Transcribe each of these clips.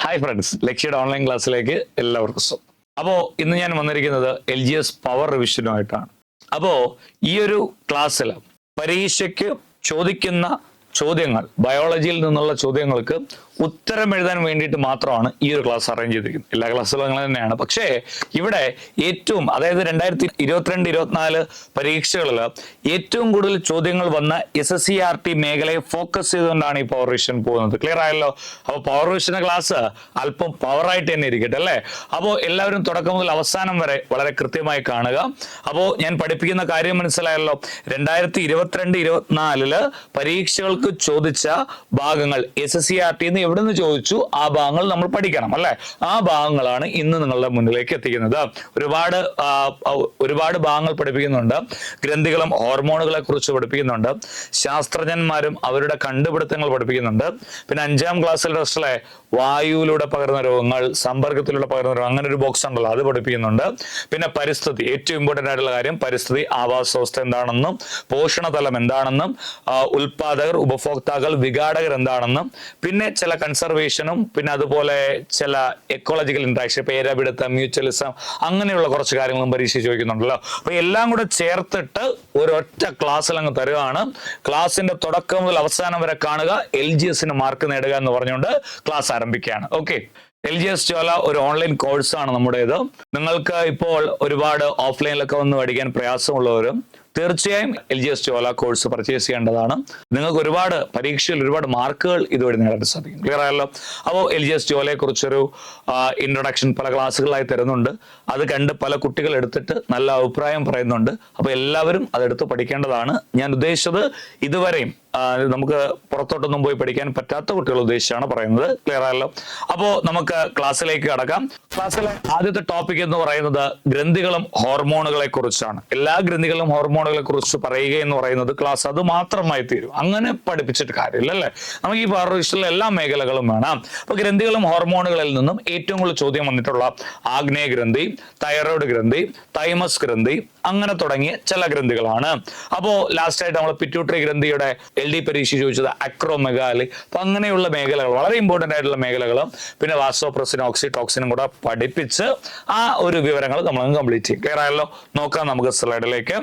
Hi friends, ലക്ഷ്യയുടെ online ക്ലാസ്സിലേക്ക് എല്ലാവർക്കും സ്വാഗതം. അപ്പോൾ ഇന്ന് ഞാൻ വന്നിരിക്കുന്നത് LGS പവർ റിവിഷനുമായിട്ടാണ്. അപ്പോൾ ഈ ഒരു ക്ലാസ്സിൽ പരീക്ഷയ്ക്ക് ചോദിക്കുന്ന ചോദ്യങ്ങൾ, ബയോളജിയിൽ നിന്നുള്ള ചോദ്യങ്ങൾക്ക് ഉത്തരം എഴുതാൻ വേണ്ടിയിട്ട് മാത്രമാണ് ഈ ഒരു ക്ലാസ് അറേഞ്ച് ചെയ്തിരിക്കുന്നത്. എല്ലാ ക്ലാസ്സുകളും അങ്ങനെ തന്നെയാണ്. പക്ഷേ ഇവിടെ ഏറ്റവും, അതായത് 2022-24 പരീക്ഷകളിൽ ഏറ്റവും കൂടുതൽ ചോദ്യങ്ങൾ വന്ന SSCRT മേഖലയെ ഫോക്കസ് ചെയ്തുകൊണ്ടാണ് ഈ പവർ റിവിഷൻ പോകുന്നത്. ക്ലിയർ ആയല്ലോ? അപ്പോൾ പവർ റിവിഷന്റെ ക്ലാസ് അല്പം പവറായിട്ട് തന്നെ ഇരിക്കട്ടെ അല്ലേ? അപ്പോൾ എല്ലാവരും തുടക്കം മുതൽ അവസാനം വരെ വളരെ കൃത്യമായി കാണുക. അപ്പോൾ ഞാൻ പഠിപ്പിക്കുന്ന കാര്യം മനസ്സിലായല്ലോ. 2022-24 പരീക്ഷകൾക്ക് ചോദിച്ച ഭാഗങ്ങൾ SSCRT എവിടെ നിന്ന് ചോദിച്ചു, ആ ഭാഗങ്ങൾ നമ്മൾ പഠിക്കണം അല്ലെ? ആ ഭാഗങ്ങളാണ് ഇന്ന് നിങ്ങളുടെ മുന്നിലേക്ക് എത്തിക്കുന്നത്. ഒരുപാട് ഭാഗങ്ങൾ പഠിപ്പിക്കുന്നുണ്ട്. ഗ്രന്ഥികളും ഹോർമോണുകളെ കുറിച്ച് പഠിപ്പിക്കുന്നുണ്ട്. ശാസ്ത്രജ്ഞന്മാരും അവരുടെ കണ്ടുപിടുത്തങ്ങൾ പഠിപ്പിക്കുന്നുണ്ട്. പിന്നെ 5ാം ക്ലാസ്സിൽ ടെസ്റ്റിലെ വായുവിലൂടെ പകരുന്ന രോഗങ്ങൾ, സമ്പർക്കത്തിലൂടെ പകരുന്ന രോഗം, അങ്ങനെ ഒരു ബോക്സ് ഉണ്ടല്ലോ, അത് പഠിപ്പിക്കുന്നുണ്ട്. പിന്നെ പരിസ്ഥിതി, ഏറ്റവും ഇമ്പോർട്ടന്റ് ആയിട്ടുള്ള കാര്യം പരിസ്ഥിതി, ആവാസ വ്യവസ്ഥ എന്താണെന്നും പോഷണതലം എന്താണെന്നും ഉൽപാദകർ, ഉപഭോക്താക്കൾ, വിഘാടകർ എന്താണെന്നും, പിന്നെ ചില കൺസർവേഷനും, പിന്നെ അതുപോലെ ചില എക്കോളജിക്കൽ ഇന്ററാക്ഷൻ, പേരപിടുത്തം, മ്യൂച്വലിസം, അങ്ങനെയുള്ള കുറച്ച് കാര്യങ്ങളും പരീക്ഷ ചോദിക്കുന്നുണ്ടല്ലോ. അപ്പൊ എല്ലാം കൂടെ ചേർത്തിട്ട് ഒരൊറ്റ ക്ലാസ്സിൽ അങ്ങ് തരുകയാണ്. ക്ലാസിന്റെ തുടക്കം മുതൽ അവസാനം വരെ കാണുക, LGSന് മാർക്ക് നേടുക എന്ന് പറഞ്ഞുകൊണ്ട് ക്ലാസ് ആരംഭിക്കുകയാണ്. ഓക്കെ, LGS ജ്വാല ഒരു ഓൺലൈൻ കോഴ്സാണ് നമ്മുടേത്. നിങ്ങൾക്ക് ഇപ്പോൾ ഒരുപാട് ഓഫ്ലൈനിലൊക്കെ വന്ന് പഠിക്കാൻ പ്രയാസമുള്ളവരും തീർച്ചയായും LGS ജ്വാല കോഴ്സ് പർച്ചേസ് ചെയ്യേണ്ടതാണ്. നിങ്ങൾക്ക് ഒരുപാട് പരീക്ഷയിൽ ഒരുപാട് മാർക്കുകൾ ഇതുവഴി നേടാൻ സാധിക്കും. ക്ലിയർ ആയല്ലോ? അപ്പോൾ LGS ജ്വാലയെ കുറിച്ചൊരു ഇൻട്രൊഡക്ഷൻ പല ക്ലാസ്സുകളായി തരുന്നുണ്ട്. അത് കണ്ട് പല കുട്ടികൾ എടുത്തിട്ട് നല്ല അഭിപ്രായം പറയുന്നുണ്ട്. അപ്പോൾ എല്ലാവരും അതെടുത്ത് പഠിക്കേണ്ടതാണ്. ഞാൻ ഉദ്ദേശിച്ചത് ഇതുവരെയും നമുക്ക് പുറത്തോട്ടൊന്നും പോയി പഠിക്കാൻ പറ്റാത്ത കുട്ടികൾ ഉദ്ദേശിച്ചാണ് പറയുന്നത്. ക്ലിയർ ആയല്ലോ? അപ്പോൾ നമുക്ക് ക്ലാസ്സിലേക്ക് കടക്കാം. ക്ലാസ്സിലെ ആദ്യത്തെ ടോപ്പിക് എന്ന് പറയുന്നത് ഗ്രന്ഥികളും ഹോർമോണുകളെ കുറിച്ചാണ്. എല്ലാ ഗ്രന്ഥികളും ഹോർമോണുകളെ കുറിച്ച് പറയുക എന്ന് പറയുന്നത് ക്ലാസ് അത് മാത്രമായി തീരും. അങ്ങനെ പഠിപ്പിച്ചിട്ട് കാര്യമില്ല അല്ലേ? നമുക്ക് ഈ പവർ റിവിഷനിലെ എല്ലാ മേഖലകളും വേണം. അപ്പൊ ഗ്രന്ഥികളും ഹോർമോണുകളിൽ നിന്നും ഏറ്റവും കൂടുതൽ ചോദ്യം വന്നിട്ടുള്ള ആഗ്നേയ ഗ്രന്ഥി, തൈറോയ്ഡ് ഗ്രന്ഥി, തൈമസ് ഗ്രന്ഥി, അങ്ങനെ തുടങ്ങിയ ചില ഗ്രന്ഥികളാണ്. അപ്പോൾ ലാസ്റ്റ് ആയിട്ട് നമ്മൾ പിറ്റ്യൂട്ടറി ഗ്രന്ഥിയുടെ LD പരീക്ഷ ചോദിച്ചത് അക്രോമെഗാലി. അപ്പൊ അങ്ങനെയുള്ള മേഖലകൾ, വളരെ ഇമ്പോർട്ടന്റ് ആയിട്ടുള്ള മേഖലകളും, പിന്നെ വാസോപ്രസിനും ഓക്സിറ്റോക്സിനും കൂടെ പഠിപ്പിച്ച് ആ ഒരു വിവരങ്ങൾ നമ്മൾ കംപ്ലീറ്റ് ചെയ്യും. ക്ലിയർ ആയല്ലോ? നോക്കാം നമുക്ക് സ്ലൈഡിലേക്ക്.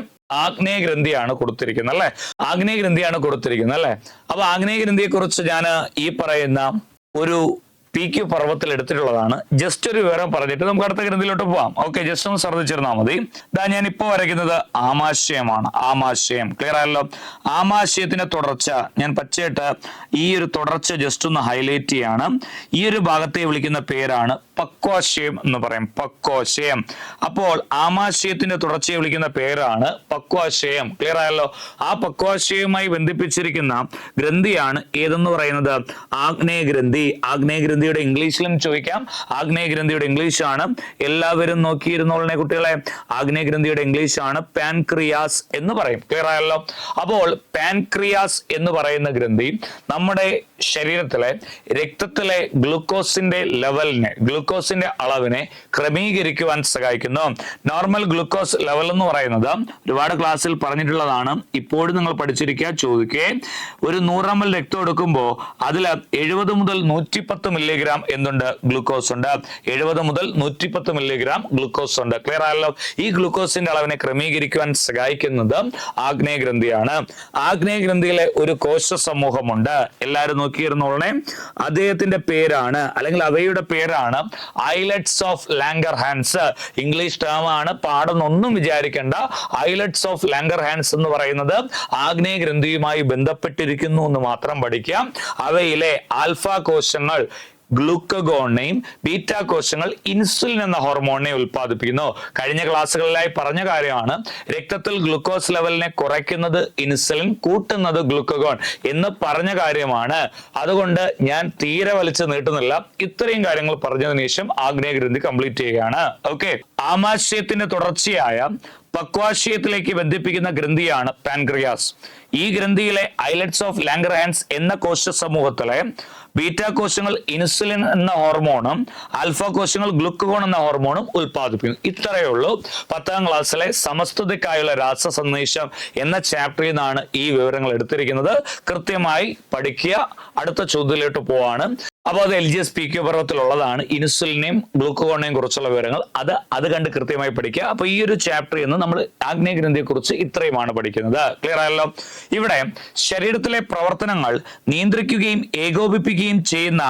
ആഗ്നേയ ഗ്രന്ഥിയാണ് കൊടുത്തിരിക്കുന്നത് അല്ലെ? ആഗ്നേയ ഗ്രന്ഥിയാണ് കൊടുത്തിരിക്കുന്നത് അല്ലെ? അപ്പൊ ആഗ്നേയ ഗ്രന്ഥിയെ കുറിച്ച് ഞാൻ ഈ പറയുന്ന ഒരു PQ പർവ്വത്തിൽ എടുത്തിട്ടുള്ളതാണ്. ജസ്റ്റ് ഒരു വിവരം പറഞ്ഞിട്ട് നമുക്ക് അടുത്ത ഗ്രന്ഥിയിലോട്ട് പോവാം. ഓക്കെ, ജസ്റ്റ് ഒന്ന് ശ്രദ്ധിച്ചിരുന്നാൽ മതി. ഇതാ ഞാൻ ഇപ്പൊ വരയ്ക്കുന്നത് ആമാശയമാണ്. ആമാശയം. ക്ലിയർ ആയല്ലോ? ആമാശയത്തിന്റെ തുടർച്ച ഞാൻ പച്ചയിട്ട് ഈ ഒരു തുടർച്ച ജസ്റ്റ് ഒന്ന് ഹൈലൈറ്റ് ചെയ്യാണ്. ഈ ഒരു ഭാഗത്തെ വിളിക്കുന്ന പേരാണ് പക്വാശയം എന്ന് പറയും. പക്വാശയം. അപ്പോൾ ആമാശയത്തിന്റെ തുടർച്ചയെ വിളിക്കുന്ന പേരാണ് പക്വാശയം. ക്ലിയർ ആയല്ലോ? ആ പക്വാശയവുമായി ബന്ധിപ്പിച്ചിരിക്കുന്ന ഗ്രന്ഥിയാണ് ഏതെന്ന് പറയുന്നത് ആഗ്നേയ ഗ്രന്ഥി. ആഗ്നേയ ഗ്രന്ഥിയുടെ ഇംഗ്ലീഷിലും ചോദിക്കാം. ആഗ്നേയ ഗ്രന്ഥിയുടെ ഇംഗ്ലീഷ് ആണ്, എല്ലാവരും നോക്കിയിരുന്നോളെ കുട്ടികളെ, ആഗ്നേയ ഗ്രന്ഥിയുടെ ഇംഗ്ലീഷ് ആണ് പാൻക്രിയാസ് എന്ന് പറയും. ക്ലിയർ ആയല്ലോ? അപ്പോൾ പാൻക്രിയാസ് എന്ന് പറയുന്ന ഗ്രന്ഥി നമ്മുടെ ശരീരത്തിലെ രക്തത്തിലെ ഗ്ലൂക്കോസിന്റെ ലെവലിനെ, ഗ്ലൂക്കോസിന്റെ അളവിനെ ക്രമീകരിക്കുവാൻ സഹായിക്കുന്നു. നോർമൽ ഗ്ലൂക്കോസ് ലെവൽ എന്ന് പറയുന്നത് ഒരുപാട് ക്ലാസ്സിൽ പറഞ്ഞിട്ടുള്ളതാണ്. ഇപ്പോഴും നിങ്ങൾ പഠിച്ചിരിക്കുക, ചോദിക്കേ. ഒരു 100 ml രക്തം എടുക്കുമ്പോൾ അതിൽ 70 മുതൽ 110 മില്ലിഗ്രാം എന്തുണ്ട്? ഗ്ലൂക്കോസ് ഉണ്ട്. 70 മുതൽ 110 മില്ലിഗ്രാം ഗ്ലൂക്കോസ് ഉണ്ട്. ക്ലിയർ ആയല്ലോ? ഈ ഗ്ലൂക്കോസിന്റെ അളവിനെ ക്രമീകരിക്കുവാൻ സഹായിക്കുന്നത് ആഗ്നേയ ഗ്രന്ഥിയാണ്. ആഗ്നേയ ഗ്രന്ഥിയിലെ ഒരു കോശ സമൂഹമുണ്ട്. എല്ലാവരും നോക്കിയിരുന്നോളെ. അദ്ദേഹത്തിന്റെ പേരാണ്, അല്ലെങ്കിൽ അവയുടെ പേരാണ് islets of Langerhans. English term ആണ്, പാടുന്നൊന്നും വിചാരിക്കേണ്ട. ഐലറ്റ്സ് ഓഫ് ലാംഗർഹാൻസ് എന്ന് പറയുന്നത് ആഗ്നേയ ഗ്രന്ഥിയുമായി ബന്ധപ്പെട്ടിരിക്കുന്നു എന്ന് മാത്രം പഠിക്കാം. അവയിലെ ആൽഫ കോശങ്ങൾ ഗ്ലൂക്കഗോണിനെയും ബീറ്റാ കോശങ്ങൾ ഇൻസുലിൻ എന്ന ഹോർമോണിനെ ഉൽപ്പാദിപ്പിക്കുന്നു. കഴിഞ്ഞ ക്ലാസ്സുകളിലായി പറഞ്ഞ കാര്യമാണ്. രക്തത്തിൽ ഗ്ലൂക്കോസ് ലെവലിനെ കുറയ്ക്കുന്നത് ഇൻസുലിൻ, കൂട്ടുന്നത് ഗ്ലൂക്കഗോൺ എന്ന് പറഞ്ഞ കാര്യമാണ്. അതുകൊണ്ട് ഞാൻ തീരെ വലിച്ചു നീട്ടുന്നില്ല. ഇത്രയും കാര്യങ്ങൾ പറഞ്ഞതിന് ശേഷം ആഗ്നേയ ഗ്രന്ഥി കംപ്ലീറ്റ് ചെയ്യുകയാണ്. ഓക്കെ, ആമാശയത്തിന്റെ തുടർച്ചയായ പക്വാശയത്തിലേക്ക് ബന്ധിപ്പിക്കുന്ന ഗ്രന്ഥിയാണ് പാൻക്രിയാസ്. ഈ ഗ്രന്ഥിയിലെ ഐലറ്റ്സ് ഓഫ് ലാംഗർഹാൻസ് എന്ന കോശ സമൂഹത്തിലെ ബീറ്റാ കോശങ്ങൾ ഇൻസുലിൻ എന്ന ഹോർമോണും ആൽഫ കോശങ്ങൾ ഗ്ലൂക്കഗോൺ എന്ന ഹോർമോണും ഉൽപ്പാദിപ്പിക്കുന്നു. ഇത്രയേ ഉള്ളൂ. 10ാം ക്ലാസ്സിലെ സമസ്തതയ്ക്കായുള്ള രാസ സന്ദേശം എന്ന ചാപ്റ്ററിൽ നിന്നാണ് ഈ വിവരങ്ങൾ എടുത്തിരിക്കുന്നത്. കൃത്യമായി പഠിക്കുക. അടുത്ത ചോദ്യത്തിലോട്ട് പോവാണ്. അപ്പോൾ അത് LGS PQ പർവ്വത്തിലുള്ളതാണ്. ഇൻസുലിനെയും ഗ്ലൂക്കോഗോണിനെയും കുറിച്ചുള്ള വിവരങ്ങൾ അത് കണ്ട് കൃത്യമായി പഠിക്കുക. അപ്പൊ ഈ ഒരു ചാപ്റ്ററിൽ നിന്ന് നമ്മൾ ആഗ്നേയഗ്രന്ഥിയെ കുറിച്ച് ഇത്രയുമാണ് പഠിക്കുന്നത്. ക്ലിയർ ആയല്ലോ. ഇവിടെ ശരീരത്തിലെ പ്രവർത്തനങ്ങൾ നിയന്ത്രിക്കുകയും ഏകോപിപ്പിക്കുകയും ചെയ്യുന്ന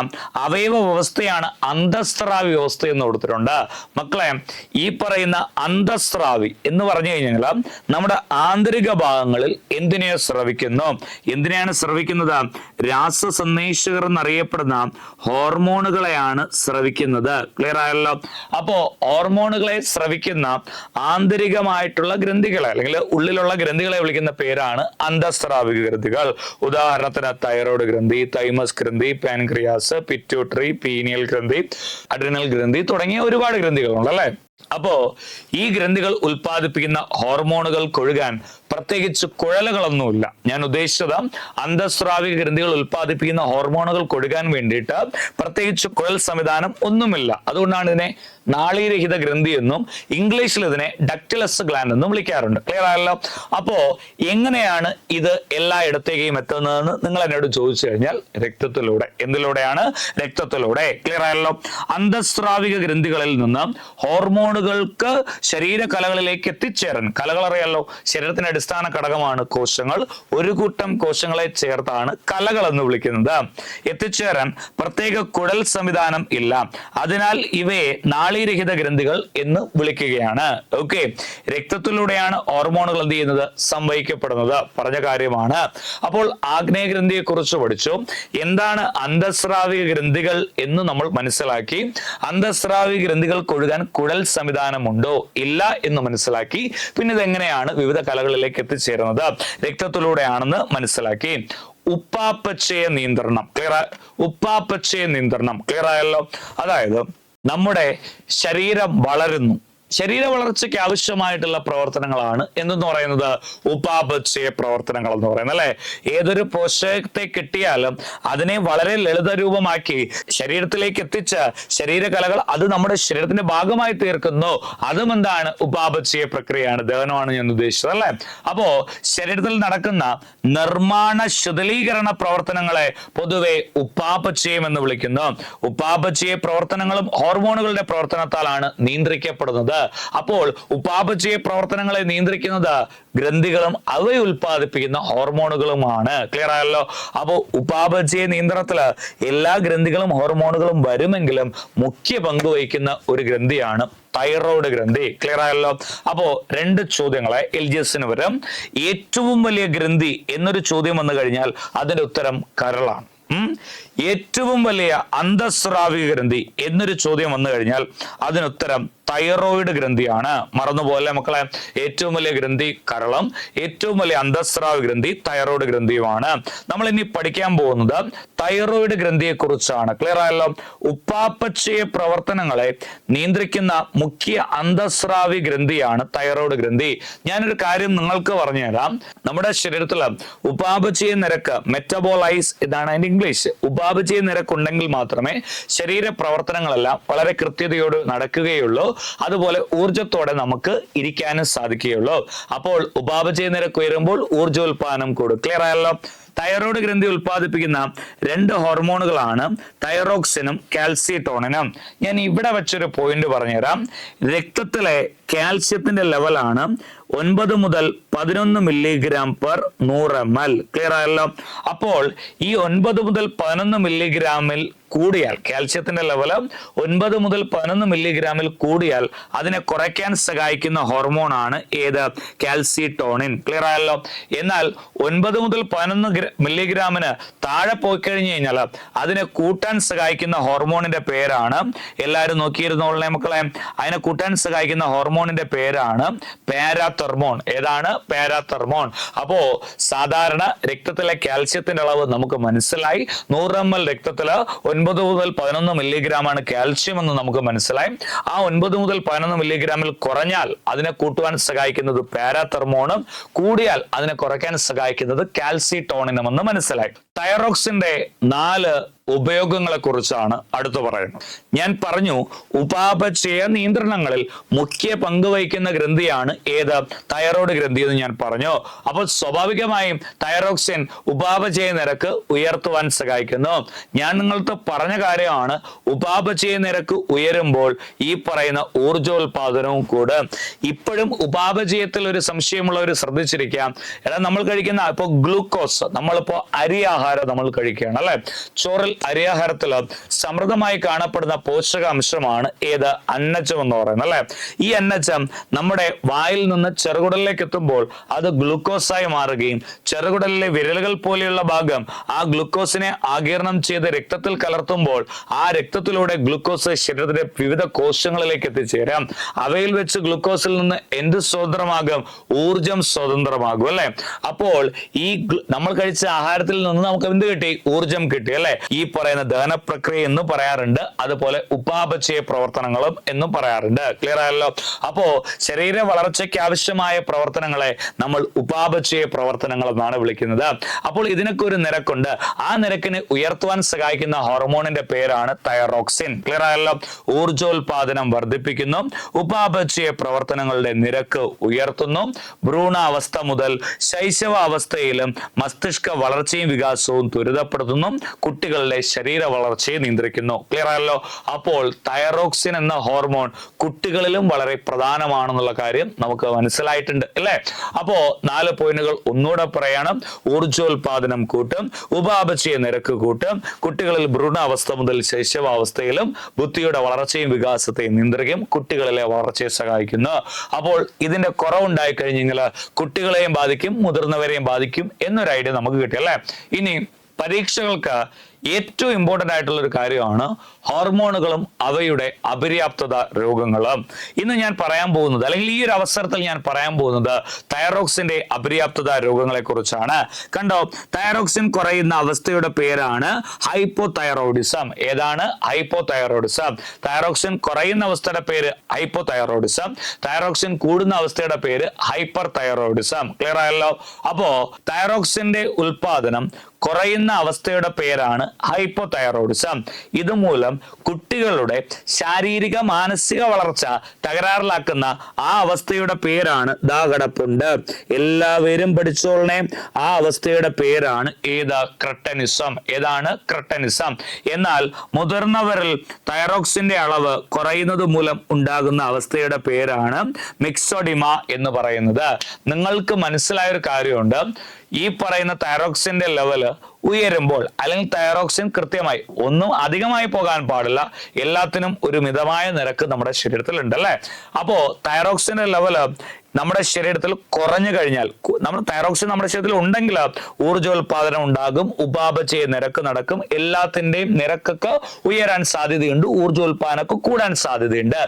അവയവ വ്യവസ്ഥയാണ് അന്തസ്രാവി വ്യവസ്ഥ എന്ന് കൊടുത്തിട്ടുണ്ട്. മക്കളെ, ഈ പറയുന്ന അന്തസ്രാവി എന്ന് പറഞ്ഞു കഴിഞ്ഞാൽ നമ്മുടെ ആന്തരിക ഭാഗങ്ങളിൽ എന്തിനെയോ സ്രവിക്കുന്നു. എന്തിനെയാണ് സ്രവിക്കുന്നത്? രാസസന്ദേശകർ എന്നറിയപ്പെടുന്ന ഹോർമോണുകളെയാണ് സ്രവിക്കുന്നത്. ക്ലിയർ ആയല്ലോ. അപ്പോ ഹോർമോണുകളെ സ്രവിക്കുന്ന ആന്തരികമായിട്ടുള്ള ഗ്രന്ഥികളെ അല്ലെങ്കിൽ ഉള്ളിലുള്ള ഗ്രന്ഥികളെ വിളിക്കുന്ന പേരാണ് അന്തസ്രാവിക ഗ്രന്ഥികൾ. ഉദാഹരണത്തിന് തൈറോയ്ഡ് ഗ്രന്ഥി, തൈമസ് ഗ്രന്ഥി, പാൻക്രിയാസ്, പിറ്റ്യൂട്ടറി, പീനിയൽ ഗ്രന്ഥി, അഡ്രിനൽ ഗ്രന്ഥി തുടങ്ങിയ ഒരുപാട് ഗ്രന്ഥികളുണ്ട് അല്ലെ. അപ്പോ ഈ ഗ്രന്ഥികൾ ഉൽപ്പാദിപ്പിക്കുന്ന ഹോർമോണുകൾ കൊഴുകാൻ പ്രത്യേകിച്ച് കുഴലുകളൊന്നുമില്ല. ഞാൻ ഉദ്ദേശിച്ചത് അന്തസ്രാവിക ഗ്രന്ഥികൾ ഉൽപ്പാദിപ്പിക്കുന്ന ഹോർമോണുകൾ കൊഴുകാൻ വേണ്ടിയിട്ട് പ്രത്യേകിച്ച് കുഴൽ സംവിധാനം ഒന്നുമില്ല. അതുകൊണ്ടാണ് ഇതിനെ നാളീരഹിത ഗ്രന്ഥി എന്നും ഇംഗ്ലീഷിൽ ഇതിനെ ഡക്റ്റിലസ് ഗ്ലാൻഡ് എന്നും വിളിക്കാറുണ്ട്. ക്ലിയർ ആയല്ലോ. അപ്പോ എങ്ങനെയാണ് ഇത് എല്ലായിടത്തേക്കും എത്തുന്നതെന്ന് നിങ്ങൾ എന്നോട് ചോദിച്ചു കഴിഞ്ഞാൽ രക്തത്തിലൂടെ. എന്തിലൂടെയാണ്? രക്തത്തിലൂടെ. ക്ലിയർ ആയല്ലോ. അന്തസ്രാവിക ഗ്രന്ഥികളിൽ നിന്ന് ഹോർമോണുകൾക്ക് ശരീര കലകളിലേക്ക് എത്തിച്ചേരാൻ, കലകൾ അറിയാലോ, ശരീരത്തിന്റെ അടിസ്ഥാന ഘടകമാണ് കോശങ്ങൾ. ഒരു കൂട്ടം കോശങ്ങളെ ചേർത്താണ് കലകൾ എന്ന് വിളിക്കുന്നത്. എത്തിച്ചേരാൻ പ്രത്യേക കുഴൽ സംവിധാനം ഇല്ല. അതിനാൽ ഇവയെ നാളീരഹിത ഗ്രന്ഥികൾ എന്ന് വിളിക്കുകയാണ്. ഓക്കെ, രക്തത്തിലൂടെയാണ് ഹോർമോണുകൾ എന്ത് ചെയ്യുന്നത്? സംവഹിക്കപ്പെടുന്നത്. പറഞ്ഞ കാര്യമാണ്. അപ്പോൾ ആഗ്നേയ ഗ്രന്ഥിയെ കുറിച്ച് പഠിച്ചു. എന്താണ് അന്തസ്രാവിക ഗ്രന്ഥികൾ എന്ന് നമ്മൾ മനസ്സിലാക്കി. അന്തസ്രാവിക ഗ്രന്ഥികൾ കൊഴുകാൻ കുഴൽ സംവിധാനമുണ്ടോ ഇല്ല എന്ന് മനസ്സിലാക്കി. പിന്നെ ഇതെങ്ങനെയാണ് വിവിധ കലകളിലേക്ക് എത്തിച്ചേരുന്നത്? രക്തത്തിലൂടെയാണെന്ന് മനസ്സിലാക്കി. ഉപ്പാപ്പച്ചയ നിയന്ത്രണം. ഉപ്പാപ്പച്ചയ നിയന്ത്രണം ക്ലിയർ ആയല്ലോ. അതായത് നമ്മുടെ ശരീരം വളരുന്നു, ശരീര വളർച്ചയ്ക്ക് ആവശ്യമായിട്ടുള്ള പ്രവർത്തനങ്ങളാണ് എന്തെന്ന് പറയുന്നത്? ഉപാപചയ പ്രവർത്തനങ്ങൾ എന്ന് പറയുന്നത് അല്ലെ. ഏതൊരു പോഷകത്തെ കിട്ടിയാലും അതിനെ വളരെ ലളിത രൂപമാക്കി ശരീരത്തിലേക്ക് എത്തിച്ച ശരീരകലകൾ അത് നമ്മുടെ ശരീരത്തിന്റെ ഭാഗമായി തീർക്കുന്നു. അതും എന്താണ്? ഉപാപചയ പ്രക്രിയയാണ്, ദഹനമാണ് ഞാൻ ഉദ്ദേശിച്ചത് അല്ലെ. അപ്പോ ശരീരത്തിൽ നടക്കുന്ന നിർമ്മാണ ശുദ്ധീകരണ പ്രവർത്തനങ്ങളെ പൊതുവെ ഉപാപചയം എന്ന് വിളിക്കുന്നു. ഉപാപചയ പ്രവർത്തനങ്ങളും ഹോർമോണുകളുടെ പ്രവർത്തനത്താലാണ് നിയന്ത്രിക്കപ്പെടുന്നത്. അപ്പോൾ ഉപാപചയ പ്രവർത്തനങ്ങളെ നിയന്ത്രിക്കുന്നത് ഗ്രന്ഥികളും അവയെ ഉൽപ്പാദിപ്പിക്കുന്ന ഹോർമോണുകളുമാണ്. ക്ലിയർ ആയല്ലോ. അപ്പോൾ ഉപാപചയ നിയന്ത്രണത്തില് എല്ലാ ഗ്രന്ഥികളും ഹോർമോണുകളും വരുമെങ്കിലും മുഖ്യ പങ്ക് വഹിക്കുന്ന ഒരു ഗ്രന്ഥിയാണ് തൈറോയ്ഡ് ഗ്രന്ഥി. ക്ലിയർ ആയല്ലോ. അപ്പോ രണ്ട് ചോദ്യങ്ങളെ LGSന് വരും. ഏറ്റവും വലിയ ഗ്രന്ഥി എന്നൊരു ചോദ്യം വന്നു കഴിഞ്ഞാൽ അതിന്റെ ഉത്തരം കരളാണ്. ഏറ്റവും വലിയ അന്തസ്രാവിക ഗ്രന്ഥി എന്നൊരു ചോദ്യം വന്നു കഴിഞ്ഞാൽ അതിനുത്തരം തൈറോയ്ഡ് ഗ്രന്ഥിയാണ്. മറന്നുപോലെ മക്കളെ, ഏറ്റവും വലിയ ഗ്രന്ഥി കരളം, ഏറ്റവും വലിയ അന്തസ്രാവ ഗ്രന്ഥി തൈറോയ്ഡ് ഗ്രന്ഥിയുമാണ്. നമ്മൾ ഇനി പഠിക്കാൻ പോകുന്നത് തൈറോയ്ഡ് ഗ്രന്ഥിയെ കുറിച്ചാണ്. ക്ലിയർ ആയല്ലോ. ഉപാപചയ പ്രവർത്തനങ്ങളെ നിയന്ത്രിക്കുന്ന മുഖ്യ അന്തസ്രാവി ഗ്രന്ഥിയാണ് തൈറോയ്ഡ് ഗ്രന്ഥി. ഞാനൊരു കാര്യം നിങ്ങൾക്ക് പറഞ്ഞുതരാം. നമ്മുടെ ശരീരത്തിൽ ഉപാപചയ നിരക്ക്, മെറ്റബോളൈസ്, ഇതാണ് അതിന്റെ ഇംഗ്ലീഷ്. ഉപാപചയ നിരക്ക് ഉണ്ടെങ്കിൽ മാത്രമേ ശരീര പ്രവർത്തനങ്ങളെല്ലാം വളരെ കൃത്യതയോട് നടക്കുകയുള്ളൂ. അതുപോലെ ഊർജത്തോടെ നമുക്ക് ഇരിക്കാനും സാധിക്കുകയുള്ളൂ. അപ്പോൾ ഉപാപചയ നിരക്ക് ഉയരുമ്പോൾ ഊർജോൽപാദനം കൂടും. ക്ലിയർ ആയല്ലോ. തൈറോയ്ഡ് ഗ്രന്ഥി ഉൽപ്പാദിപ്പിക്കുന്ന രണ്ട് ഹോർമോണുകളാണ് തൈറോക്സിനും കാൽസിട്ടോണിനും. ഞാൻ ഇവിടെ വെച്ചൊരു പോയിന്റ് പറഞ്ഞുതരാം. രക്തത്തിലെ കാൽസ്യത്തിന്റെ ലെവലാണ് 9 മുതൽ 11 മില്ലിഗ്രാം പെർ 100 ml. ക്ലിയർ ആയല്ലോ. അപ്പോൾ ഈ 9 മുതൽ 11 മില്ലിഗ്രാമിൽ കൂടിയാൽ, കാൽസ്യത്തിന്റെ ലെവല് 9 മുതൽ 11 മില്ലിഗ്രാമിൽ കൂടിയാൽ അതിനെ കുറയ്ക്കാൻ സഹായിക്കുന്ന ഹോർമോണാണ് ഏത്? കാൽസിട്ടോണിൻ. ക്ലിയർ ആയല്ലോ. എന്നാൽ 9 മുതൽ 11 മില്ലിഗ്രാമിന് താഴെ പോയി കഴിഞ്ഞു കഴിഞ്ഞാൽ അതിനെ കൂട്ടാൻ സഹായിക്കുന്ന ഹോർമോണിന്റെ പേരാണ്, എല്ലാവരും നോക്കിയിരുന്നോളെ മക്കളെ, അതിനെ കൂട്ടാൻ സഹായിക്കുന്ന ഹോർമോണിന്റെ പേരാണ് പാരാതെർമോൺ. ഏതാണ്? പാരാതെർമോൺ. അപ്പോ സാധാരണ രക്തത്തിലെ കാൽസ്യത്തിന്റെ അളവ് നമുക്ക് മനസ്സിലായി. 100 ml രക്തത്തില് 9 മുതൽ 11 മില്ലിഗ്രാം ആണ് കാൽസ്യം എന്ന് നമുക്ക് മനസ്സിലായി. ആ 9 മുതൽ 11 മില്ലിഗ്രാമിൽ കുറഞ്ഞാൽ അതിനെ കൂട്ടുവാൻ സഹായിക്കുന്നത് പാരാതെർമോണും, കൂടിയാൽ അതിനെ കുറയ്ക്കാൻ സഹായിക്കുന്നത് കാൽസിട്ടോണിനും എന്ന് മനസ്സിലായി. തൈറോക്സിന്റെ 4 ഉപയോഗങ്ങളെ കുറിച്ചാണ് അടുത്ത് പറയുന്നത്. ഞാൻ പറഞ്ഞു ഉപാപചയ നിയന്ത്രണങ്ങളിൽ മുഖ്യ പങ്ക് വഹിക്കുന്ന ഗ്രന്ഥിയാണ് ഏത്? തൈറോയ്ഡ് ഗ്രന്ഥി എന്ന് ഞാൻ പറഞ്ഞു. അപ്പോൾ സ്വാഭാവികമായും തൈറോക്സിൻ ഉപാപചയ നിരക്ക് ഉയർത്തുവാൻ സഹായിക്കുന്നു. ഞാൻ നിങ്ങൾക്ക് പറഞ്ഞ കാര്യമാണ്, ഉപാപചയ നിരക്ക് ഉയരുമ്പോൾ ഈ പറയുന്ന ഊർജോൽപാദനവും കൂടും. ഇപ്പോഴും ഉപാപചയത്തിൽ ഒരു സംശയമുള്ളവർ ശ്രദ്ധിച്ചിരിക്കാം. എടാ, നമ്മൾ കഴിക്കുന്ന ഇപ്പൊ ഗ്ലൂക്കോസ്, നമ്മളിപ്പോ അരിയാഹാരം നമ്മൾ കഴിക്കുകയാണ് അല്ലെ. ചോറിൽ അരിയാഹാരത്തിൽ സമൃദ്ധമായി കാണപ്പെടുന്ന പോഷകാംശമാണ് ഏത്? അന്നജം എന്ന് പറയുന്നത് അല്ലെ. ഈ അന്നജം നമ്മുടെ വായിൽ നിന്ന് ചെറുകുടലിലേക്ക് എത്തുമ്പോൾ അത് ഗ്ലൂക്കോസായി മാറുകയും ചെറുകുടലിലെ വിരലുകൾ പോലെയുള്ള ഭാഗം ആ ഗ്ലൂക്കോസിനെ ആഗിരണം ചെയ്ത് രക്തത്തിൽ കലർത്തുമ്പോൾ ആ രക്തത്തിലൂടെ ഗ്ലൂക്കോസ് ശരീരത്തിന്റെ വിവിധ കോശങ്ങളിലേക്ക് എത്തിച്ചേരാം. അവയിൽ വെച്ച് ഗ്ലൂക്കോസിൽ നിന്ന് എന്ത് സ്വതന്ത്രമാകും? ഊർജം സ്വതന്ത്രമാകും അല്ലെ. അപ്പോൾ ഈ നമ്മൾ കഴിച്ച ആഹാരത്തിൽ നിന്ന് നമുക്ക് എന്ത് കിട്ടി? ഊർജം കിട്ടി അല്ലെ. ഈ പറയുന്ന ദഹന പ്രക്രിയ എന്ന് പറയാറുണ്ട്, അതുപോലെ ഉപാപചയ പ്രവർത്തനങ്ങളും എന്നും പറയാറുണ്ട്. ക്ലിയർ ആയല്ലോ? അപ്പോ ശരീര വളർച്ചയ്ക്ക് ആവശ്യമായ പ്രവർത്തനങ്ങളെ നമ്മൾ ഉപാപചയ പ്രവർത്തനങ്ങൾ എന്നാണ് വിളിക്കുന്നത്. അപ്പോൾ ഇതിനൊക്കെ ഒരു നിരക്കുണ്ട്. ആ നിരക്കിനെ ഉയർത്തുവാൻ സഹായിക്കുന്ന ഹോർമോണിന്റെ പേരാണ് തൈറോക്സിൻ. ക്ലിയർ ആയല്ലോ? ഊർജോൽപാദനം വർദ്ധിപ്പിക്കുന്നു, ഉപാപചയ പ്രവർത്തനങ്ങളുടെ നിരക്ക് ഉയർത്തുന്നു, ഭ്രൂണാവസ്ഥ മുതൽ ശൈശവാവസ്ഥയിലും മസ്തിഷ്ക വളർച്ചയും വികാസവും ത്വരിതപ്പെടുത്തുന്നു, കുട്ടികളുടെ ശരീര വളർച്ചയെ നിയന്ത്രിക്കുന്നു. ക്ലിയർ ആയല്ലോ? അപ്പോൾ തൈറോക്സിൻ എന്ന ഹോർമോൺ കുട്ടികളിലും വളരെ പ്രധാനമാണെന്നുള്ള കാര്യം നമുക്ക് മനസ്സിലായിട്ടുണ്ട് അല്ലെ. അപ്പോ 4 പോയിന്റുകൾ ഒന്നുകൂടെ പറയണം. ഊർജോൽപാദനം കൂട്ടും, ഉപാപചയ നിരക്ക് കൂട്ടും, കുട്ടികളിൽ ഭ്രൂണാവസ്ഥ മുതൽ ശൈശവാവസ്ഥയിലും ബുദ്ധിയുടെ വളർച്ചയും വികാസത്തെയും നിയന്ത്രിക്കും, കുട്ടികളിലെ വളർച്ചയെ സഹായിക്കുന്നു. അപ്പോൾ ഇതിന്റെ കുറവുണ്ടായി കഴിഞ്ഞെങ്കിൽ കുട്ടികളെയും ബാധിക്കും, മുതിർന്നവരെയും ബാധിക്കും എന്നൊരു ഐഡിയ നമുക്ക് കിട്ടി അല്ലെ. ഇനി പരീക്ഷകൾക്ക് ഏറ്റവും ഇമ്പോർട്ടന്റ് ആയിട്ടുള്ള ഒരു കാര്യമാണ് ഹോർമോണുകളും അവയുടെ അപര്യാപ്തത രോഗങ്ങളും. ഇന്ന് ഞാൻ പറയാൻ പോകുന്നത്, അല്ലെങ്കിൽ ഈ ഒരു അവസരത്തിൽ ഞാൻ പറയാൻ പോകുന്നത് തൈറോക്സിന്റെ അപര്യാപ്തത രോഗങ്ങളെ കുറിച്ചാണ്. കണ്ടോ, തൈറോക്സിൻ കുറയുന്ന അവസ്ഥയുടെ പേരാണ് ഹൈപ്പോതൈറോയിഡിസം. ഏതാണ്? ഹൈപ്പോതൈറോയിഡിസം. തൈറോക്സിൻ കുറയുന്ന അവസ്ഥയുടെ പേര് ഹൈപ്പോതൈറോയിഡിസം, തൈറോക്സിൻ കൂടുന്ന അവസ്ഥയുടെ പേര് ഹൈപ്പർ തൈറോയിഡിസം. ക്ലിയർ ആയല്ലോ? അപ്പോ തൈറോക്സിന്റെ ഉൽപാദനം കുറയുന്ന അവസ്ഥയുടെ പേരാണ് ഹൈപ്പോതൈറോയിഡിസം. ഇതുമൂലം കുട്ടികളുടെ ശാരീരിക മാനസിക വളർച്ച തകരാറിലാക്കുന്ന ആ അവസ്ഥയുടെ പേരാണ് കിടപ്പുണ്ട്. എല്ലാവരും പഠിച്ചോളണേ. ആ അവസ്ഥയുടെ പേരാണ് ഏത്? ക്രെട്ടനിസം. ഏതാണ്? ക്രെട്ടനിസം. എന്നാൽ മുതിർന്നവരിൽ തൈറോക്സിന്റെ അളവ് കുറയുന്നത് മൂലം ഉണ്ടാകുന്ന അവസ്ഥയുടെ പേരാണ് മിക്സോഡിമ എന്ന് പറയുന്നത്. നിങ്ങൾക്ക് മനസ്സിലായ ഒരു കാര്യമുണ്ട്, ഈ പറയുന്ന തൈറോക്സിന്റെ ലെവല് ഉയരുമ്പോൾ, അല്ലെങ്കിൽ തൈറോക്സിൻ കൃത്യമായി, ഒന്നും അധികമായി പോകാൻ പാടില്ല, എല്ലാത്തിനും ഒരു മിതമായ നിരക്ക് നമ്മുടെ ശരീരത്തിൽ ഉണ്ടല്ലേ. അപ്പോ തൈറോക്സിന്റെ ലെവല് നമ്മുടെ ശരീരത്തിൽ കുറഞ്ഞു കഴിഞ്ഞാൽ, നമ്മൾ തൈറോക്സിൻ നമ്മുടെ ശരീരത്തിൽ ഉണ്ടെങ്കിൽ ഊർജോൽപാദനം ഉണ്ടാകും, ഉപാപചയ നിരക്ക് നടക്കും, എല്ലാത്തിന്റെയും നിരക്കൊക്കെ ഉയരാൻ സാധ്യതയുണ്ട്, ഊർജോൽപാദനമൊക്കെ കൂടാൻ സാധ്യതയുണ്ട്.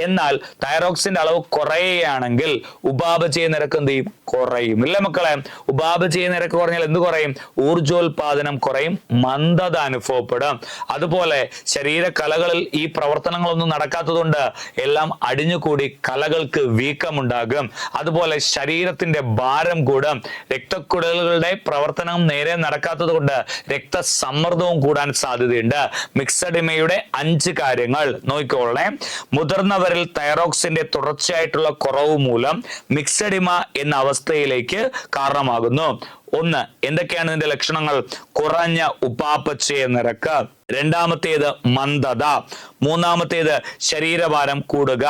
എന്നാൽ തൈറോക്സിന്റെ അളവ് കുറയുകയാണെങ്കിൽ ഉപാപചയ നിരക്ക് എന്ത് ചെയ്യും? കുറയും. ഇല്ല മക്കളെ, ഉപാപചയ നിരക്ക് കുറഞ്ഞാൽ എന്ത് കുറയും? ഊർജോൽപാദനം കുറയും, മന്ദത അനുഭവപ്പെടും. അതുപോലെ ശരീര കലകളിൽ ഈ പ്രവർത്തനങ്ങളൊന്നും നടക്കാത്തതുകൊണ്ട് എല്ലാം അടിഞ്ഞുകൂടി കലകൾക്ക് വീക്കമുണ്ടാകും. അതുപോലെ ശരീരത്തിന്റെ ഭാരം കൂടും, രക്തക്കുഴലുകളുടെ പ്രവർത്തനം നേരെ നടക്കാത്തത് കൊണ്ട് രക്തസമ്മർദ്ദവും കൂടാൻ സാധ്യതയുണ്ട്. മിക്സഡിമയുടെ 5 കാര്യങ്ങൾ നോക്കിക്കോളണേ. മുതിർന്നവരിൽ തൈറോക്സിന്റെ തുടർച്ചയായിട്ടുള്ള കുറവ് മൂലം മിക്സഡിമ എന്ന അവസ്ഥയിലേക്ക് കാരണമാകുന്നു. 1. എന്തൊക്കെയാണ് ഇതിന്റെ ലക്ഷണങ്ങൾ? കുറഞ്ഞ ഉപാപചയ നിരക്ക്. രണ്ടാമത്തേത് മന്ദത. മൂന്നാമത്തേത് ശരീരഭാരം കൂടുക.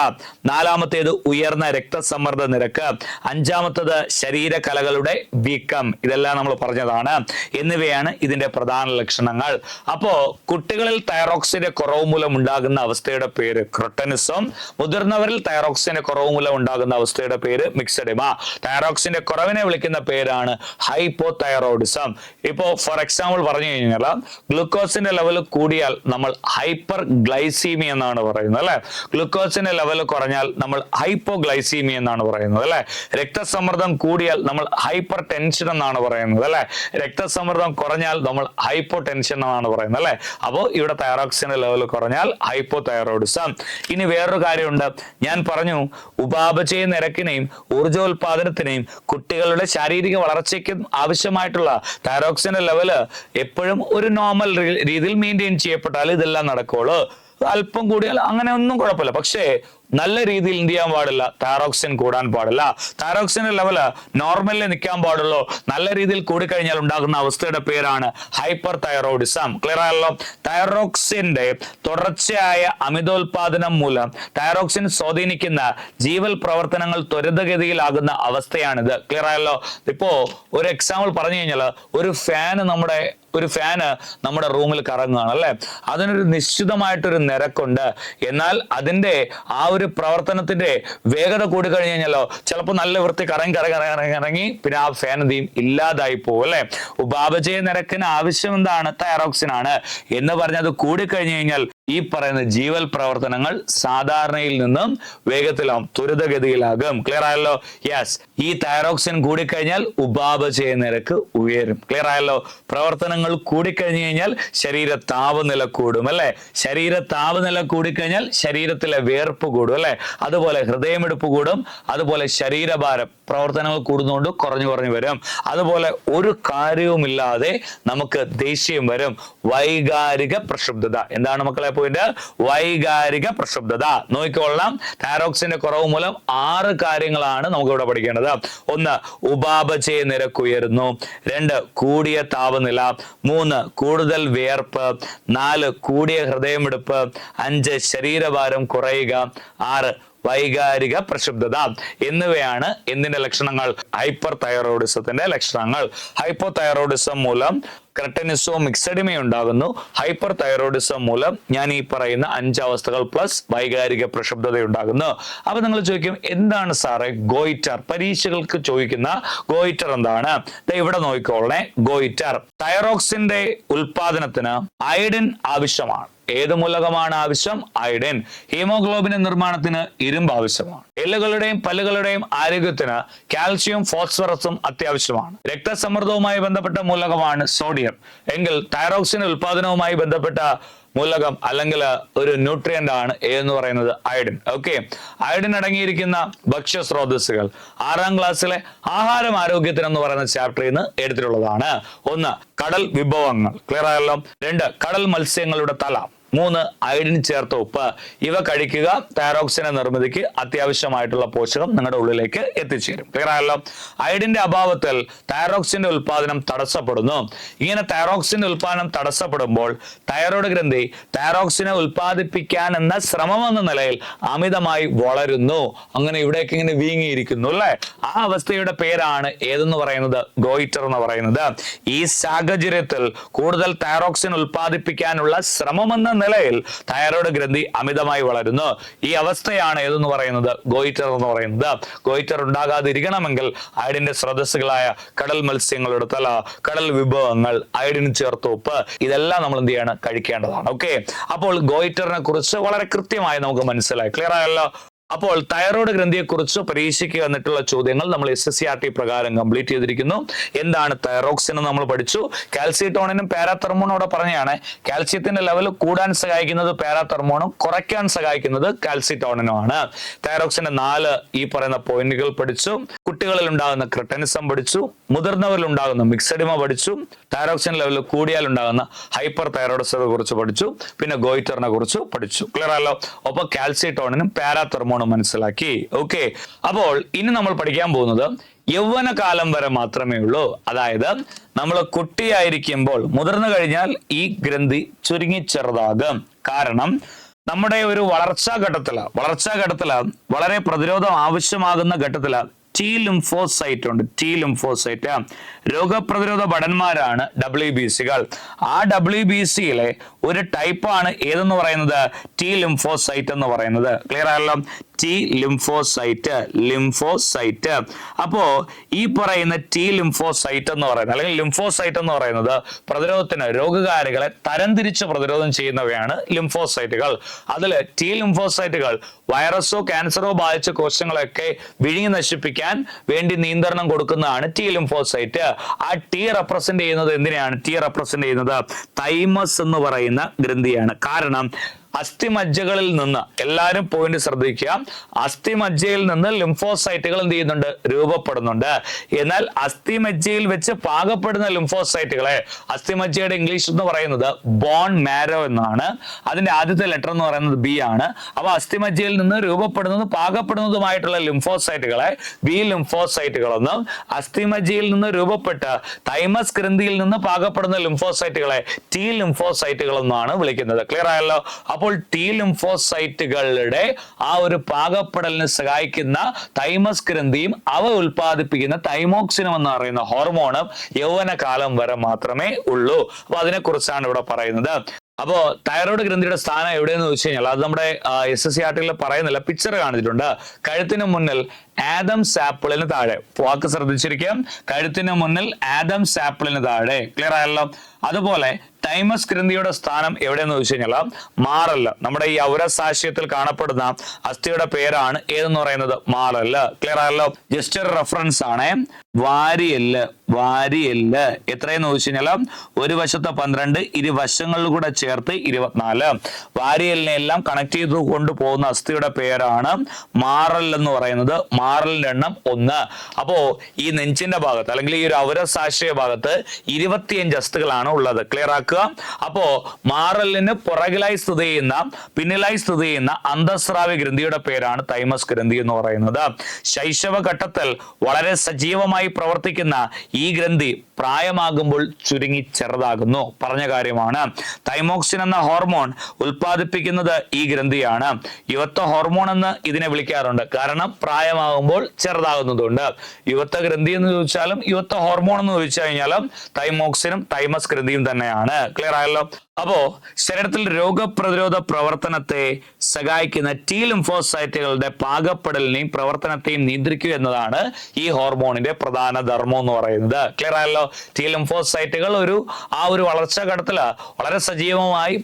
നാലാമത്തേത് ഉയർന്ന രക്തസമ്മർദ്ദ നിരക്ക്. അഞ്ചാമത്തേത് ശരീരകലകളുടെ വീക്കം. ഇതെല്ലാം നമ്മൾ പറഞ്ഞതാണ്. എന്നിവയാണ് ഇതിന്റെ പ്രധാന ലക്ഷണങ്ങൾ. അപ്പോ കുട്ടികളിൽ തൈറോക്സിന്റെ കുറവ് മൂലം ഉണ്ടാകുന്ന അവസ്ഥയുടെ പേര് ക്രെട്ടനിസം. മുതിർന്നവരിൽ തൈറോക്സിന്റെ കുറവ് മൂലം ഉണ്ടാകുന്ന അവസ്ഥയുടെ പേര് മിക്സഡിമ. തൈറോക്സിന്റെ കുറവിനെ വിളിക്കുന്ന പേരാണ് ഹൈപ്പോതൈറോയിഡിസം. ഇപ്പോ ഫോർ എക്സാമ്പിൾ പറഞ്ഞു കഴിഞ്ഞാൽ ഗ്ലൂക്കോസിന്റെ ലെവൽ കൂടിയാൽ നമ്മൾ ഹൈപ്പർ ഗ്ലൈസീമിയ എന്നാണ് പറയുന്നത് അല്ലെ. ഗ്ലൂക്കോസിന്റെ ലെവൽ കുറഞ്ഞാൽ നമ്മൾ ഹൈപ്പോഗ്ലൈസീമിയ എന്നാണ് പറയുന്നത് അല്ലെ. രക്തസമ്മർദ്ദം കൂടിയാൽ നമ്മൾ ഹൈപ്പർ ടെൻഷൻ എന്നാണ് പറയുന്നത് അല്ലെ. രക്തസമ്മർദ്ദം കുറഞ്ഞാൽ നമ്മൾ ഹൈപ്പോ ടെൻഷൻ എന്നാണ് പറയുന്നത് അല്ലെ. അപ്പോൾ ഇവിടെ തൈറോക്സിന്റെ ലെവൽ കുറഞ്ഞാൽ ഹൈപ്പോതൈറോയിഡിസം. ഇനി വേറൊരു കാര്യമുണ്ട്, ഞാൻ പറഞ്ഞു ഉപാപചയ നിരക്കിനെയും ഊർജോൽപാദനത്തിനെയും കുട്ടികളുടെ ശാരീരിക വളർച്ചയ്ക്കും ആവശ്യമായിട്ടുള്ള തൈറോക്സിന്റെ ലെവല് എപ്പോഴും ഒരു നോർമൽ രീതിയിൽ മെയിൻറ്റെയിൻ മെയിൻറ്റെയിൻ ചെയ്യപ്പെട്ടാൽ ഇതെല്ലാം നടക്കുള്ളൂ. അല്പം കൂടിയാൽ അങ്ങനെ ഒന്നും കുഴപ്പമില്ല. പക്ഷേ നല്ല രീതിയിൽ എന്ത് ചെയ്യാൻ പാടില്ല, തൈറോക്സിൻ കൂടാൻ പാടില്ല. തൈറോക്സിന്റെ ലെവല് നോർമലിൽ നിൽക്കാൻ പാടുള്ളൂ. നല്ല രീതിയിൽ കൂടിക്കഴിഞ്ഞാൽ ഉണ്ടാകുന്ന അവസ്ഥയുടെ പേരാണ് ഹൈപ്പർ തൈറോയിഡിസം. ക്ലിയർ ആയല്ലോ? തൈറോക്സിന്റെ തുടർച്ചയായ അമിതോൽപാദനം മൂലം തൈറോക്സിൻ സ്വാധീനിക്കുന്ന ജീവൽ പ്രവർത്തനങ്ങൾ ത്വരിതഗതിയിലാകുന്ന അവസ്ഥയാണിത്. ക്ലിയർ ആയല്ലോ? ഇപ്പോ ഒരു എക്സാമ്പിൾ പറഞ്ഞു കഴിഞ്ഞാൽ ഒരു ഫാന് നമ്മുടെ റൂമിൽ കറങ്ങുകയാണ് അല്ലെ. അതിനൊരു നിശ്ചിതമായിട്ടൊരു നിരക്കുണ്ട്. എന്നാൽ അതിന്റെ ആ ഒരു പ്രവർത്തനത്തിന്റെ വേഗത കൂടി കഴിഞ്ഞു കഴിഞ്ഞാലോ ചിലപ്പോൾ നല്ല വൃത്തി കറങ്ങി പിന്നെ ആ ഫാൻ എന്ത് ചെയ്യും, ഇല്ലാതായി പോകും അല്ലെ. ഉപാപചയ നിരക്കിന് ആവശ്യം എന്താണ്, തൈറോക്സിൻ ആണ് എന്ന് പറഞ്ഞ് അത് കൂടിക്കഴിഞ്ഞു കഴിഞ്ഞാൽ ഈ പറയുന്ന ജീവൽ പ്രവർത്തനങ്ങൾ സാധാരണയിൽ നിന്നും വേഗത്തിലാവും, ത്വരിതഗതിയിലാകും. ക്ലിയർ ആയല്ലോ? യെസ്. ഈ തൈറോക്സിൻ കൂടിക്കഴിഞ്ഞാൽ ഉപാപചയ നിരക്ക് ഉയരും. ക്ലിയർ ആയല്ലോ? പ്രവർത്തനങ്ങൾ കൂടിക്കഴിഞ്ഞു കഴിഞ്ഞാൽ ശരീര താപനില കൂടും അല്ലെ. ശരീര താപനില കൂടിക്കഴിഞ്ഞാൽ ശരീരത്തിലെ വിയർപ്പ് കൂടും അല്ലെ. അതുപോലെ ഹൃദയമിടിപ്പ് കൂടും. അതുപോലെ ശരീരഭാരം പ്രവർത്തനങ്ങൾ കൂടുന്നതുകൊണ്ട് കുറഞ്ഞു വരും. അതുപോലെ ഒരു കാര്യവുമില്ലാതെ നമുക്ക് ദേഷ്യം വരും. വൈകാരിക പ്രക്ഷുബ്ധത. എന്താണ് മക്കളെ പോയിന്റ്? വൈകാരിക പ്രക്ഷുബ്ധത. നോക്കിക്കൊള്ളാം. തൈറോക്സിന്റെ കുറവ് മൂലം 6 കാര്യങ്ങളാണ് നമുക്ക് ഇവിടെ പഠിക്കേണ്ടത്. 1, ഉപാപചയ നിരക്ക് ഉയരുന്നു. 2, കൂടിയ താപനില. 3, കൂടുതൽ വിയർപ്പ്. 4, കൂടിയ ഹൃദയമിടിപ്പ്. 5, ശരീരഭാരം കുറയുക. 6, വൈകാരിക പ്രക്ഷുബ്ധത. എന്നിവയാണ് എന്തിന്റെ ലക്ഷണങ്ങൾ? ഹൈപ്പർ തൈറോയിഡിസത്തിന്റെ ലക്ഷണങ്ങൾ. ഹൈപ്പോ തൈറോയിഡിസം മൂലം ക്രെട്ടിനിസവും മിക്സഡിമയും ഉണ്ടാകുന്നു. ഹൈപ്പർ തൈറോയിഡിസം മൂലം ഞാൻ ഈ പറയുന്ന 5 അവസ്ഥകൾ പ്ലസ് വൈകാരിക പ്രക്ഷുബ്ധത ഉണ്ടാകുന്നു. അപ്പൊ നിങ്ങൾ ചോദിക്കും, എന്താണ് സാറേ ഗോയിറ്റർ? പരീക്ഷകൾക്ക് ചോദിക്കുന്ന ഗോയിറ്റർ എന്താണ്? ഇവിടെ നോക്കിക്കോളേ. ഗോയിറ്റർ തൈറോക്സിന്റെ ഉൽപാദനത്തിന് അയഡിൻ ആവശ്യമാണ്. ഏത് മൂലകമാണ് ആവശ്യം? അയഡിൻ. ഹീമോഗ്ലോബിന്റെ നിർമ്മാണത്തിന് ഇരുമ്പ് ആവശ്യമാണ്. എല്ലുകളുടെയും പല്ലുകളുടെയും ആരോഗ്യത്തിന് കാൽസ്യവും ഫോസ്ഫറസും അത്യാവശ്യമാണ്. രക്തസമ്മർദ്ദവുമായി ബന്ധപ്പെട്ട മൂലകമാണ് സോഡിയം. എങ്കിൽ തൈറോക്സിന്റെ ഉൽപാദനവുമായി ബന്ധപ്പെട്ട മൂലകം അല്ലെങ്കിൽ ഒരു ന്യൂട്രിയന്റ് ആണ് എന്ന് പറയുന്നത് അയഡിൻ. ഓക്കെ. അയഡിൻ അടങ്ങിയിരിക്കുന്ന ഭക്ഷ്യ സ്രോതസ്സുകൾ 6ാം ക്ലാസ്സിലെ ആഹാരം ആരോഗ്യത്തിന് എന്ന് പറയുന്ന ചാപ്റ്ററിൽ നിന്ന് എടുത്തിട്ടുള്ളതാണ്. 1, കടൽ വിഭവങ്ങൾ. ക്ലിയർ ആയല്ലോ? 2, കടൽ മത്സ്യങ്ങളുടെ തല. 3, അയഡിൻ ചേർത്ത ഉപ്പ്. ഇവ കഴിക്കുക തൈറോക്സിന്റെ നിർമ്മിതിക്ക് അത്യാവശ്യമായിട്ടുള്ള പോഷകം നിങ്ങളുടെ ഉള്ളിലേക്ക് എത്തിച്ചേരും. ക്ലിയർ ആയല്ലോ? അയഡിന്റെ അഭാവത്തിൽ തൈറോക്സിന്റെ ഉൽപാദനം തടസ്സപ്പെടുന്നു. ഇങ്ങനെ തൈറോക്സിന്റെ ഉൽപാദനം തടസ്സപ്പെടുമ്പോൾ തൈറോയ്ഡ് ഗ്രന്ഥി തൈറോക്സിനെ ഉൽപ്പാദിപ്പിക്കാൻ എന്ന ശ്രമം എന്ന നിലയിൽ അമിതമായി വളരുന്നു. അങ്ങനെ ഇവിടേക്ക് ഇങ്ങനെ വീങ്ങിയിരിക്കുന്നു അല്ലെ. ആ അവസ്ഥയുടെ പേരാണ് ഏതെന്ന് പറയുന്നത്? ഗോയിറ്റർ എന്ന് പറയുന്നത്. ഈ സാഹചര്യത്തിൽ കൂടുതൽ തൈറോക്സിൻ ഉൽപ്പാദിപ്പിക്കാനുള്ള ശ്രമം എന്ന നിലയിൽ തൈറോയ്ഡ് ഗ്രന്ഥി അമിതമായി വളരുന്നു. ഈ അവസ്ഥയാണ് ഏതെന്ന് പറയുന്നത്? ഗോയിറ്റർ എന്ന് പറയുന്നത്. ഗോയിറ്റർ ഉണ്ടാകാതിരിക്കണമെങ്കിൽ അയഡിന്റെ സ്രോതസ്സുകളായ കടൽ മത്സ്യങ്ങളുടെ തല, കടൽ വിഭവങ്ങൾ, അയഡിൻ ചേർത്ത ഉപ്പ് ഇതെല്ലാം നമ്മൾ എന്ത് ചെയ്യണം? കഴിക്കേണ്ടതാണ്. ഓക്കെ. അപ്പോൾ ഗോയിറ്ററിനെ കുറിച്ച് വളരെ കൃത്യമായി നമുക്ക് മനസ്സിലായി. ക്ലിയർ ആയല്ലോ? അപ്പോൾ തൈറോയ്ഡ് ഗ്രന്ഥിയെ കുറിച്ച് പരീക്ഷയ്ക്ക് വന്നിട്ടുള്ള ചോദ്യങ്ങൾ നമ്മൾ SSCRT പ്രകാരം കംപ്ലീറ്റ് ചെയ്തിരിക്കുന്നു. എന്താണ് തൈറോക്സിൻ എന്ന് നമ്മൾ പഠിച്ചു. കാൽസിട്ടോണിനും പാരാതെർമോണും അവിടെ പറഞ്ഞാണ്. കാൽസ്യത്തിന്റെ ലെവൽ കൂടാൻ സഹായിക്കുന്നത് പാരാതെർമോണും, കുറയ്ക്കാൻ സഹായിക്കുന്നത് കാൽസിട്ടോണിനുമാണ്. തൈറോക്സിന്റെ 4 ഈ പറയുന്ന പോയിന്റുകൾ പഠിച്ചു. കുട്ടികളിൽ ഉണ്ടാകുന്ന ക്രെട്ടിനിസം പഠിച്ചു. മുതിർന്നവരിൽ ഉണ്ടാകുന്ന മിക്സഡിമ പഠിച്ചു. തൈറോക്സിൻ ലെവൽ കൂടിയാൽ ഉണ്ടാകുന്ന ഹൈപ്പർ തൈറോയിഡിസത്തെ കുറിച്ച് പഠിച്ചു. പിന്നെ ഗോയിറ്ററിനെ കുറിച്ച് പഠിച്ചു. ക്ലിയർ ആയല്ലോ? ഒപ്പം കാൽസിട്ടോണിനും പാരാതെർമോണും മനസ്സിലാക്കി. ഓക്കെ. അപ്പോൾ ഇനി നമ്മൾ പഠിക്കാൻ പോകുന്നത് യൗവനകാലം വരെ മാത്രമേ ഉള്ളൂ. അതായത് നമ്മൾ കുട്ടിയായിരിക്കുമ്പോൾ, മുതിർന്നു കഴിഞ്ഞാൽ ഈ ഗ്രന്ഥി ചുരുങ്ങി ചെറുതാകും. കാരണം നമ്മുടെ ഒരു വളർച്ചാ ഘട്ടത്തില് വളരെ പ്രതിരോധം ആവശ്യമാകുന്ന ഘട്ടത്തില് ടി ലിംഫോസൈറ്റ് ഉണ്ട്. ടി ലിംഫോസൈറ്റ് രോഗപ്രതിരോധ ഭടന്മാരാണ് WBCകൾ. ആ WBCയിലെ ഒരു ടൈപ്പാണ് ഏതെന്ന് പറയുന്നത്? ടി ലിംഫോസൈറ്റ് എന്ന് പറയുന്നത്. ക്ലിയർ ആയല്ലോ? T lymphocyte. അപ്പോ ഈ പറയുന്ന ടി ലിംഫോസൈറ്റ് എന്ന് പറയുന്നത് അല്ലെങ്കിൽ ലിംഫോസൈറ്റ് എന്ന് പറയുന്നത് പ്രതിരോധത്തിന്, രോഗകാരികളെ തരംതിരിച്ച് പ്രതിരോധം ചെയ്യുന്നവയാണ് ലിംഫോസൈറ്റുകൾ. അതിൽ ടി ലിംഫോസൈറ്റുകൾ വൈറസോ ക്യാൻസറോ ബാധിച്ച കോശങ്ങളൊക്കെ വിഴുങ്ങി നശിപ്പിക്കാൻ വേണ്ടി നിയന്ത്രണം കൊടുക്കുന്നതാണ് ടി ലിംഫോസൈറ്റ്. ആ ടി റെപ്രസെന്റ് ചെയ്യുന്നത് എന്തിനാണ്? ടി റെപ്രസെന്റ് ചെയ്യുന്നത് തൈമസ് എന്ന് പറയുന്ന ഗ്രന്ഥിയാണ്. കാരണം അസ്ഥിമജ്ജകളിൽ നിന്ന്, എല്ലാവരും പോയിന്റ് ശ്രദ്ധിക്കുക, അസ്ഥിമജ്ജയിൽ നിന്ന് ലിംഫോസൈറ്റുകൾ എന്ത് ചെയ്യുന്നുണ്ട്? രൂപപ്പെടുന്നുണ്ട്. എന്നാൽ അസ്ഥിമജ്ജയിൽ വെച്ച് പാകപ്പെടുന്ന ലിംഫോസൈറ്റുകളെ, അസ്ഥിമജ്ജയുടെ ഇംഗ്ലീഷ് എന്ന് പറയുന്നത് ബോൺ മാരോ എന്നാണ്, അതിന്റെ ആദ്യത്തെ ലെറ്റർ എന്ന് പറയുന്നത് ബി ആണ്. അപ്പൊ അസ്ഥിമജ്ജയിൽ നിന്ന് രൂപപ്പെടുന്നതും പാകപ്പെടുന്നതുമായിട്ടുള്ള ലിംഫോസൈറ്റുകളെ ബി ലിംഫോസൈറ്റുകൾ എന്നും, അസ്ഥിമജ്ജയിൽ നിന്ന് രൂപപ്പെട്ട തൈമസ് ഗ്രന്ഥിയിൽ നിന്ന് പാകപ്പെടുന്ന ലിംഫോസൈറ്റുകളെ ടി ലിംഫോസൈറ്റുകൾ എന്നാണ് വിളിക്കുന്നത്. ക്ലിയർ ആയല്ലോ? അപ്പോൾ ടി ലിംഫോസൈറ്റുകളുടെ ആ ഒരു പാകപ്പെടലിന് സഹായിക്കുന്ന തൈമസ് ഗ്രന്ഥിയും അവ ഉൽപ്പാദിപ്പിക്കുന്ന തൈമോക്സിനം എന്ന് പറയുന്ന ഹോർമോണും യൗവനകാലം വരെ മാത്രമേ ഉള്ളൂ. അപ്പൊ അതിനെക്കുറിച്ചാണ് ഇവിടെ പറയുന്നത്. അപ്പോ തൈറോയ്ഡ് ഗ്രന്ഥിയുടെ സ്ഥാനം എവിടെയെന്ന് ചോദിച്ചു കഴിഞ്ഞാൽ അത് നമ്മുടെ SSC ആർട്ടിക്കിളിൽ പറയുന്നില്ല, പിക്ചർ കാണിച്ചിട്ടുണ്ട്. കഴുത്തിന് മുന്നിൽ ആദംസ് ആപ്പിളിന് താഴെ, വാക്ക് ശ്രദ്ധിച്ചിരിക്കാം, കഴുത്തിന് മുന്നിൽ ആദംസ് ആപ്പിളിന് താഴെ. ക്ലിയർ ആയല്ലോ? അതുപോലെ തൈമസ് ഗ്രന്ഥിയുടെ സ്ഥാനം എവിടെയെന്ന് ചോദിച്ചു കഴിഞ്ഞാൽ മാറല്, നമ്മുടെ ഈ ഔരസാശയത്തിൽ കാണപ്പെടുന്ന അസ്ഥിയുടെ പേരാണ് ഏതെന്ന് പറയുന്നത്? മാറല്. ക്ലിയർ ആയല്ലോ? ജസ്റ്റ് ഒരു റെഫറൻസ് ആണ്. വാരിയെല്ല്, വാരിയെല്ല് എത്രയെന്ന് ചോദിച്ചു കഴിഞ്ഞാൽ ഒരു വശത്ത് 12, ഇരുവശങ്ങളിൽ കൂടെ ചേർത്ത് 24. വാരിയെല്ലിനെ എല്ലാം കണക്ട് ചെയ്ത് കൊണ്ടുപോകുന്ന അസ്ഥിയുടെ പേരാണ് മാറൽ എന്ന് പറയുന്നത്. മാറലിന്റെ എണ്ണം 1. അപ്പോ ഈ നെഞ്ചിന്റെ ഭാഗത്ത് അല്ലെങ്കിൽ ഈ ഒരു ഔരസാശയ ഭാഗത്ത് 25 അസ്ഥികളാണ് ഉള്ളത്. ക്ലിയർ ആക്കുക. അപ്പോ മാറലിന് പുറകിലായി സ്ഥിതി ചെയ്യുന്ന, പിന്നിലായി സ്ഥിതി ചെയ്യുന്ന അന്തസ്രാവി ഗ്രന്ഥിയുടെ പേരാണ് തൈമസ് ഗ്രന്ഥി എന്ന് പറയുന്നത്. ശൈശവ ഘട്ടത്തിൽ വളരെ സജീവമായി പ്രവർത്തിക്കുന്ന ഈ ഗ്രന്ഥി പ്രായമാകുമ്പോൾ ചുരുങ്ങി ചെറുതാകുന്നു. പറഞ്ഞ കാര്യമാണ്. തൈമോക്സിൻ എന്ന ഹോർമോൺ ഉൽപ്പാദിപ്പിക്കുന്നത് ഈ ഗ്രന്ഥിയാണ്. യുവത്വ ഹോർമോൺ എന്ന് ഇതിനെ വിളിക്കാറുണ്ട്. കാരണം പ്രായമാകുമ്പോൾ ചെറുതാകുന്നതുകൊണ്ട്. യുവത്വ ഗ്രന്ഥി എന്ന് ചോദിച്ചാലും യുവത്വ ഹോർമോൺ എന്ന് ചോദിച്ചു കഴിഞ്ഞാലും തൈമോക്സിനും തൈമസ് ഗ്രന്ഥിയും തന്നെയാണ്. ക്ലിയർ ആയല്ലോ? അപ്പോ ശരീരത്തിൽ രോഗപ്രതിരോധ പ്രവർത്തനത്തെ സഹായിക്കുന്ന ടി ലിംഫോസൈറ്റുകളുടെ പാകപ്പെടലിനെയും പ്രവർത്തനത്തെയും നിയന്ത്രിക്കുക എന്നതാണ് ഈ ഹോർമോണിന്റെ പ്രധാന ധർമ്മം എന്ന് പറയുന്നത്. ക്ലിയർ ആയല്ലോ? ടി ലിംഫോസൈറ്റുകൾ ആ ഒരു വളർച്ചാ ഘട്ടത്തില് വളരെ സജീവമായി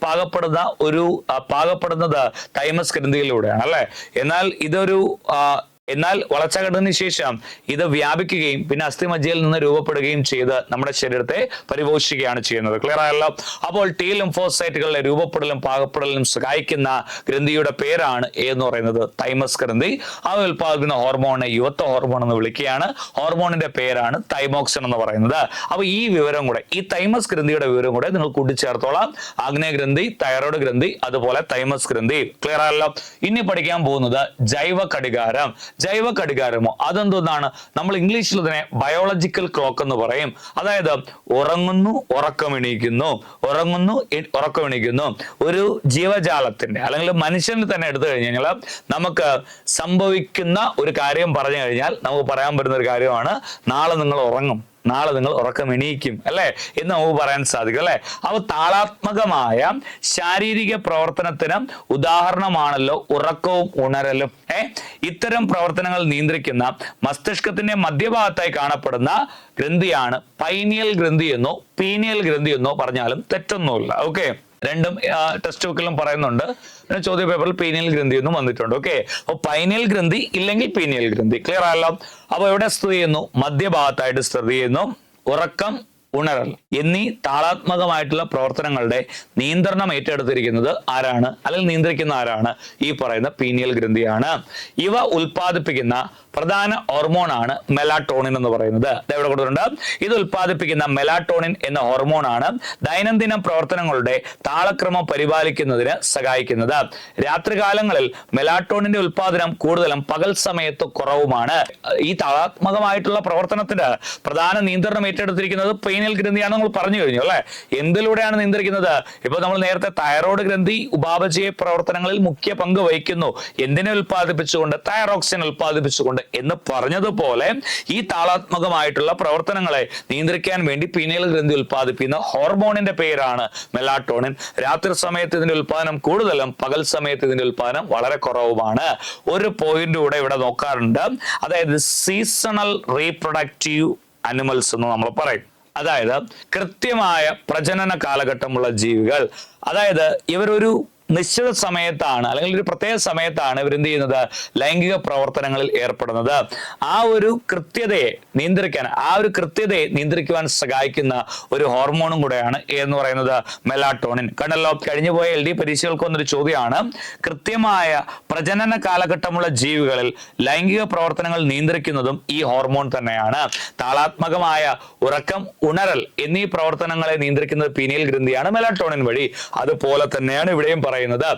പാകപ്പെടുന്നത് തൈമസ് ഗ്രന്ഥിയിലൂടെയാണ് അല്ലെ. എന്നാൽ വളർച്ചാഘട്ടത്തിന് ശേഷം ഇത് വ്യാപിക്കുകയും പിന്നെ അസ്ഥിമജ്ജയിൽ നിന്ന് രൂപപ്പെടുകയും ചെയ്ത് നമ്മുടെ ശരീരത്തെ പരിപോഷിക്കുകയാണ് ചെയ്യുന്നത്. ക്ലിയർ ആയല്ലോ? അപ്പോൾ ടി ലിംഫോസൈറ്റുകളുടെ രൂപപ്പെടലും പാകപ്പെടലിനും സഹായിക്കുന്ന ഗ്രന്ഥിയുടെ പേരാണ് എന്ന് പറയുന്നത് തൈമസ് ഗ്രന്ഥി. അവ ഉൽപ്പാദിക്കുന്ന ഹോർമോണിനെ യുവത്വ ഹോർമോൺ എന്ന് വിളിക്കുകയാണ്. ഹോർമോണിന്റെ പേരാണ് തൈമോക്സിൻ എന്ന് പറയുന്നത്. അപ്പൊ ഈ വിവരം കൂടെ, ഈ തൈമസ് ഗ്രന്ഥിയുടെ വിവരം കൂടെ നിങ്ങൾ കൂട്ടിച്ചേർത്തോളാം. ആഗ്നേയ ഗ്രന്ഥി, തൈറോയ്ഡ് ഗ്രന്ഥി, അതുപോലെ തൈമസ് ഗ്രന്ഥി. ക്ലിയർ ആയല്ലോ? ഇനി പഠിക്കാൻ പോകുന്നത് ജൈവ ഘടികാരം. ജൈവ ഘടികാരമോ അതെന്താണ്? നമ്മൾ ഇംഗ്ലീഷിൽ ഇതിനെ ബയോളജിക്കൽ ക്ലോക്ക് എന്ന് പറയും. അതായത് ഉറങ്ങുന്നു, ഉറക്കമെണീക്കുന്നു, ഉറങ്ങുന്നു, ഉറക്കമെണീക്കുന്നു. ഒരു ജീവജാലത്തിന്റെ അല്ലെങ്കിൽ മനുഷ്യന് തന്നെ എടുത്തു കഴിഞ്ഞാൽ നമുക്ക് സംഭവിക്കുന്ന ഒരു കാര്യം പറഞ്ഞു കഴിഞ്ഞാൽ നമുക്ക് പറയാൻ പറ്റുന്ന ഒരു കാര്യമാണ് നാളെ നിങ്ങൾ ഉറങ്ങും, നാളെ നിങ്ങൾ ഉറക്കം എണീക്കും അല്ലെ എന്ന് നമുക്ക് പറയാൻ സാധിക്കും അല്ലെ. അപ്പൊ താളാത്മകമായ ശാരീരിക പ്രവർത്തനത്തിന് ഉദാഹരണമാണല്ലോ ഉറക്കവും ഉണരലും. ഇത്തരം പ്രവർത്തനങ്ങൾ നിയന്ത്രിക്കുന്ന മസ്തിഷ്കത്തിന്റെ മധ്യഭാഗത്തായി കാണപ്പെടുന്ന ഗ്രന്ഥിയാണ് പൈനിയൽ ഗ്രന്ഥി എന്നോ പീനിയൽ ഗ്രന്ഥി എന്നോ പറഞ്ഞാലും തെറ്റൊന്നുമില്ല. ഓക്കെ, രണ്ടും ടെക്സ്റ്റ് ബുക്കിലും പറയുന്നുണ്ട്. പിന്നെ ചോദ്യ പേപ്പറിൽ പീനിയൽ ഗ്രന്ഥി എന്നും വന്നിട്ടുണ്ട്. ഓക്കെ, അപ്പൊ പൈനിയൽ ഗ്രന്ഥി ഇല്ലെങ്കിൽ പീനിയൽ ഗ്രന്ഥി. ക്ലിയർ ആയല്ലോ? അപ്പൊ എവിടെ സ്ഥിതി ചെയ്യുന്നു? മധ്യഭാഗത്തായിട്ട് സ്ഥിതി ചെയ്യുന്നു. ഉറക്കം, ഉണരൽ എന്നീ താളാത്മകമായിട്ടുള്ള പ്രവർത്തനങ്ങളുടെ നിയന്ത്രണം ഏറ്റെടുത്തിരിക്കുന്നത് ആരാണ് അല്ലെങ്കിൽ നിയന്ത്രിക്കുന്ന ആരാണ്? ഈ പറയുന്ന പീനിയൽ ഗ്രന്ഥിയാണ്. ഇവ ഉൽപ്പാദിപ്പിക്കുന്ന പ്രധാന ഹോർമോണാണ് മെലാട്ടോണിൻ എന്ന് പറയുന്നത്. ഇവിടെ കൊടുത്തിട്ടുണ്ട്. ഇത് ഉൽപ്പാദിപ്പിക്കുന്ന മെലാട്ടോണിൻ എന്ന ഹോർമോണാണ് ദൈനംദിന പ്രവർത്തനങ്ങളുടെ താളക്രമം പരിപാലിക്കുന്നതിന് സഹായിക്കുന്നത്. രാത്രികാലങ്ങളിൽ മെലാട്ടോണിന്റെ ഉൽപ്പാദനം കൂടുതലും പകൽ സമയത്ത് കുറവുമാണ്. ഈ താളാത്മകമായിട്ടുള്ള പ്രവർത്തനത്തിന് പ്രധാന നിയന്ത്രണം ഏറ്റെടുത്തിരിക്കുന്നത് പീനിയൽ ഗ്രന്ഥിയാണ്. നമ്മൾ പറഞ്ഞു കഴിഞ്ഞു അല്ലെ. എന്തിലൂടെയാണ് നിയന്ത്രിക്കുന്നത്? ഇപ്പൊ നമ്മൾ നേരത്തെ തൈറോയ്ഡ് ഗ്രന്ഥി ഉപാപചയ പ്രവർത്തനങ്ങളിൽ മുഖ്യ പങ്ക് വഹിക്കുന്നു. എന്തിനെ ഉൽപ്പാദിപ്പിച്ചുകൊണ്ട്? തൈറോക്സിൻ ഉൽപ്പാദിപ്പിച്ചുകൊണ്ട് എന്ന് പറഞ്ഞതുപോലെ ഈ താളാത്മകമായിട്ടുള്ള പ്രവർത്തനങ്ങളെ നിയന്ത്രിക്കാൻ വേണ്ടി പീനിയൽ ഗ്രന്ഥി ഉൽപ്പാദിപ്പിക്കുന്ന ഹോർമോണിന്റെ പേരാണ് മെലാട്ടോണിൻ. രാത്രി സമയത്ത് ഇതിന്റെ ഉൽപ്പാദനം കൂടുതലും, പകൽ സമയത്ത് ഇതിന്റെ ഉൽപ്പാദനം വളരെ കുറവുമാണ്. ഒരു പോയിന്റ് കൂടെ ഇവിടെ നോക്കാറുണ്ട്. അതായത് സീസണൽ റീപ്രൊഡക്റ്റീവ് അനിമൽസ് എന്ന് നമ്മൾ പറയും. അതായത് കൃത്യമായ പ്രജനന കാലഘട്ടമുള്ള ജീവികൾ. അതായത് ഇവരൊരു നിശ്ചിത സമയത്താണ് അല്ലെങ്കിൽ ഒരു പ്രത്യേക സമയത്താണ് ഇവർ എന്ത് ചെയ്യുന്നത്, ലൈംഗിക പ്രവർത്തനങ്ങളിൽ ഏർപ്പെടുന്നത്. ആ ഒരു കൃത്യതയെ നിയന്ത്രിക്കുവാൻ സഹായിക്കുന്ന ഒരു ഹോർമോണും കൂടെയാണ് എന്ന് പറയുന്നത് മെലാട്ടോണിൻ. കണ്ടല്ലോ, കഴിഞ്ഞുപോയ LD പരീക്ഷകൾക്ക് വന്നൊരു ചോദ്യമാണ്, കൃത്യമായ പ്രജനന കാലഘട്ടമുള്ള ജീവികളിൽ ലൈംഗിക പ്രവർത്തനങ്ങൾ നിയന്ത്രിക്കുന്നതും ഈ ഹോർമോൺ തന്നെയാണ്. താളാത്മകമായ ഉറക്കം, ഉണരൽ എന്നീ പ്രവർത്തനങ്ങളെ നിയന്ത്രിക്കുന്നത് പീനിയൽ ഗ്രന്ഥിയാണ് മെലാട്ടോണിൻ വഴി. അതുപോലെ തന്നെയാണ് ഇവിടെയും പറയുന്നത്,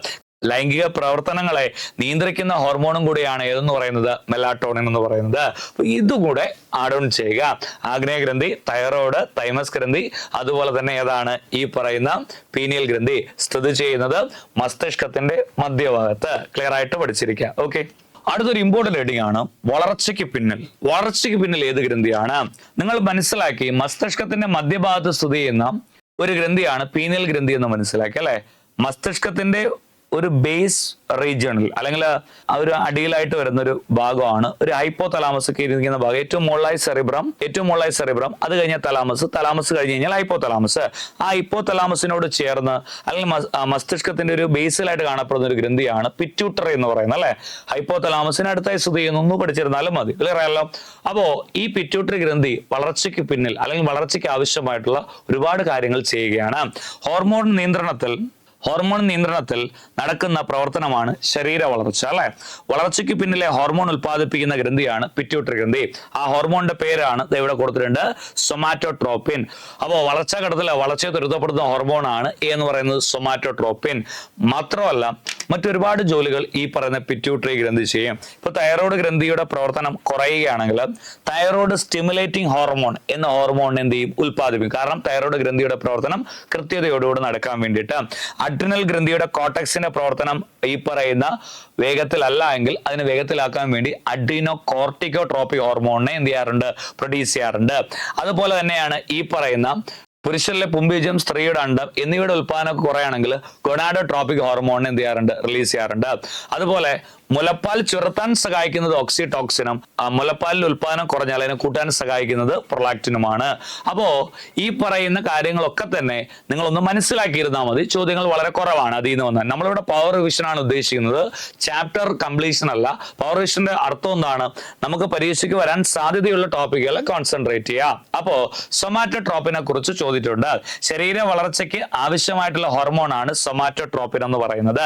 ലൈംഗിക പ്രവർത്തനങ്ങളെ നിയന്ത്രിക്കുന്ന ഹോർമോണും കൂടിയാണ് ഏതെന്ന് പറയുന്നത് മെലാട്ടോണിൻ എന്ന് പറയുന്നത്. അപ്പൊ ഇതുകൂടെ ആഡ് ഓൺ ചെയ്യുക. ആഗ്നേയഗ്രന്ഥി, തൈറോയ്ഡ്, തൈമസ് ഗ്രന്ഥി, അതുപോലെ തന്നെ ഏതാണ് ഈ പറയുന്ന പീനിയൽ ഗ്രന്ഥി സ്ഥിതി ചെയ്യുന്നത് മസ്തിഷ്കത്തിന്റെ മധ്യഭാഗത്ത്. ക്ലിയർ ആയിട്ട് പഠിച്ചിരിക്കുക. ഓക്കെ, അടുത്തൊരു ഇമ്പോർട്ടന്റ് ഹെഡിങ് ആണ് വളർച്ചയ്ക്ക് പിന്നിൽ. വളർച്ചയ്ക്ക് പിന്നിൽ ഏത് ഗ്രന്ഥിയാണ്? നിങ്ങൾ മനസ്സിലാക്കി മസ്തിഷ്കത്തിന്റെ മധ്യഭാഗത്ത് സ്ഥിതി ചെയ്യുന്ന ഒരു ഗ്രന്ഥിയാണ് പീനിയൽ ഗ്രന്ഥി എന്ന് മനസ്സിലാക്കി അല്ലെ. മസ്തിഷ്കത്തിന്റെ ഒരു ബേസ് റീജിയണിൽ അല്ലെങ്കിൽ ആ ഒരു അടിയിലായിട്ട് വരുന്ന ഒരു ഭാഗമാണ് ഒരു ഹൈപ്പോ തലാമസ് ഒക്കെ ഇരിക്കുന്ന ഭാഗം. ഏറ്റവും മുകളിലായി സെറിബ്രം, അത് കഴിഞ്ഞാൽ തലാമസ് കഴിഞ്ഞ് കഴിഞ്ഞാൽ ഹൈപ്പോ തലാമസ്. ആ ഹൈപ്പോ തലാമസിനോട് ചേർന്ന് അല്ലെങ്കിൽ മസ്തിഷ്കത്തിന്റെ ഒരു ബേസിലായിട്ട് കാണപ്പെടുന്ന ഒരു ഗ്രന്ഥിയാണ് പിറ്റ്യൂട്ടറി എന്ന് പറയുന്നത് അല്ലെ. ഹൈപ്പോ തലാമസിന് അടുത്തായി സ്ഥിതി ചെയ്യുന്നു, ഒന്ന് പഠിച്ചിരുന്നാലും മതി. ക്ലിയർ ആയല്ലോ. അപ്പോ ഈ പിറ്റ്യൂട്ടറി ഗ്രന്ഥി വളർച്ചയ്ക്ക് പിന്നിൽ അല്ലെങ്കിൽ വളർച്ചയ്ക്ക് ആവശ്യമായിട്ടുള്ള ഒരുപാട് കാര്യങ്ങൾ ചെയ്യുകയാണ്. ഹോർമോൺ നിയന്ത്രണത്തിൽ നടക്കുന്ന പ്രവർത്തനമാണ് ശരീര വളർച്ച അല്ലെ. വളർച്ചയ്ക്ക് പിന്നിലെ ഹോർമോൺ ഉൽപ്പാദിപ്പിക്കുന്ന ഗ്രന്ഥിയാണ് പിറ്റ്യൂട്ടറി ഗ്രന്ഥി. ആ ഹോർമോണിന്റെ പേരാണ് ഇവിടെ കൊടുത്തിട്ടുണ്ട്, സൊമാറ്റോട്രോപ്പിൻ. അപ്പോൾ വളർച്ചാ ഘട്ടത്തിൽ വളർച്ചയെ ത്വരിതപ്പെടുത്തുന്ന ഹോർമോണാണ് എന്ന് പറയുന്നത് സൊമാറ്റോട്രോപ്പിൻ. മാത്രമല്ല മറ്റൊരുപാട് ജോലികൾ ഈ പറയുന്ന പിറ്റ്യൂട്ടറി ഗ്രന്ഥി ചെയ്യും. ഇപ്പൊ തൈറോയ്ഡ് ഗ്രന്ഥിയുടെ പ്രവർത്തനം കുറയുകയാണെങ്കിൽ തൈറോയ്ഡ് സ്റ്റിമുലേറ്റിംഗ് ഹോർമോൺ എന്ന ഹോർമോൺ എന്ത് ചെയ്യും, ഉൽപ്പാദിപ്പിക്കും. കാരണം തൈറോയ്ഡ് ഗ്രന്ഥിയുടെ പ്രവർത്തനം കൃത്യതയോടുകൂടി നടക്കാൻ വേണ്ടിയിട്ട്. അഡ്രിനൽ ഗ്രന്ഥിയുടെ കോർട്ടെക്സിന്റെ പ്രവർത്തനം ഈ പറയുന്ന വേഗത്തിലല്ല എങ്കിൽ അതിനെ വേഗത്തിലാക്കാൻ വേണ്ടി അഡ്രീനോ കോർട്ടിക്കോട്രോപ്പിക് ഹോർമോണിനെ എന്ത് ചെയ്യാറുണ്ട്, പ്രൊഡ്യൂസ് ചെയ്യാറുണ്ട്. അതുപോലെ തന്നെയാണ് ഈ പറയുന്ന പുരുഷനിലെ പുംബീജം, സ്ത്രീയുടെ അണ്ഡം എന്നിവയുടെ ഉൽപ്പാദനം കുറയാണെങ്കിൽ ഗൊണാഡോട്രോപ്പിക് ഹോർമോണിനെ എന്ത് ചെയ്യാറുണ്ട്, റിലീസ് ചെയ്യാറുണ്ട്. അതുപോലെ മുലപ്പാൽ ചുരത്താൻ സഹായിക്കുന്നത് ഓക്സിടോക്സിനും, മുലപ്പാലിന്റെ ഉൽപ്പാദനം കുറഞ്ഞാൽ അതിനെ കൂട്ടാൻ സഹായിക്കുന്നത് പ്രൊലാക്റ്റിനുമാണ്. അപ്പോ ഈ പറയുന്ന കാര്യങ്ങളൊക്കെ തന്നെ നിങ്ങളൊന്ന് മനസ്സിലാക്കിയിരുന്നാൽ മതി. ചോദ്യങ്ങൾ വളരെ കുറവാണ് അതിൽ നിന്ന് വന്നാൽ. നമ്മളിവിടെ പവർ റിവിഷൻ ആണ് ഉദ്ദേശിക്കുന്നത്, ചാപ്റ്റർ കംപ്ലീഷൻ അല്ല. പവർ റിവിഷന്റെ അർത്ഥം എന്താണ്, നമുക്ക് പരീക്ഷയ്ക്ക് വരാൻ സാധ്യതയുള്ള ടോപ്പിക്കുകളെ കോൺസെൻട്രേറ്റ് ചെയ്യാം. അപ്പോ സൊമാറ്റോട്രോപ്പിനെ കുറിച്ച് ചോദിച്ചിട്ടുണ്ട്. ശരീര വളർച്ചയ്ക്ക് ആവശ്യമായിട്ടുള്ള ഹോർമോണാണ് സൊമാറ്റോട്രോപ്പിൻ എന്ന് പറയുന്നത്.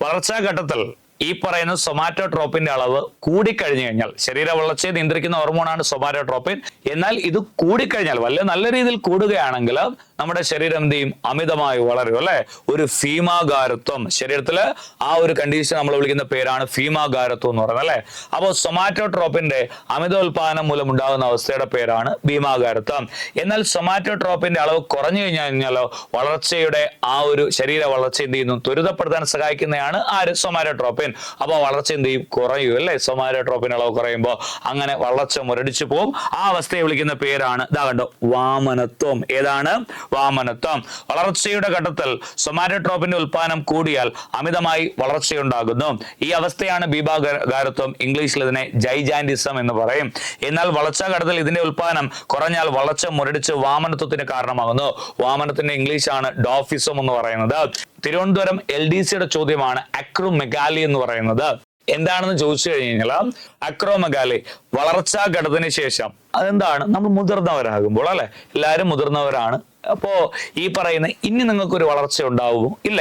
വളർച്ചാ ഘട്ടത്തിൽ ഈ പറയുന്ന സൊമാറ്റോട്രോപ്പിന്റെ അളവ് കൂടിക്കഴിഞ്ഞു കഴിഞ്ഞാൽ, ശരീര വളർച്ചയെ നിയന്ത്രിക്കുന്ന ഹോർമോണാണ് സൊമാറ്റോട്രോപ്പിൻ, എന്നാൽ ഇത് കൂടിക്കഴിഞ്ഞാൽ നല്ല രീതിയിൽ കൂടുകയാണെങ്കിൽ നമ്മുടെ ശരീരം എന്ത് ചെയ്യും, അമിതമായി വളരും അല്ലെ. ഒരു ഫീമാഗാരത്വം, ശരീരത്തില് ആ ഒരു കണ്ടീഷൻ നമ്മൾ വിളിക്കുന്ന പേരാണ് ഫീമാഗാരത്വം എന്ന് പറയുന്നത് അല്ലെ. അപ്പോൾ സൊമാറ്റോട്രോപ്പിന്റെ അമിത ഉൽപാദനം മൂലം ഉണ്ടാകുന്ന അവസ്ഥയുടെ പേരാണ് ഭീമാഗാരത്വം. എന്നാൽ സൊമാറ്റോട്രോപ്പിന്റെ അളവ് കുറഞ്ഞു കഴിഞ്ഞാലോ വളർച്ചയുടെ ആ ഒരു ശരീര വളർച്ച എന്ത് ചെയ്യുന്നു, ത്വരിതപ്പെടുത്താൻ സഹായിക്കുന്നതാണ് ആര്, സൊമാറ്റോട്രോപ്പിൻ. അപ്പൊ വളർച്ച എന്ത് ചെയ്യും, കുറയും അല്ലെ. സൊമാറ്റോട്രോപ്പിൻ അളവ് കുറയുമ്പോൾ അങ്ങനെ വളർച്ച മുരടിച്ചു പോകും. ആ അവസ്ഥയെ വിളിക്കുന്ന പേരാണ് ഇതാ കണ്ടോ, വാമനത്വം. ഏതാണ്, വാമനത്വം. വളർച്ചയുടെ ഘട്ടത്തിൽ സൊമാറ്റോട്രോപ്പിന്റെ ഉൽപാദനം കൂടിയാൽ അമിതമായി വളർച്ചയുണ്ടാകുന്നു. ഈ അവസ്ഥയാണ് ഭീമാഗാരത്വം. ഇംഗ്ലീഷിൽ ഇതിനെ ജൈജാൻറ്റിസം എന്ന് പറയും. എന്നാൽ വളർച്ചാ ഘട്ടത്തിൽ ഇതിന്റെ ഉൽപാദനം കുറഞ്ഞാൽ വളർച്ച മുരടിച്ച് വാമനത്വത്തിന് കാരണമാകുന്നു. വാമനത്തിന്റെ ഇംഗ്ലീഷാണ് ഡോഫിസം എന്ന് പറയുന്നത്. തിരുവനന്തപുരം LDCയുടെ ചോദ്യമാണ് അക്രോമെഗാലി എന്ന് പറയുന്നത്. എന്താണെന്ന് ചോദിച്ചു കഴിഞ്ഞാൽ അക്രോമെഗാലി വളർച്ചാ ഘട്ടത്തിന് ശേഷം അതെന്താണ്, നമ്മൾ മുതിർന്നവരാകുമ്പോൾ അല്ലെ, എല്ലാവരും മുതിർന്നവരാണ്. അപ്പോ ഈ പറയുന്ന ഇനി നിങ്ങൾക്കൊരു വളർച്ച ഉണ്ടാവുമോ, ഇല്ല,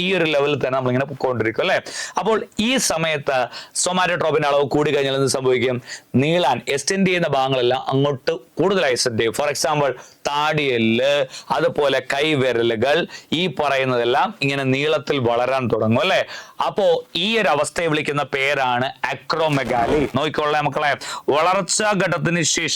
ഈ ഒരു ലെവലിൽ തന്നെ നമ്മളിങ്ങനെ പൊയ്ക്കൊണ്ടിരിക്കും അല്ലെ. അപ്പോൾ ഈ സമയത്ത് സൊമാറ്റോട്രോപ്പിന്റെ അളവ് കൂടി കഴിഞ്ഞാൽ എന്ത് സംഭവിക്കും, നീളാൻ എക്സ്റ്റെൻഡ് ചെയ്യുന്ന ഭാഗങ്ങളെല്ലാം അങ്ങോട്ട് കൂടുതലായി എക്സ്റ്റെൻഡ് ചെയ്യും. ഫോർ എക്സാമ്പിൾ താടിയെല്ല്, അതുപോലെ കൈവിരലുകൾ, ഈ പറയുന്നതെല്ലാം ഇങ്ങനെ നീളത്തിൽ വളരാൻ തുടങ്ങും അല്ലെ. അപ്പോ ഈ ഒരു അവസ്ഥയെ വിളിക്കുന്ന പേരാണ് അക്രോമെഗാലി. നോക്കിക്കൊള്ളേ മക്കളെ, വളർച്ചാ ഘട്ടത്തിന് ശേഷം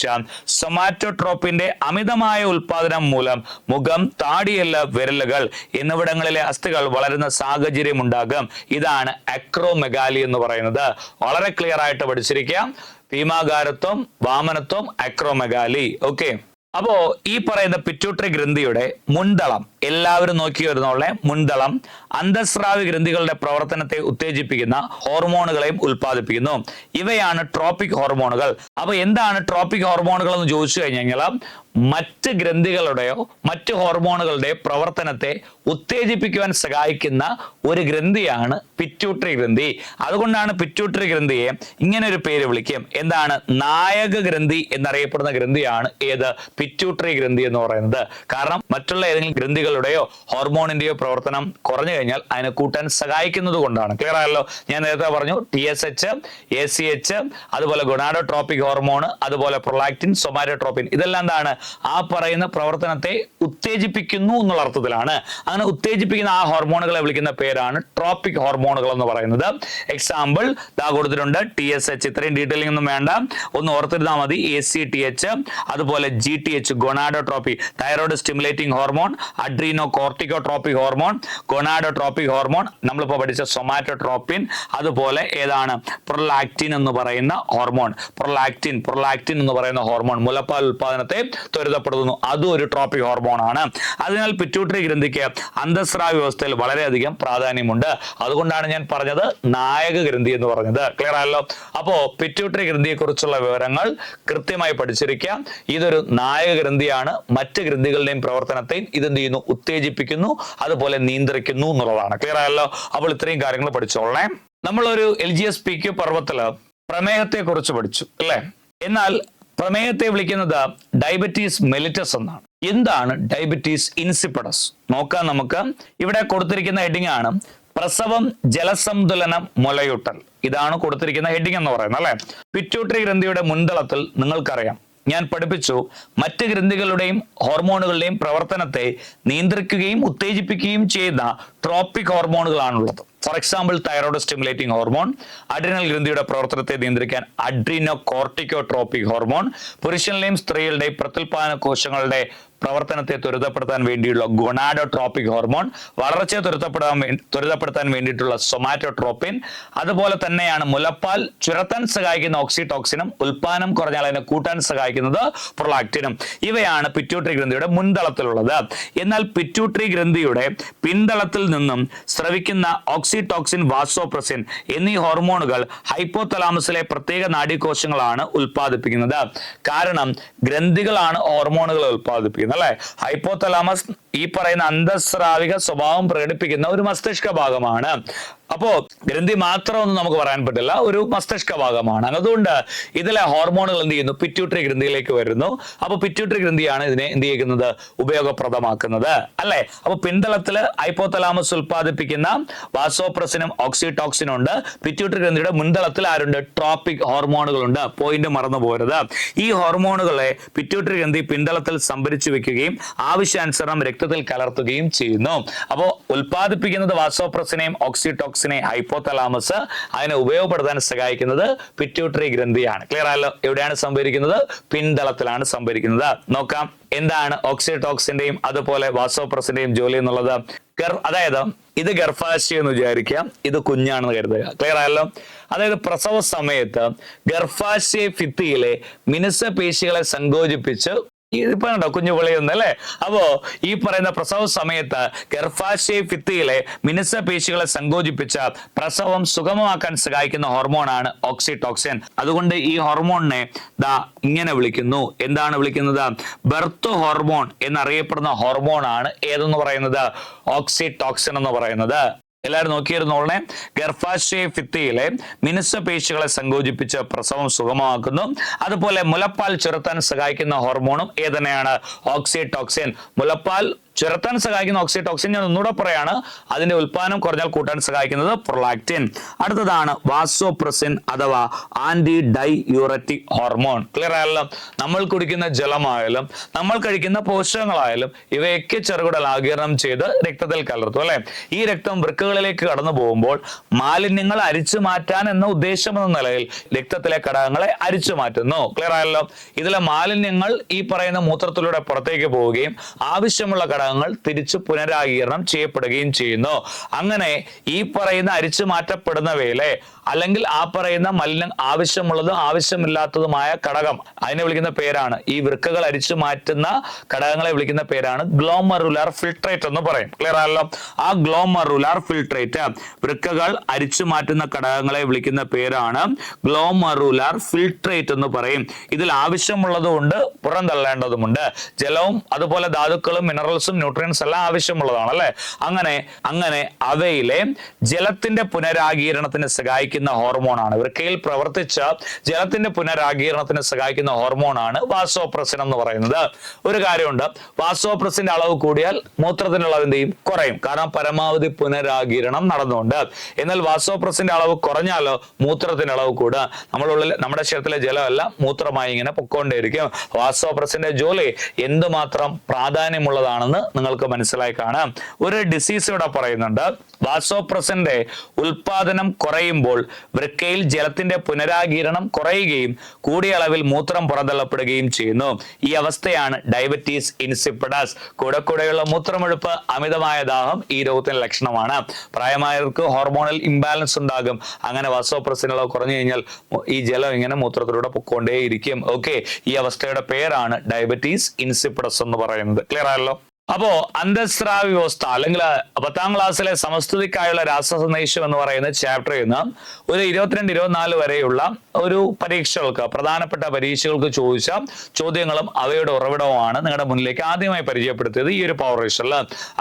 സൊമാറ്റോട്രോപ്പിന്റെ അമിതമായ ഉൽപാദനം മൂലം മുഖം, താടിയെല്ല്, വിരലുകൾ എന്നിവിടങ്ങളിലെ അസ്ഥികൾ വളരുന്ന സാഹചര്യം ഉണ്ടാകും. ഇതാണ് അക്രോമെഗാലി എന്ന് പറയുന്നത്. വളരെ ക്ലിയർ ആയിട്ട് പഠിച്ചിരിക്കാം. ഭീമാഗാരത്വം, വാമനത്വം, അക്രോമെഗാലി. ഓക്കെ, അപ്പോ ഈ പറയുന്ന പിറ്റ്യൂട്ടറി ഗ്രന്ഥിയുടെ മുൻതളം എല്ലാവരും നോക്കി വരുന്നോളെ. മുൻതളം അന്തസ്രാവി ഗ്രന്ഥികളുടെ പ്രവർത്തനത്തെ ഉത്തേജിപ്പിക്കുന്ന ഹോർമോണുകളെയും ഉൽപ്പാദിപ്പിക്കുന്നു. ഇവയാണ് ട്രോപ്പിക് ഹോർമോണുകൾ. അപ്പൊ എന്താണ് ട്രോപ്പിക് ഹോർമോണുകൾ എന്ന് ചോദിച്ചു കഴിഞ്ഞാൽ മറ്റ് ഗ്രന്ഥികളുടെയോ മറ്റ് ഹോർമോണുകളുടെയോ പ്രവർത്തനത്തെ ഉത്തേജിപ്പിക്കുവാൻ സഹായിക്കുന്ന ഒരു ഗ്രന്ഥിയാണ് പിറ്റ്യൂട്ടറി ഗ്രന്ഥി. അതുകൊണ്ടാണ് പിറ്റ്യൂട്ടറി ഗ്രന്ഥിയെ ഇങ്ങനെ ഒരു പേര് വിളിക്കും. എന്താണ്? നായക ഗ്രന്ഥി എന്നറിയപ്പെടുന്ന ഗ്രന്ഥിയാണ് ഏത്? പിറ്റ്യൂട്ടറി ഗ്രന്ഥി എന്ന് പറയുന്നത്. കാരണം മറ്റുള്ള ഏതെങ്കിലും ഗ്രന്ഥികളുടെയോ ഹോർമോണിന്റെയോ പ്രവർത്തനം കുറഞ്ഞു കഴിഞ്ഞാൽ അതിനെ കൂട്ടാൻ സഹായിക്കുന്നത് കൊണ്ടാണ്. ക്ലിയർ ആയല്ലോ? ഞാൻ നേരത്തെ പറഞ്ഞു TSH, ACH, അതുപോലെ ഗൊണാഡോട്രോപിക് ഹോർമോൺ, അതുപോലെ പ്രൊലാക്റ്റിൻ, സൊമാറ്റോട്രോപിൻ, ഇതെല്ലാം എന്താണ്? ആ പറയുന്ന പ്രവർത്തനത്തെ ഉത്തേജിപ്പിക്കുന്നു എന്നുള്ള അർത്ഥത്തിലാണ്. അങ്ങനെ ഉത്തേജിപ്പിക്കുന്ന ആ ഹോർമോണുകളെ വിളിക്കുന്ന പേരാണ് ട്രോപ്പിക് ഹോർമോണുകൾ എന്ന് പറയുന്നത്. എക്സാമ്പിൾ ദാ കൊടുത്തിട്ടുണ്ട്. TSH, ഇത്രയും ഡീറ്റെയിലിംഗ് ഒന്നും വേണ്ട, ഒന്ന് ഓർത്തിരുന്നാൽ മതി. ACTH, അതുപോലെ GTH gonadotropin, thyroid stimulating hormone, adrenocorticotropic hormone, gonadotropic hormone, നമ്മളിപ്പോൾ പഠിച്ച സൊമാറ്റോട്രോപിൻ, അതുപോലെ ഏതാണ്? പ്രൊലാക്റ്റിൻ എന്ന് പറയുന്ന ഹോർമോൺ. പ്രൊലാക്റ്റിൻ എന്ന് പറയുന്ന ഹോർമോൺ മുലപ്പാൽ ഉൽപാദനത്തെ ത്വരിതപ്പെടുത്തുന്നു. അതും ഒരു ട്രോപ്പിക് ഹോർമോൺ ആണ്. അതിനാൽ പിറ്റ്യൂട്ടറി ഗ്രന്ഥിക്ക് അന്തസ്രാവി വ്യവസ്ഥയിൽ വളരെയധികം പ്രാധാന്യമുണ്ട്. അതുകൊണ്ടാണ് ഞാൻ പറഞ്ഞത് നായക ഗ്രന്ഥി എന്ന് പറഞ്ഞത്. ക്ലിയർ ആയല്ലോ? അപ്പോ പിറ്റ്യൂട്ടറി ഗ്രന്ഥിയെ കുറിച്ചുള്ള വിവരങ്ങൾ കൃത്യമായി പഠിച്ചിരിക്കുക. ഇതൊരു നായക ഗ്രന്ഥിയാണ്. മറ്റ് ഗ്രന്ഥികളുടെയും പ്രവർത്തനത്തെയും ഇതെന്ത് ചെയ്യുന്നു? ഉത്തേജിപ്പിക്കുന്നു, അതുപോലെ നിയന്ത്രിക്കുന്നു എന്നുള്ളതാണ്. ക്ലിയർ ആയല്ലോ? അപ്പോൾ ഇത്രയും കാര്യങ്ങൾ പഠിച്ചോളേ. നമ്മളൊരു LGS PQ പർവ്വത്തില് പ്രമേഹത്തെ കുറിച്ച് പഠിച്ചു അല്ലെ? എന്നാൽ പ്രമേഹത്തെ വിളിക്കുന്നത് ഡയബറ്റീസ് മെലിറ്റസ് എന്നാണ്. എന്താണ് ഡയബറ്റീസ് ഇൻസിപ്പിഡസ്? നോക്കാം നമുക്ക്. ഇവിടെ കൊടുത്തിരിക്കുന്ന ഹെഡിങ് ആണ് പ്രസവം, ജലസന്തുലനം, മുലയൂട്ടൽ. ഇതാണ് കൊടുത്തിരിക്കുന്ന ഹെഡിങ് എന്ന് പറയുന്നത് അല്ലെ? പിറ്റ്യൂട്ടറി ഗ്രന്ഥിയുടെ മുൻതളത്തിൽ നിങ്ങൾക്കറിയാം, ഞാൻ പഠിപ്പിച്ചു, മറ്റ് ഗ്രന്ഥികളുടെയും ഹോർമോണുകളുടെയും പ്രവർത്തനത്തെ നിയന്ത്രിക്കുകയും ഉത്തേജിപ്പിക്കുകയും ചെയ്യുന്ന ട്രോപ്പിക് ഹോർമോണുകളാണുള്ളത്. For example thyroid stimulating hormone, adrenal ഗ്രന്ഥിയുടെ പ്രവർത്തനത്തെ നിയന്ത്രിക്കാൻ അഡ്രീനോ കോർട്ടിക്കോട്രോപിക് ഹോർമോൺ, പുരുഷനിലെയും സ്ത്രീകളുടെയും പ്രത്യുൽപാദന കോശങ്ങളുടെ പ്രവർത്തനത്തെ ത്വരിതപ്പെടുത്താൻ വേണ്ടിയുള്ള ഗൊണാഡോട്രോപിക് ഹോർമോൺ, വളർച്ചയെ ത്വരിതപ്പെടുത്താൻ വേണ്ടിയിട്ടുള്ള സൊമാറ്റോട്രോപിൻ, അതുപോലെ തന്നെയാണ് മുലപ്പാൽ ചുരത്താൻ സഹായിക്കുന്ന ഓക്സിടോക്സിനും ഉൽപാദനം കുറഞ്ഞാൽ അതിനെ കൂട്ടാൻ സഹായിക്കുന്നത് പ്രൊലാക്റ്റിനും. ഇവയാണ് പിറ്റ്യൂട്ടറി ഗ്രന്ഥിയുടെ മുൻതളത്തിലുള്ളത്. എന്നാൽ പിറ്റ്യൂട്ടറി ഗ്രന്ഥിയുടെ പിൻതളത്തിൽ നിന്നും സ്രവിക്കുന്ന ഓക്സിടോക്സിൻ, വാസോപ്രസിൻ എന്നീ ഹോർമോണുകൾ ഹൈപ്പോതലാമസിലെ പ്രത്യേക നാഡീകോശങ്ങളാണ് ഉൽപ്പാദിപ്പിക്കുന്നത്. കാരണം ഗ്രന്ഥികളാണ് ഹോർമോണുകൾ ഉൽപ്പാദിപ്പിക്കുന്നത് അല്ലെ? ഹൈപ്പോതലാമസ് ഈ പറയുന്ന അന്തസ്രാവിക സ്വഭാവം പ്രകടിപ്പിക്കുന്ന ഒരു മസ്തിഷ്ക ഭാഗമാണ്. അപ്പോ ഗ്രന്ഥി മാത്രമൊന്നും നമുക്ക് പറയാൻ പറ്റില്ല, ഒരു മസ്തിഷ്ക ഭാഗമാണ്. അതുകൊണ്ട് ഇതിലെ ഹോർമോണുകൾ എന്ത് ചെയ്യുന്നു? പിറ്റ്യൂട്ടറി ഗ്രന്ഥിയിലേക്ക് വരുന്നു. അപ്പൊ പിറ്റ്യൂട്ടറി ഗ്രന്ഥിയാണ് ഇതിനെ എന്ത് ചെയ്യുന്നത്? ഉപയോഗപ്രദമാക്കുന്നത് അല്ലെ? അപ്പൊ പിന്തളത്തില് ഹൈപ്പോതലാമസ് ഉൽപ്പാദിപ്പിക്കുന്ന വാസോപ്രസിനും ഓക്സിടോക്സിനും ഉണ്ട്. പിറ്റ്യൂട്ടറി ഗ്രന്ഥിയുടെ മുൻതളത്തിൽ ആരുണ്ട്? ട്രോപ്പിക് ഹോർമോണുകളുണ്ട്. പോയിന്റ് മറന്നു പോരുത്. ഈ ഹോർമോണുകളെ പിറ്റ്യൂട്ടറി ഗ്രന്ഥി പിന്തളത്തിൽ സംഭരിച്ചു വെക്കുകയും ആവശ്യാനുസരണം രക്തത്തിൽ കലർത്തുകയും ചെയ്യുന്നു. അപ്പോൾ ഉൽപ്പാദിപ്പിക്കുന്നത് വാസോപ്രസിനെയും ഓക്സിടോക്സിനെയും ഹൈപ്പോതലാമസ്, അതിനെ ഉപയോഗപ്പെടുത്താൻ സഹായിക്കുന്നത് പിറ്റ്യൂട്ടറി ഗ്രന്ഥിയാണ്. ക്ലിയർ ആയല്ലോ? എവിടെയാണ് സംഭരിക്കുന്നത്? പിന്തളത്തിലാണ് സംഭരിക്കുന്നത്. നോക്കാം എന്താണ് ഓക്സിടോക്സിന്റെയും അതുപോലെ വാസോപ്രസിന്റെയും ജോലി എന്നുള്ളത്. അതായത് ഇത് ഗർഭാശയം എന്ന് വിചാരിക്കുക, ഇത് കുഞ്ഞാണെന്ന് കരുതുക. ക്ലിയർ ആയല്ലോ? അതായത് പ്രസവ സമയത്ത് ഗർഭാശയ ഭിത്തിയിലെ മിനുസപേശികളെ സങ്കോചിപ്പിച്ച് ഇതിപ്പോ കണ്ടോ കുഞ്ഞു പൊളിയുന്നു അല്ലെ? അപ്പോ ഈ പറയുന്ന പ്രസവ സമയത്ത് ഗർഭാശയ ഭിത്തിയിലെ മിനുസപേശികളെ സങ്കോചിപ്പിച്ച പ്രസവം സുഗമമാക്കാൻ സഹായിക്കുന്ന ഹോർമോണാണ് ഓക്സിടോക്സിൻ. അതുകൊണ്ട് ഈ ഹോർമോണിനെ ദാ ഇങ്ങനെ വിളിക്കുന്നു. എന്താണ് വിളിക്കുന്നത്? ബർത്ത് ഹോർമോൺ എന്നറിയപ്പെടുന്ന ഹോർമോണാണ് ഏതെന്ന് പറയുന്നത്? ഓക്സിടോക്സിൻ എന്ന് പറയുന്നത്. എല്ലാവരും നോക്കിയിരുന്നോളെ. ഗർഭാശയ ഭിത്തിയിലെ മിനുസപേശികളെ സങ്കോചിപ്പിച്ച് പ്രസവം സുഗമമാക്കുന്നു. അതുപോലെ മുലപ്പാൽ ചുരത്താൻ സഹായിക്കുന്ന ഹോർമോണും ഏതന്നെയാണ്? ഓക്സിടോക്സിൻ. മുലപ്പാൽ ചുരത്താൻ സഹായിക്കുന്ന ഓക്സിടോക്സിൻ, ഞാൻ ഒന്നുകൂടെ പറയാണ്, അതിന്റെ ഉൽപാദനം കുറഞ്ഞാൽ കൂട്ടാൻ സഹായിക്കുന്നത് പ്രൊലാക്റ്റിൻ. അടുത്തതാണ് വാസോപ്രസിൻ അഥവാ ആന്റി ഡൈയൂററ്റിക് ഹോർമോൺ. ക്ലിയർ ആയല്ലോ? നമ്മൾ കുടിക്കുന്ന ജലമായാലും നമ്മൾ കഴിക്കുന്ന പോഷകങ്ങളായാലും ഇവയൊക്കെ ചെറുകുടൽ ആഗിരണം ചെയ്ത് രക്തത്തിൽ കലർത്തും അല്ലെ? ഈ രക്തം വൃക്കകളിലേക്ക് കടന്നു പോകുമ്പോൾ മാലിന്യങ്ങൾ അരിച്ചു മാറ്റാൻ എന്ന ഉദ്ദേശം എന്ന നിലയിൽ രക്തത്തിലെ ഘടകങ്ങളെ അരിച്ചു മാറ്റുന്നു. ക്ലിയർ ആയല്ലോ? ഇതിലെ മാലിന്യങ്ങൾ ഈ പറയുന്ന മൂത്രത്തിലൂടെ പുറത്തേക്ക് പോവുകയും ആവശ്യമുള്ള ഘടകങ്ങൾ തിരിച്ചു പുനരാഗീരണം ചെയ്യപ്പെടുകയും ചെയ്യുന്നു. അങ്ങനെ ഈ പറയുന്ന അരിച്ചു മാറ്റപ്പെടുന്നവയിലെ അല്ലെങ്കിൽ ആ പറയുന്ന മലിനം ആവശ്യമുള്ളതും ആവശ്യമില്ലാത്തതുമായ ഘടകം അതിനെ വിളിക്കുന്ന പേരാണ്, ഈ വൃക്കകൾ അരിച്ചു മാറ്റുന്ന ഘടകങ്ങളെ വിളിക്കുന്ന പേരാണ് ഗ്ലോമറുലാർ ഫിൽട്രേറ്റ് എന്ന് പറയും. ക്ലിയർ ആണല്ലോ? ആ ഗ്ലോമറുലാർ ഫിൽട്രേറ്റ്, വൃക്കകൾ അരിച്ചു മാറ്റുന്ന ഘടകങ്ങളെ വിളിക്കുന്ന പേരാണ് ഗ്ലോമറുലാർ ഫിൽട്രേറ്റ് എന്ന് പറയും. ഇതിൽ ആവശ്യമുള്ളതുകൊണ്ട് പുറന്തള്ളേണ്ടതുമുണ്ട്. ജലവും അതുപോലെ ധാതുക്കളും മിനറൽസും ന്യൂട്രിയൻസ് എല്ലാം ആവശ്യമുള്ളതാണ് അല്ലെ. അങ്ങനെ അവയിലെ ജലത്തിന്റെ പുനരാഗീരണത്തിന് സഹായിക്കുന്ന ഹോർമോണാണ്, വൃക്കയിൽ പ്രവർത്തിച്ച ജലത്തിന്റെ പുനരാഗീരണത്തിന് സഹായിക്കുന്ന ഹോർമോണാണ് വാസോപ്രസിൻ എന്ന് പറയുന്നത്. ഒരു കാര്യമുണ്ട്, വാസോപ്രസിന്റെ അളവ് കൂടിയാൽ മൂത്രത്തിന്റെ അളവ് എന്ത് ചെയ്യും? കുറയും. കാരണം പരമാവധി പുനരാഗീരണം നടന്നുകൊണ്ട്. എന്നാൽ വാസോപ്രസിന്റെ അളവ് കുറഞ്ഞാലോ മൂത്രത്തിന്റെ അളവ് കൂടുക. നമ്മുടെ ശരീരത്തിലെ ജലമെല്ലാം മൂത്രമായി ഇങ്ങനെ പൊക്കോണ്ടേയിരിക്കും. വാസോപ്രസിന്റെ ജോലി എന്തുമാത്രം പ്രാധാന്യമുള്ളതാണെന്ന് നിങ്ങൾക്ക് മനസ്സിലായി കാണാം. ഒരു ഡിസീസ് ഇവിടെ പറയുന്നുണ്ട്, വാസോപ്രസിന്റെ ഉൽപാദനം കുറയുമ്പോൾ വൃക്കയിൽ ജലത്തിന്റെ പുനരാഗീരണം കുറയുകയും കൂടിയ അളവിൽ മൂത്രം പുറന്തള്ളപ്പെടുകയും ചെയ്യുന്നു. ഈ അവസ്ഥയാണ് ഡയബറ്റീസ് ഇൻസിപ്പിഡസ്. കൂടെയുള്ള മൂത്രമൊഴുപ്പ്, അമിതമായ ദാഹം ഈ രോഗത്തിന്റെ ലക്ഷണമാണ്. പ്രായമായവർക്ക് ഹോർമോണൽ ഇംബാലൻസ് ഉണ്ടാകും. അങ്ങനെ വാസോപ്രസിൻ അളവ് കുറഞ്ഞു കഴിഞ്ഞാൽ ഈ ജലം ഇങ്ങനെ മൂത്രത്തിലൂടെ പൊക്കോണ്ടേയിരിക്കും. ഓക്കെ, ഈ അവസ്ഥയുടെ പേരാണ് ഡയബറ്റീസ് ഇൻസിപ്പിഡസ് എന്ന് പറയുന്നത്. ക്ലിയർ ആയല്ലോ? അപ്പോ അന്തസ്രാവ വ്യവസ്ഥ അല്ലെങ്കിൽ 10ാം ക്ലാസ്സിലെ സമസ്തുതിക്കായുള്ള രാസസന്ദേശം എന്ന് പറയുന്ന ചാപ്റ്ററിൽ നിന്ന് ഒരു 22-24 വരെയുള്ള ഒരു പരീക്ഷകൾക്ക്, പ്രധാനപ്പെട്ട പരീക്ഷകൾക്ക് ചോദിച്ച ചോദ്യങ്ങളും അവയുടെ ഉറവിടവുമാണ് നിങ്ങളുടെ മുന്നിലേക്ക് ആദ്യമായി പരിചയപ്പെടുത്തിയത് ഈ ഒരു പവർ റേഷനിൽ.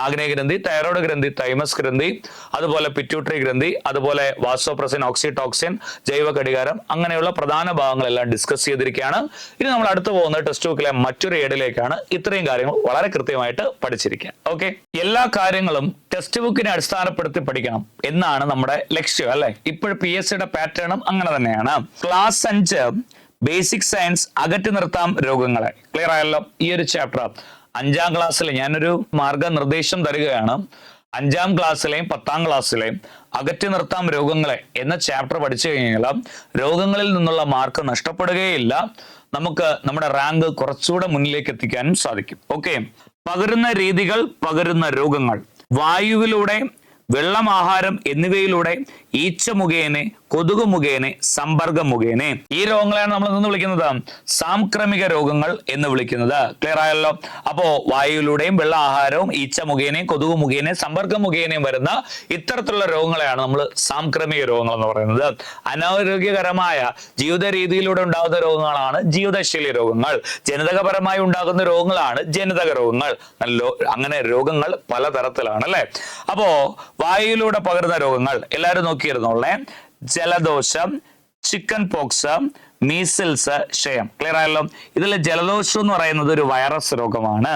ആഗ്നേയഗ്രന്ഥി, തൈറോയ്ഡ് ഗ്രന്ഥി, തൈമസ് ഗ്രന്ഥി, അതുപോലെ പിറ്റ്യൂട്ടറി ഗ്രന്ഥി, അതുപോലെ വാസോപ്രസിൻ, ഓക്സിടോക്സിൻ, ജൈവ ഘടികാരം, അങ്ങനെയുള്ള പ്രധാന ഭാഗങ്ങളെല്ലാം ഡിസ്കസ് ചെയ്തിരിക്കുകയാണ്. ഇനി നമ്മൾ അടുത്ത് പോകുന്നത് ടെക്സ്റ്റ് ബുക്കിലെ മറ്റൊരു ഏടിലേക്കാണ്. ഇത്രയും കാര്യങ്ങൾ വളരെ കൃത്യമായിട്ട് പഠിച്ചിരിക്കുക. ഓക്കെ, എല്ലാ കാര്യങ്ങളും ടെക്സ്റ്റ് ബുക്കിനെ അടിസ്ഥാനപ്പെടുത്തി പഠിക്കണം എന്നാണ് നമ്മുടെ ലക്ഷ്യം അല്ലെ. ഇപ്പോൾ PSCയുടെ പാറ്റേണും അങ്ങനെ തന്നെയാണ്. ക്ലാസ് 5 ബേസിക് സയൻസ് അകറ്റി നിർത്താം രോഗങ്ങളെ. ക്ലിയർ ആയല്ലോ? ഈ ഒരു ചാപ്റ്റർ 5ാം ക്ലാസ്സിൽ ഞാനൊരു മാർഗനിർദ്ദേശം തരികയാണ്. 5ാം ക്ലാസ്സിലെയും 10ാം ക്ലാസ്സിലെയും അകറ്റി നിർത്താം രോഗങ്ങളെ എന്ന ചാപ്റ്റർ പഠിച്ചു കഴിഞ്ഞാൽ രോഗങ്ങളിൽ നിന്നുള്ള മാർക്ക് നഷ്ടപ്പെടുകയില്ല. നമുക്ക് നമ്മുടെ റാങ്ക് കുറച്ചുകൂടെ മുന്നിലേക്ക് എത്തിക്കാനും സാധിക്കും. ഓക്കെ, പകരുന്ന രീതികൾ, പകരുന്ന രോഗങ്ങൾ, വായുവിലൂടെ, വെള്ളം, ആഹാരം എന്നിവയിലൂടെ, ഈച്ച മുഖേന, കൊതുക് മുഖേന, സമ്പർക്കം മുഖേന. ഈ രോഗങ്ങളെയാണ് നമ്മൾ എന്ന് വിളിക്കുന്നത് സാംക്രമിക രോഗങ്ങൾ എന്ന് വിളിക്കുന്നത്. ക്ലിയർ ആയല്ലോ? അപ്പോ വായുവിലൂടെയും വെള്ള ആഹാരവും ഈച്ച മുഖേനയും കൊതുക് മുഖേനയും സമ്പർക്കം മുഖേനയും വരുന്ന ഇത്തരത്തിലുള്ള രോഗങ്ങളെയാണ് നമ്മൾ സാംക്രമിക രോഗങ്ങൾ എന്ന് പറയുന്നത്. അനാരോഗ്യകരമായ ജീവിത രീതിയിലൂടെ ഉണ്ടാകുന്ന രോഗങ്ങളാണ് ജീവിതശൈലി രോഗങ്ങൾ. ജനിതകപരമായി ഉണ്ടാകുന്ന രോഗങ്ങളാണ് ജനിതക രോഗങ്ങൾ. അങ്ങനെ രോഗങ്ങൾ പലതരത്തിലാണ് അല്ലെ. അപ്പോ വായുവിലൂടെ പകരുന്ന രോഗങ്ങൾ എല്ലാവരും നോക്കിയിരുന്നോളേ. ജലദോഷം, ചിക്കൻ പോക്സ്, മീസിൽസ്, ക്ഷയം. ക്ലിയർ ആയല്ലോ? ഇതിൽ ജലദോഷം എന്ന് പറയുന്നത് ഒരു വൈറസ് രോഗമാണ്.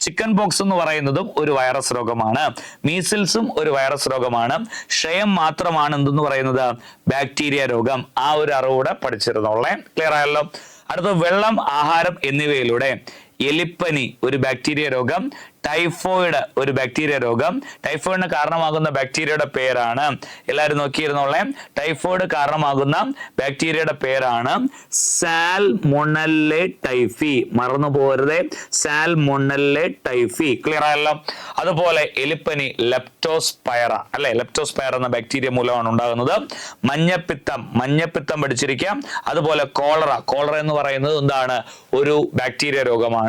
ചിക്കൻ പോക്സ് എന്ന് പറയുന്നതും ഒരു വൈറസ് രോഗമാണ്. മീസിൽസും ഒരു വൈറസ് രോഗമാണ്. ക്ഷയം മാത്രമാണ് എന്തെന്ന് പറയുന്നത് ബാക്ടീരിയ രോഗം. ആ ഒരു അറിവൂടെ പഠിച്ചിരുന്നോളേ. ക്ലിയർ ആയല്ലോ? അടുത്ത വെള്ളം, ആഹാരം എന്നിവയിലൂടെ എലിപ്പനി ഒരു ബാക്ടീരിയ രോഗം, ടൈഫോയിഡ് ഒരു ബാക്ടീരിയ രോഗം. ടൈഫോയിഡിന് കാരണമാകുന്ന ബാക്ടീരിയയുടെ പേരാണ്, എല്ലാവരും നോക്കിയിരുന്നോളെ, ടൈഫോയിഡ് കാരണമാകുന്ന ബാക്ടീരിയയുടെ പേരാണ് സാൽമൊണല്ലെ ടൈഫി. മറന്നു പോകരുതേ, സാൽമൊണല്ലെ ടൈഫി. ക്ലിയർ ആയല്ലോ? അതുപോലെ എലിപ്പനി ലെപ്റ്റോസ്പൈറ അല്ലെ, ലെപ്റ്റോസ്പൈറ എന്ന ബാക്ടീരിയ മൂലമാണ് ഉണ്ടാകുന്നത്. മഞ്ഞപ്പിത്തം പഠിച്ചിരിക്കാം. അതുപോലെ കോളറ എന്ന് പറയുന്നത് എന്താണ്? ഒരു ബാക്ടീരിയ രോഗമാണ്.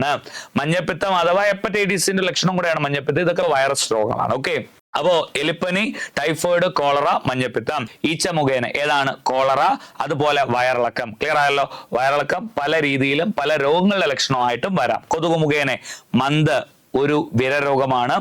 മഞ്ഞപ്പിത്തം അഥവാ ഹെപ്പറ്റൈറ്റിസിന്റെ ലക്ഷണം കൂടെയാണ് മഞ്ഞപ്പിത്തം. ഇതൊക്കെ വൈറസ് രോഗങ്ങളാണ്. ഓക്കെ, അപ്പോ എലിപ്പനി, ടൈഫോയിഡ്, കോളറ, മഞ്ഞപ്പിത്തം. ഈച്ച മുഖേന ഏതാണ്? കോളറ. അതുപോലെ വയറിളക്കം. ക്ലിയർ ആയല്ലോ? വയറിളക്കം പല രീതിയിലും പല രോഗങ്ങളുടെ ലക്ഷണമായിട്ടും വരാം. കൊതുക് മുഖേന മന്ത് ഒരു വിരരോഗമാണ്.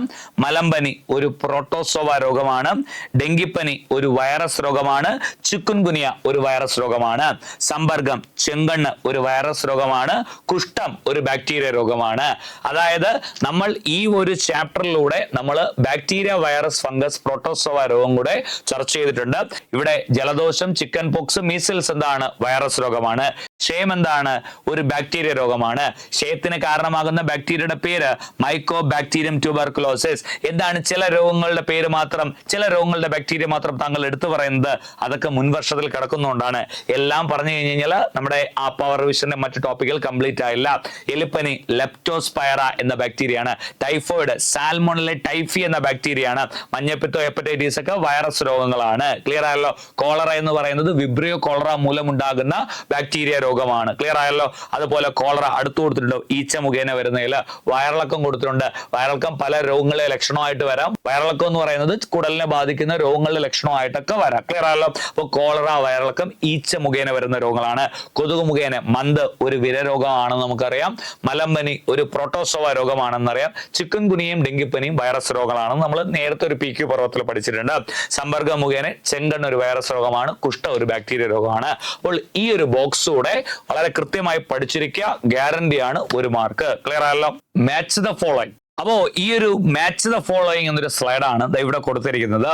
മലമ്പനി ഒരു പ്രോട്ടോസോവ രോഗമാണ്. ഡെങ്കിപ്പനി ഒരു വൈറസ് രോഗമാണ്. ചിക്കുൻഗുനിയ ഒരു വൈറസ് രോഗമാണ്. സമ്പർക്കം, ചെങ്കണ്ണ് ഒരു വൈറസ് രോഗമാണ്. കുഷ്ഠം ഒരു ബാക്ടീരിയ രോഗമാണ്. അതായത് നമ്മൾ ഈ ഒരു ചാപ്റ്ററിലൂടെ നമ്മൾ ബാക്ടീരിയ, വൈറസ്, ഫംഗസ്, പ്രോട്ടോസോവ രോഗം കൂടെ ചർച്ച ചെയ്തിട്ടുണ്ട്. ഇവിടെ ജലദോഷം, ചിക്കൻ പോക്സ്, മീസിൽസ് എന്താണ്? വൈറസ് രോഗമാണ്. ക്ഷയം എന്താണ്? ഒരു ബാക്ടീരിയ രോഗമാണ്. ക്ഷയത്തിന് കാരണമാകുന്ന ബാക്ടീരിയയുടെ പേര് മൈക്കോബാക്ടീരിയം ട്യൂബർകുലോസിസ്. എന്താണ് ചില രോഗങ്ങളുടെ പേര് മാത്രം, ചില രോഗങ്ങളുടെ ബാക്ടീരിയ മാത്രം താങ്കൾ എടുത്തു പറയുന്നത്? അതൊക്കെ മുൻവർഷത്തിൽ കിടക്കുന്നതുകൊണ്ടാണ്. എല്ലാം പറഞ്ഞു കഴിഞ്ഞ് കഴിഞ്ഞാൽ നമ്മുടെ ആ പവർ റിവിഷന്റെ മറ്റു ടോപ്പിക്കുകൾ കംപ്ലീറ്റ് ആയില്ല. എലിപ്പനി ലെപ്റ്റോസ്പൈറ എന്ന ബാക്ടീരിയയാണ്. ടൈഫോയിഡ് സാൽമോണല്ല ടൈഫി എന്ന ബാക്ടീരിയയാണ്. മഞ്ഞപ്പിത്തോ ഹെപ്പറ്റൈറ്റിസ് ഒക്കെ വൈറസ് രോഗങ്ങളാണ്. ക്ലിയർ ആയല്ലോ? കോളറ എന്ന് പറയുന്നത് വിബ്രിയോ കോളറ മൂലമുണ്ടാകുന്ന ബാക്ടീരിയ രോഗമാണ്. ക്ലിയർ ആയല്ലോ? അതുപോലെ കോളറ അടുത്തു കൊടുത്തിട്ടുണ്ട്. ഈച്ച മുഖേന വരുന്നതിൽ വയറിളക്കം കൊടുത്തിട്ടുണ്ട്. വയറിളക്കം പല രോഗങ്ങളെ ലക്ഷണമായിട്ട് വരാം. വയറിളക്കം എന്ന് പറയുന്നത് കുടലിനെ ബാധിക്കുന്ന രോഗങ്ങളുടെ ലക്ഷണമായിട്ടൊക്കെ വരാം. ക്ലിയർ ആയല്ലോ? അപ്പോൾ കോളറ, വയറിളക്കം ഈച്ച മുഖേന വരുന്ന രോഗങ്ങളാണ്. കൊതുക് മുഖേന മന്ത് ഒരു വിരരോഗമാണെന്ന് നമുക്കറിയാം. മലമ്പനി ഒരു പ്രോട്ടോസോവ രോഗമാണെന്നറിയാം. ചിക്കൻ ഗുനിയും ഡെങ്കിപ്പനിയും വൈറസ് രോഗങ്ങളാണെന്ന് നമ്മൾ നേരത്തെ ഒരു PQ പർവ്വത്തിൽ പഠിച്ചിട്ടുണ്ട്. സമ്പർക്കം മുഖേന ചെങ്കണ്ണ് ഒരു വൈറസ് രോഗമാണ്. കുഷ്ഠ ഒരു ബാക്ടീരിയ രോഗമാണ്. അപ്പോൾ ഈ ഒരു ബോക്സ് കൂടെ വളരെ കൃത്യമായി പഠിച്ചിരിക്കുക. ഗ്യാരണ്ടിയാണ് 1 മാർക്ക്. ക്ലിയർ ആയല്ലോ? Match the following. അപ്പോ ഈ ഒരു മാച്ച് ദ ഫോളോയിങ് എന്നൊരു സ്ലൈഡാണ് ഇവിടെ കൊടുത്തിരിക്കുന്നത്.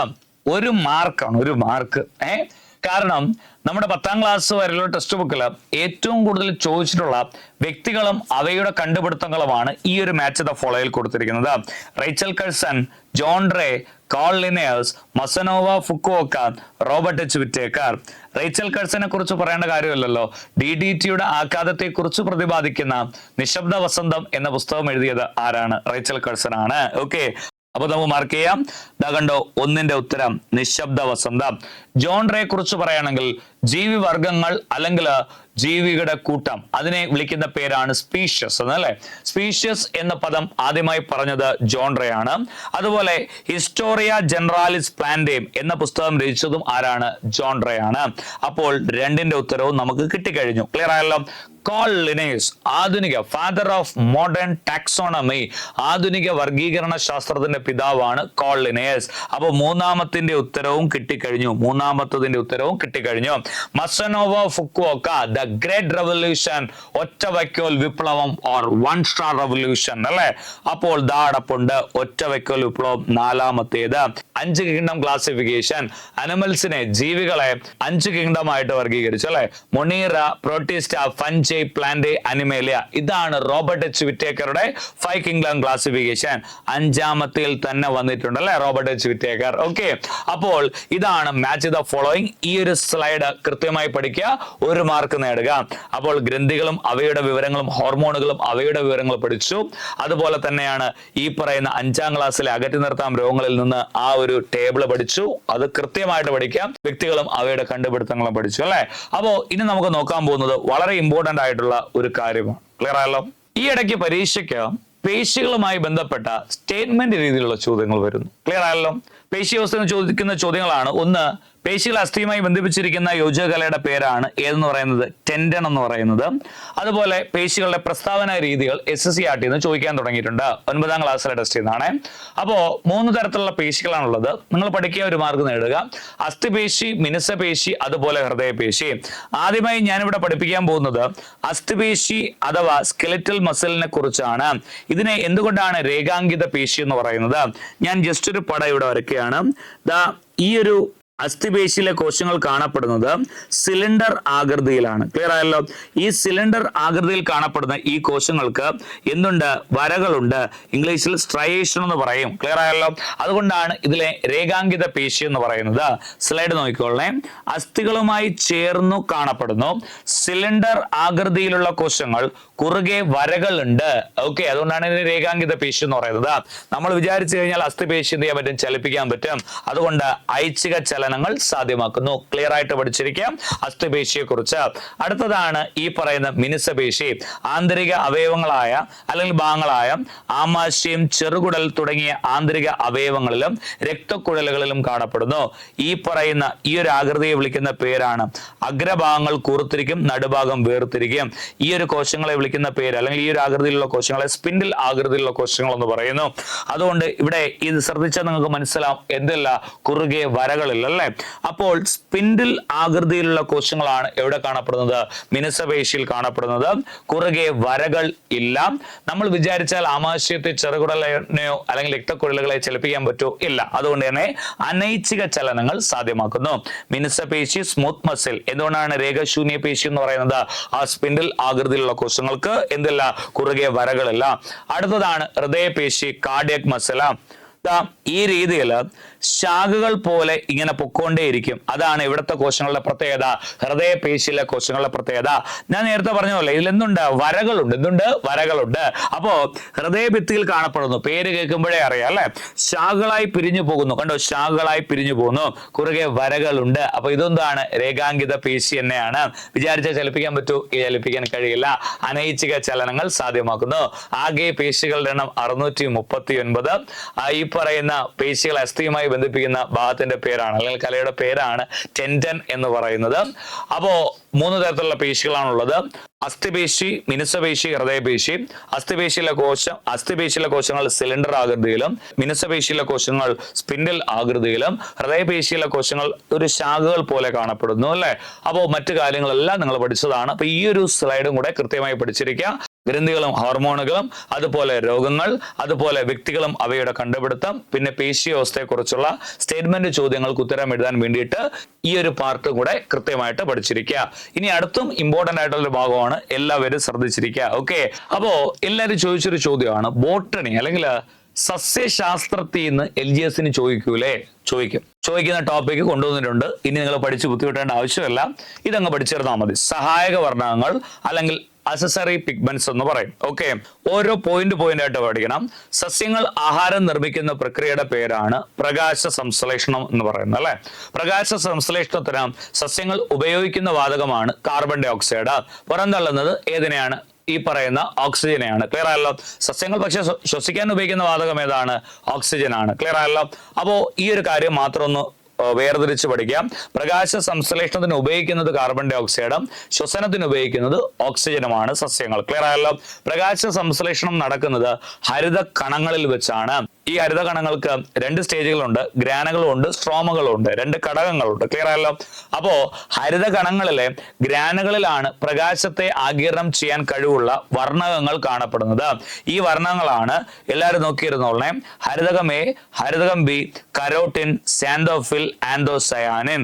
1 മാർക്കാണ്, 1 മാർക്ക്. കാരണം നമ്മുടെ 10ാം ക്ലാസ് വരെയുള്ള ടെക്സ്റ്റ് ബുക്കിൽ ഏറ്റവും കൂടുതൽ ചോദിച്ചിട്ടുള്ള വ്യക്തികളും അവയുടെ കണ്ടുപിടുത്തങ്ങളുമാണ് ഈ ഒരു മാച്ച് ദ ഫോളോയിൽ കൊടുത്തിരിക്കുന്നത്. Rachel Carson, John Ray, Carl Linnaeus, Masanobu Fukuoka, Robert H Whittaker. Rachel കഴ്സനെ കുറിച്ച് പറയേണ്ട കാര്യമില്ലല്ലോ. DDTയുടെ ആഘാതത്തെ കുറിച്ച് പ്രതിപാദിക്കുന്ന നിശബ്ദ വസന്തം എന്ന പുസ്തകം എഴുതിയത് ആരാണ്? റേച്ചൽ കഴ്സൺ ആണ്. ഓക്കെ, അപ്പൊ നമുക്ക് മാർക്ക് ചെയ്യാം. ദാ കണ്ടോ, 1ന്റെ ഉത്തരം നിശബ്ദ വസന്തം. ജോൺ റേ കുറിച്ച് പറയുകയാണെങ്കിൽ ജീവി വർഗങ്ങൾ അല്ലെങ്കിൽ ജീവികളുടെ കൂട്ടം, അതിനെ വിളിക്കുന്ന പേരാണ് സ്പീഷ്യസ് എന്നല്ലേ. സ്പീഷ്യസ് എന്ന പദം ആദ്യമായി പറഞ്ഞത് ജോൺ റേ ആണ്. അതുപോലെ ഹിസ്റ്റോറിയ ജനറാലിസ് പ്ലാന്റേം എന്ന പുസ്തകം രചിച്ചതും ആരാണ്? ജോൺ റേ ആണ്. അപ്പോൾ 2ന്റെ ഉത്തരവും നമുക്ക് കിട്ടിക്കഴിഞ്ഞു. ക്ലിയർ ആയല്ലോ? കാൾ ലിനേഴ്സ്, ആധുനിക ഫാദർ ഓഫ് മോഡേൺ ടാക്സോണമി, ആധുനിക വർഗീകരണ ശാസ്ത്രത്തിന്റെ പിതാവാണ് കാൾ ലിനേഴ്സ്. അപ്പോൾ 3ാമത്തിന്റെ ഉത്തരവും കിട്ടിക്കഴിഞ്ഞു. 3ാമത്തതിന്റെ ഉത്തരവും കിട്ടിക്കഴിഞ്ഞു. മസനോവ ഫുക്കുവോക്ക, ദ ഗ്രേറ്റ് റെവല്യൂഷൻ, ഒറ്റ വൈക്കോൽ വിപ്ലവം ഓർ 1 സ്റ്റാർ റെവല്യൂഷൻ അല്ലെ. അപ്പോൾ ദാടപ്പുണ്ട് ഒറ്റ വൈക്കോൽ വിപ്ലവം 4ാമത്തേത്. 5 കിങ്ഡം ക്ലാസിഫിക്കേഷൻ, അനിമൽസിനെ, ജീവികളെ 5 കിങ്ഡം ആയിട്ട് വർഗീകരിച്ചു അല്ലെ. Monera, protista, ഫഞ്ച്, plant, Animalia. ഇതാണ് റോബർട്ട് എച്ച് വിറ്റേക്കറുടെ 5 കിങ്ഡം ക്ലാസിഫിക്കേഷൻ. 5ാമത്തിൽ തന്നെ വന്നിട്ടുണ്ട് അല്ലെ റോബർട്ട് എച്ച് വിറ്റേക്കർ. ഓക്കെ, അപ്പോൾ ഇതാണ് മാച്ച് ദ ഫോളോയിങ്. ഈ ഒരു സ്ലൈഡ് കൃത്യമായി പഠിക്കുക, 1 മാർക്ക് നേടുക. അപ്പോൾ ഗ്രന്ഥികളും അവയുടെ വിവരങ്ങളും ഹോർമോണുകളും അവയുടെ വിവരങ്ങളും പഠിച്ചു. അതുപോലെ തന്നെയാണ് ഈ പറയുന്ന 5ാം ക്ലാസ്സിലെ അകറ്റി നിർത്താം രോഗങ്ങളിൽ നിന്ന് ആ ഒരു ടേബിൾ പഠിച്ചു. അത് കൃത്യമായിട്ട് പഠിക്കാം. വ്യക്തികളും അവയുടെ കണ്ടുപിടുത്തങ്ങളും പഠിച്ചു അല്ലെ. അപ്പോ ഇനി നമുക്ക് നോക്കാൻ പോകുന്നത് വളരെ ഇമ്പോർട്ടന്റ് ആയിട്ടുള്ള ഒരു കാര്യമാണ്. ക്ലിയർ ആയല്ലോ? ഈ ഇടയ്ക്ക് പരീക്ഷയ്ക്ക് പേശികളുമായി ബന്ധപ്പെട്ട സ്റ്റേറ്റ്മെന്റ് രീതിയിലുള്ള ചോദ്യങ്ങൾ വരുന്നു. ക്ലിയർ ആയല്ലോ? പേശിവസ്തുവിന് ചോദിക്കുന്ന ചോദ്യങ്ങളാണ്. 1, പേശികൾ അസ്ഥിയുമായി ബന്ധിപ്പിച്ചിരിക്കുന്ന യോജകലയുടെ പേരാണ് ഏതെന്ന് പറയുന്നത്? ടെൻഡൻ എന്ന് പറയുന്നത്. അതുപോലെ പേശികളുടെ പ്രസ്താവന രീതികൾ SSCRT എന്ന് ചോദിക്കാൻ തുടങ്ങിയിട്ടുണ്ട്. 9ാം ക്ലാസ്സിലെ ടെസ്റ്റ് ചെയ്യുന്നതാണ്. അപ്പോ 3 തരത്തിലുള്ള പേശികളാണുള്ളത്. നിങ്ങൾ പഠിക്കുക, 1 മാർക്ക് നേടുക. അസ്ഥിപേശി, മിനുസപേശി, അതുപോലെ ഹൃദയപേശി. ആദ്യമായി ഞാനിവിടെ പഠിപ്പിക്കാൻ പോകുന്നത് അസ്ഥിപേശി അഥവാ സ്കെലറ്റൽ മസിലിനെ കുറിച്ചാണ്. ഇതിനെ എന്തുകൊണ്ടാണ് രേഖാങ്കിത പേശി എന്ന് പറയുന്നത്? ഞാൻ ജസ്റ്റ് ഒരു പടം ഇവിടെ വരയ്ക്കുകയാണ്. ഈ ഒരു അസ്ഥിപേശിയിലെ കോശങ്ങൾ കാണപ്പെടുന്നത് സിലിണ്ടർ ആകൃതിയിലാണ്. ക്ലിയർ ആയല്ലോ? ഈ സിലിണ്ടർ ആകൃതിയിൽ കാണപ്പെടുന്ന ഈ കോശങ്ങൾക്ക് എന്തുണ്ട്? വരകളുണ്ട്. ഇംഗ്ലീഷിൽ സ്ട്രയേഷൻ എന്ന് പറയും. ക്ലിയർ ആയല്ലോ? അതുകൊണ്ടാണ് ഇതിലെ രേഖാങ്കിത പേശി എന്ന് പറയുന്നത്. സ്ലൈഡ് നോക്കിക്കോളേ. അസ്ഥികളുമായി ചേർന്നു കാണപ്പെടുന്നു സിലിണ്ടർ ആകൃതിയിലുള്ള കോശങ്ങൾ, കുറുകെ വരകളുണ്ട്. ഓക്കെ, അതുകൊണ്ടാണ് ഇതിന് രേഖാങ്കിത പേശി എന്ന് പറയുന്നത്. നമ്മൾ വിചാരിച്ചു കഴിഞ്ഞാൽ അസ്ഥിപേശി എന്ത് ചെയ്യാൻ പറ്റും? ചലിപ്പിക്കാൻ പറ്റും. അതുകൊണ്ട് ഐച്ഛിക ചലനങ്ങൾ സാധ്യമാക്കുന്നു. ക്ലിയർ ആയിട്ട് പഠിച്ചിരിക്കാം അസ്ഥിപേശിയെ കുറിച്ച്. അടുത്തതാണ് ഈ പറയുന്ന മിനുസപേശി. ആന്തരിക അവയവങ്ങളായ അല്ലെങ്കിൽ ഭാഗങ്ങളായ ആമാശയം, ചെറുകുടൽ തുടങ്ങിയ ആന്തരിക അവയവങ്ങളിലും രക്തക്കുഴലുകളിലും കാണപ്പെടുന്നു. ഈ പറയുന്ന ഈ ഒരു ആകൃതിയെ വിളിക്കുന്ന പേരാണ് അഗ്രഭാഗങ്ങൾ കൂർത്തിരിക്കും, നടുഭാഗം വേർതിരിക്കും. ഈ ഒരു കോശങ്ങളെ വിളിക്കുന്ന പേര് അല്ലെങ്കിൽ ഈ ഒരു ആകൃതിയിലുള്ള കോശങ്ങളെ സ്പിൻഡിൽ ആകൃതിയിലുള്ള കോശങ്ങൾ എന്ന് പറയുന്നു. അതുകൊണ്ട് ഇവിടെ ഇത് ശ്രദ്ധിച്ചാൽ നിങ്ങൾക്ക് മനസ്സിലാവും, എന്തല്ല കുറുകെ വരകളില്ല. അല്ലെ. അപ്പോൾ സ്പിൻഡിൽ ആകൃതിയിലുള്ള കോശങ്ങളാണ് എവിടെ കാണപ്പെടുന്നത്? മിനുസപേശിയിൽ കാണപ്പെടുന്നത്. കുറുകെ വരകൾ ഇല്ല. നമ്മൾ വിചാരിച്ചാൽ ആമാശയത്തെ ചെറുകുടലിനെയോ അല്ലെങ്കിൽ രക്തക്കുഴലുകളെ ചലിപ്പിക്കാൻ പറ്റുമോ? ഇല്ല. അതുകൊണ്ട് തന്നെ അനൈച്ഛിക ചലനങ്ങൾ സാധ്യമാക്കുന്നു. മിനുസപേശി, സ്മൂത്ത് മസിൽ. എന്തുകൊണ്ടാണ് രേഖശൂന്യ പേശി എന്ന് പറയുന്നത്? ആ സ്പിൻഡിൽ ആകൃതിയിലുള്ള കോശങ്ങൾക്ക് എന്തില്ല? കുറുകെ വരകളില്ല. അടുത്തതാണ് ഹൃദയപേശി, കാർഡിയക് മസിൽ. ഈ രീതിയിൽ ശാഖകൾ പോലെ ഇങ്ങനെ പൊക്കോണ്ടേയിരിക്കും. അതാണ് ഇവിടുത്തെ കോശങ്ങളുടെ പ്രത്യേകത, ഹൃദയപേശിയിലെ കോശങ്ങളുടെ പ്രത്യേകത. ഞാൻ നേരത്തെ പറഞ്ഞ പോലെ ഇതിൽ എന്തുണ്ട്? വരകളുണ്ട്. എന്തുണ്ട്? വരകളുണ്ട്. അപ്പോ ഹൃദയഭിത്തിയിൽ കാണപ്പെടുന്നു. പേര് കേൾക്കുമ്പോഴേ അറിയാം അല്ലെ. ശാഖകളായി പിരിഞ്ഞു പോകുന്നു. കണ്ടോ? ശാഖകളായി പിരിഞ്ഞു പോകുന്നു. കുറുകെ വരകളുണ്ട്. അപ്പൊ ഇതെന്താണ്? രേഖാങ്കിത പേശി തന്നെയാണ്. വിചാരിച്ചാൽ ചലിപ്പിക്കാൻ പറ്റൂ? ചലിപ്പിക്കാൻ കഴിയില്ല. അനൈച്ഛിക ചലനങ്ങൾ സാധ്യമാക്കുന്നു. ആകെ പേശികളുടെ എണ്ണം 639. ഈ പറയുന്ന പേശികൾ അസ്ഥിയുമായി ബന്ധിപ്പിക്കുന്ന ഭാഗത്തിന്റെ പേരാണ്, അല്ലെങ്കിൽ കലയുടെ പേരാണ് ടെൻഡൻ എന്ന് പറയുന്നത്. അപ്പോ 3 തരത്തിലുള്ള പേശികളാണുള്ളത്. അസ്ഥിപേശി, മിനുസപേശി, ഹൃദയപേശി. അസ്ഥിപേശിയിലെ കോശങ്ങൾ സിലിണ്ടർ ആകൃതിയിലും മിനുസപേശിയിലെ കോശങ്ങൾ സ്പിൻഡിൽ ആകൃതിയിലും ഹൃദയപേശിയിലെ കോശങ്ങൾ ഒരു ശാഖകൾ പോലെ കാണപ്പെടുന്നു അല്ലെ. അപ്പോൾ മറ്റു കാര്യങ്ങളെല്ലാം നിങ്ങൾ പഠിച്ചതാണ്. അപ്പൊ ഈ ഒരു സ്ലൈഡും കൂടെ കൃത്യമായി പഠിച്ചിരിക്കുക. ഗ്രന്ഥികളും ഹോർമോണുകളും, അതുപോലെ രോഗങ്ങൾ, അതുപോലെ വ്യക്തികളും അവയുടെ കണ്ടുപിടുത്തം, പിന്നെ പേശിവ്യവസ്ഥയെക്കുറിച്ചുള്ള സ്റ്റേറ്റ്മെന്റ് ചോദ്യങ്ങൾക്ക് ഉത്തരം എഴുതാൻ വേണ്ടിയിട്ട് ഈ ഒരു പാർട്ട് കൂടെ കൃത്യമായിട്ട് പഠിച്ചിരിക്കുക. ഇനി അടുത്തും ഇമ്പോർട്ടന്റ് ആയിട്ടുള്ള ഭാഗമാണ്, എല്ലാവരും ശ്രദ്ധിച്ചിരിക്കുക. ഓക്കെ. അപ്പോ എല്ലാവരും ചോദിച്ചൊരു ചോദ്യമാണ്, ബോട്ടണി അല്ലെങ്കിൽ സസ്യശാസ്ത്രത്തിൽ നിന്ന് LGS ചോദിക്കുന്ന ടോപ്പിക്ക് കൊണ്ടുവന്നിട്ടുണ്ട്. ഇനി നിങ്ങൾ പഠിച്ച് ബുദ്ധിമുട്ടേണ്ട ആവശ്യമില്ല. ഇതങ്ങ് പഠിച്ചിരുന്നാൽ മതി. സഹായക വർണ്ണകങ്ങൾ അല്ലെങ്കിൽ അസസറി പിഗ്മെന്റ്സ് എന്ന് പറയും. ഓക്കെ. ഓരോ പോയിന്റ് ആയിട്ട് പഠിക്കണം. സസ്യങ്ങൾ ആഹാരം നിർമ്മിക്കുന്ന പ്രക്രിയയുടെ പേരാണ് പ്രകാശ സംശ്ലേഷണം എന്ന് പറയുന്നത് അല്ലെ. പ്രകാശ സംശ്ലേഷണത്തിന് സസ്യങ്ങൾ ഉപയോഗിക്കുന്ന വാതകമാണ് കാർബൺ ഡൈ ഓക്സൈഡ്. പുറന്തള്ളുന്നത് ഏതിനെയാണ്? ഈ പറയുന്ന ഓക്സിജനെയാണ്. ക്ലിയർ ആയല്ലോ. സസ്യങ്ങൾ പക്ഷെ ശ്വസിക്കാൻ ഉപയോഗിക്കുന്ന വാതകം ഏതാണ്? ഓക്സിജൻ ആണ്. ക്ലിയർ ആയല്ലോ. അപ്പോ ഈ ഒരു കാര്യം മാത്രം ഒന്ന് വേർതിരിച്ച് പഠിക്കാം. പ്രകാശ സംശ്ലേഷണത്തിന് ഉപയോഗിക്കുന്നത് കാർബൺ ഡൈ ഓക്സൈഡും ശ്വസനത്തിന് ഉപയോഗിക്കുന്നത് ഓക്സിജനുമാണ് സസ്യങ്ങൾ. ക്ലിയർ ആയല്ലോ. പ്രകാശ സംശ്ലേഷണം നടക്കുന്നത് ഹരിത കണങ്ങളിൽ വെച്ചാണ്. ഈ ഹരിത കണങ്ങൾക്ക് 2 സ്റ്റേജുകളുണ്ട്, ഗ്രാനുകളും ഉണ്ട്, സ്ട്രോമകളും ഉണ്ട്, 2 ഘടകങ്ങളുണ്ട്. ക്ലിയർ ആയല്ലോ. അപ്പോ ഹരിത കണങ്ങളിലെ ഗ്രാനുകളിലാണ് പ്രകാശത്തെ ആഗിരണം ചെയ്യാൻ കഴിവുള്ള വർണ്ണകങ്ങൾ കാണപ്പെടുന്നത്. ഈ വർണ്ണകങ്ങളാണ് എല്ലാവരും നോക്കിയിരുന്നോളെ. ഹരിതകം A, ഹരിതകം B, carotene, xanthophyll, anthocyanin.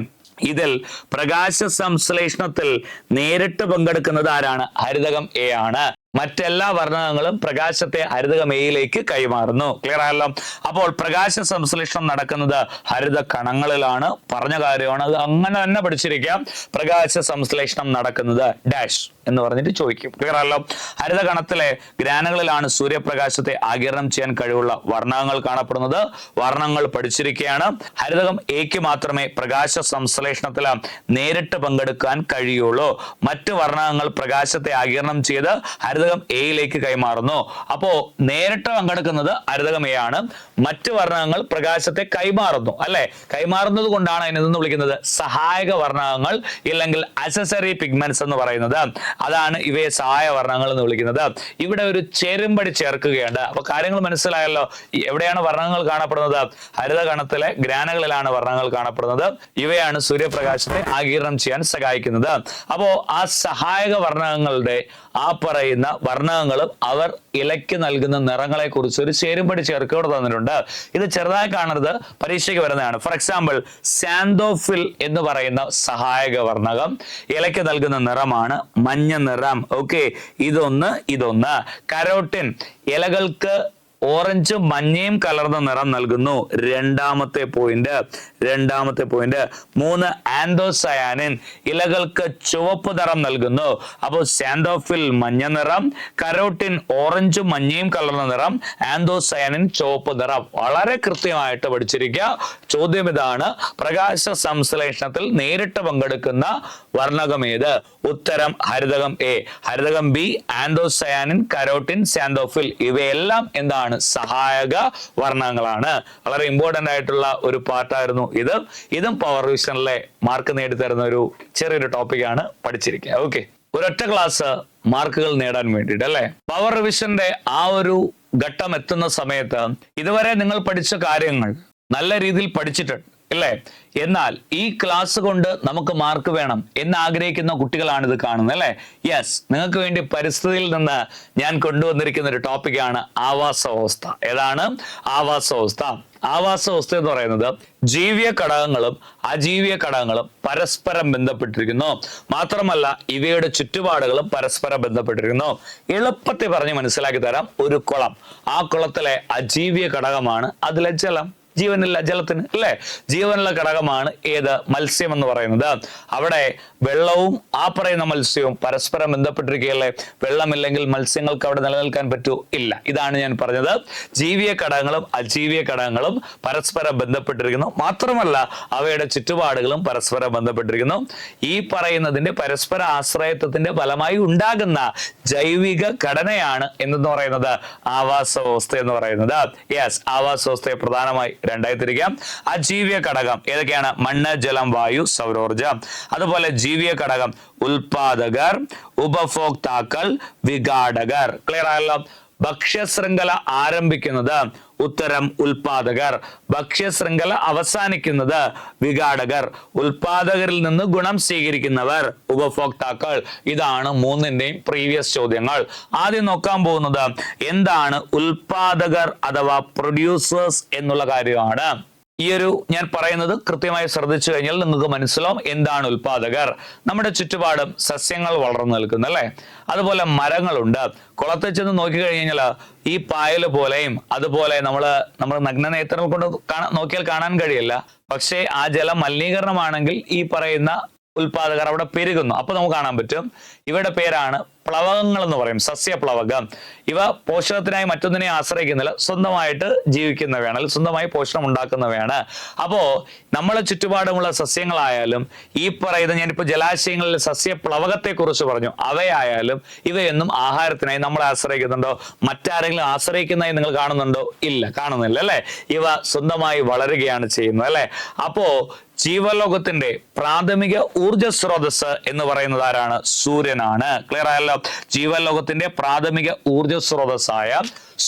ഇതിൽ പ്രകാശ സംശ്ലേഷണത്തിൽ നേരിട്ട് പങ്കെടുക്കുന്നത് ആരാണ്? ഹരിതകം A ആണ്. മറ്റെല്ലാ വർണ്ണകങ്ങളും പ്രകാശത്തെ ഹരിതകം എയിലേക്ക് കൈമാറുന്നു. ക്ലിയർ ആയല്ലോ. അപ്പോൾ പ്രകാശ സംശ്ലേഷണം നടക്കുന്നത് ഹരിത കണങ്ങളിലാണ്. പറഞ്ഞ കാര്യമാണ്, അത് അങ്ങനെ തന്നെ പഠിച്ചിരിക്കാം. പ്രകാശ സംശ്ലേഷണം നടക്കുന്നത് ഡാഷ് എന്ന് പറഞ്ഞിട്ട് ചോദിക്കും. ക്ലിയർ ആയല്ലോ. ഹരിത കണത്തിലെ ഗ്രാനുകളിലാണ് സൂര്യപ്രകാശത്തെ ആഗിരണം ചെയ്യാൻ കഴിവുള്ള വർണ്ണകങ്ങൾ കാണപ്പെടുന്നത്. വർണ്ണങ്ങൾ പഠിച്ചിരിക്കുകയാണ്. ഹരിതകം എക്ക് മാത്രമേ പ്രകാശ സംശ്ലേഷണത്തിൽ നേരിട്ട് പങ്കെടുക്കാൻ കഴിയുള്ളൂ. മറ്റ് വർണ്ണകങ്ങൾ പ്രകാശത്തെ ആഗിരണം ചെയ്ത് ഹരിതകം എയിലേക്ക് കൈമാറുന്നു. അപ്പോ നേരിട്ട് പങ്കെടുക്കുന്നത് ഹരിതകം എ ആണ്. മറ്റ് വർണ്ണകങ്ങൾ പ്രകാശത്തെ കൈമാറുന്നു അല്ലെ. കൈമാറുന്നത് കൊണ്ടാണ് അതിനെന്ന് വിളിക്കുന്നത് സഹായക വർണ്ണകങ്ങൾ, ഇല്ലെങ്കിൽ അസസറി പിഗ്മെന്റ്സ് എന്ന് പറയുന്നത്. അതാണ് ഇവയെ സഹായ വർണ്ണങ്ങൾ എന്ന് വിളിക്കുന്നത്. ഇവിടെ ഒരു ചേരുംപടി ചേർക്കുകയുണ്ട്. അപ്പൊ കാര്യങ്ങൾ മനസ്സിലായല്ലോ. എവിടെയാണ് വർണ്ണങ്ങൾ കാണപ്പെടുന്നത്? ഹരിത കണത്തിലെ ഗ്രാനുകളിലാണ് വർണ്ണങ്ങൾ കാണപ്പെടുന്നത്. ഇവയാണ് സൂര്യപ്രകാശത്തെ ആഗിരണം ചെയ്യാൻ സഹായിക്കുന്നത്. അപ്പോ ആ സഹായക വർണ്ണകങ്ങളുടെ ആ പറയുന്ന വർണ്ണകങ്ങളും അവർ ഇലയ്ക്ക് നൽകുന്ന നിറങ്ങളെ കുറിച്ച് ഒരു ചേരുംപടി ചേർക്കോടെ തന്നിട്ടുണ്ട്. ഇത് ചെറുതായി കാണരുത്, പരീക്ഷയ്ക്ക് വരുന്നതാണ്. ഫോർ എക്സാമ്പിൾ, സാന്തോഫിൽ എന്ന് പറയുന്ന സഹായക വർണ്ണകം ഇലയ്ക്ക് നൽകുന്ന നിറമാണ് മഞ്ഞ നിറം. ഓക്കെ. ഇതൊന്ന്. കരോട്ടിൻ ഇലകൾക്ക് ഓറഞ്ചും മഞ്ഞയും കലർന്ന നിറം നൽകുന്നു. രണ്ടാമത്തെ പോയിന്റ്. 3, ആന്തോസയാനിൻ ഇലകൾക്ക് ചുവപ്പ് നിറം നൽകുന്നു. അപ്പോൾ സാന്തോഫിൽ മഞ്ഞ നിറം, കരോട്ടിൻ ഓറഞ്ചും മഞ്ഞയും കലർന്ന നിറം, ആന്തോസയാനിൻ ചുവപ്പ് നിറം. വളരെ കൃത്യമായിട്ട് പഠിച്ചിരിക്കുക. ചോദ്യം ഇതാണ്, പ്രകാശ സംശ്ലേഷണത്തിൽ നേരിട്ട് പങ്കെടുക്കുന്ന വർണ്ണകം ഏത്? ഉത്തരം ഹരിതകം എ. ഹരിതകം ബി ആന്തോസയാനിൻ, കരോട്ടിൻ, സാന്തോഫിൽ ഇവയെല്ലാം എന്താണ്? സഹായക വർണ്ണങ്ങളാണ്. വളരെ ഇമ്പോർട്ടന്റ് ആയിട്ടുള്ള ഒരു പാർട്ടായിരുന്നു ഇത്. ഇതും പവർ റിവിഷനിലെ മാർക്ക് നേടിത്തരുന്ന ഒരു ചെറിയൊരു ടോപ്പിക്കാണ്. പഠിച്ചിരിക്കുക. ഓക്കെ. ഒരൊറ്റ ക്ലാസ് മാർക്കുകൾ നേടാൻ വേണ്ടിയിട്ട് അല്ലെ. പവർ റിവിഷന്റെ ആ ഒരു ഘട്ടം എത്തുന്ന സമയത്ത് ഇതുവരെ നിങ്ങൾ പഠിച്ച കാര്യങ്ങൾ നല്ല രീതിയിൽ പഠിച്ചിട്ടുണ്ട് ഇല്ലേ? എന്നാൽ ഈ ക്ലാസ് കൊണ്ട് നമുക്ക് മാർക്ക് വേണം എന്ന് ആഗ്രഹിക്കുന്ന കുട്ടികളാണ് ഇത് കാണുന്നത് അല്ലെ? യെസ്, നിങ്ങൾക്ക് വേണ്ടി പരിസ്ഥിതിയിൽ നിന്ന് ഞാൻ കൊണ്ടുവന്നിരിക്കുന്ന ഒരു ടോപ്പിക്കാണ് ആവാസ വ്യവസ്ഥ. ഏതാണ് ആവാസ വ്യവസ്ഥ? ആവാസ വ്യവസ്ഥ എന്ന് പറയുന്നത് ജീവീയ ഘടകങ്ങളും അജീവീയ ഘടകങ്ങളും പരസ്പരം ബന്ധപ്പെട്ടിരിക്കുന്നു. മാത്രമല്ല ഇവയുടെ ചുറ്റുപാടുകളും പരസ്പരം ബന്ധപ്പെട്ടിരിക്കുന്നു. എളുപ്പത്തിൽ പറഞ്ഞ് മനസ്സിലാക്കി തരാം. ഒരു കുളം, ആ കുളത്തിലെ അജീവീയ ഘടകമാണ് അതിലെ ജലം. ജീവനില്ല ജലത്തിന് അല്ലെ? ജീവനുള്ള ഘടകമാണ് ഏത്? മത്സ്യം എന്ന് പറയുന്നത്. അവിടെ വെള്ളവും ആ പറയുന്ന മത്സ്യവും പരസ്പരം ബന്ധപ്പെട്ടിരിക്കുകയല്ലേ? വെള്ളമില്ലെങ്കിൽ മത്സ്യങ്ങൾക്ക് അവിടെ നിലനിൽക്കാൻ പറ്റൂ? ഇല്ല. ഇതാണ് ഞാൻ പറഞ്ഞത്. ജീവീയ ഘടകങ്ങളും അജീവീയ ഘടകങ്ങളും പരസ്പരം ബന്ധപ്പെട്ടിരിക്കുന്നു. മാത്രമല്ല അവയുടെ ചുറ്റുപാടുകളും പരസ്പരം ബന്ധപ്പെട്ടിരിക്കുന്നു. ഈ പറയുന്നതിന്റെ പരസ്പര ആശ്രയത്വത്തിന്റെ ഫലമായി ഉണ്ടാകുന്ന ജൈവിക ഘടനയാണ് എന്തെന്ന് പറയുന്നത്? ആവാസ വ്യവസ്ഥ എന്ന് പറയുന്നത്. യെസ്, ആവാസ വ്യവസ്ഥയെ പ്രധാനമായി രണ്ടായി തിരിക്കാം. അജീവീയ ഘടകം ഏതൊക്കെയാണ്? മണ്ണ്, ജലം, വായു, സൗരോർജം. അതുപോലെ ജീവീയ ഘടകം ഉൽപാദകർ, ഉപഭോക്താക്കൾ, വിഘാടകർ. ക്ലിയർ ആയല്ലോ? ഭക്ഷ്യശൃംഖല ആരംഭിക്കുന്നത് ഉത്തരം ഉൽപാദകർ. ഭക്ഷ്യശൃംഖല അവസാനിക്കുന്നത് വിഘാടകർ. ഉൽപാദകരിൽ നിന്ന് ഗുണം സ്വീകരിക്കുന്നവർ ഉപഭോക്താക്കൾ. ഇതാണ് മൂന്നിന്റെയും പ്രീവിയസ് ചോദ്യങ്ങൾ. ആദ്യം നോക്കാൻ പോകുന്നത് എന്താണ് ഉൽപാദകർ അഥവാ പ്രൊഡ്യൂസേഴ്സ് എന്നുള്ള കാര്യമാണ്. ഈ ഒരു ഞാൻ പറയുന്നത് കൃത്യമായി ശ്രദ്ധിച്ചു കഴിഞ്ഞാൽ നിങ്ങൾക്ക് മനസ്സിലാവും എന്താണ് ഉൽപാദകർ. നമ്മുടെ ചുറ്റുപാടും സസ്യങ്ങൾ വളർന്നു നിൽക്കുന്നു അല്ലെ? അതുപോലെ മരങ്ങളുണ്ട്. കുളത്തിൽ ചെന്ന് നോക്കി കഴിഞ്ഞാൽ ഈ പായൽ പോലെയും അതുപോലെ നമ്മൾ നഗ്നനേത്രങ്ങൾ കൊണ്ട് നോക്കിയാൽ കാണാൻ കഴിയില്ല. പക്ഷേ ആ ജലം മലിനീകരണമാണെങ്കിൽ ഈ പറയുന്ന ഉൽപാദകർ അവിടെ പെരുകുന്നു. അപ്പൊ നമുക്ക് കാണാൻ പറ്റും. ഇവയുടെ പേരാണ് പ്ലവകങ്ങൾ എന്ന് പറയും. സസ്യപ്ലവകം. ഇവ പോഷകത്തിനായി മറ്റൊന്നിനെ ആശ്രയിക്കുന്നില്ല, സ്വന്തമായിട്ട് ജീവിക്കുന്നവയാണ്, അല്ലെങ്കിൽ സ്വന്തമായി പോഷണം ഉണ്ടാക്കുന്നവയാണ്. അപ്പോ നമ്മളെ ചുറ്റുപാടുമുള്ള സസ്യങ്ങളായാലും ഈ പറയുന്ന ഞാനിപ്പോ ജലാശയങ്ങളിൽ സസ്യപ്ലവകത്തെ കുറിച്ച് പറഞ്ഞു, അവയായാലും ഇവയൊന്നും ആഹാരത്തിനായി നമ്മളെ ആശ്രയിക്കുന്നുണ്ടോ? മറ്റാരെങ്കിലും ആശ്രയിക്കുന്നതായി നിങ്ങൾ കാണുന്നുണ്ടോ? ഇല്ല, കാണുന്നില്ല അല്ലെ? ഇവ സ്വന്തമായി വളരുകയാണ് ചെയ്യുന്നത് അല്ലെ? അപ്പോ ജീവലോകത്തിന്റെ പ്രാഥമിക ഊർജ സ്രോതസ് എന്ന് പറയുന്നത് ആരാണ്? സൂര്യനാണ്. ക്ലിയർ ആയല്ലോ? ജീവലോകത്തിന്റെ പ്രാഥമിക ഊർജ സ്രോതസ്സായ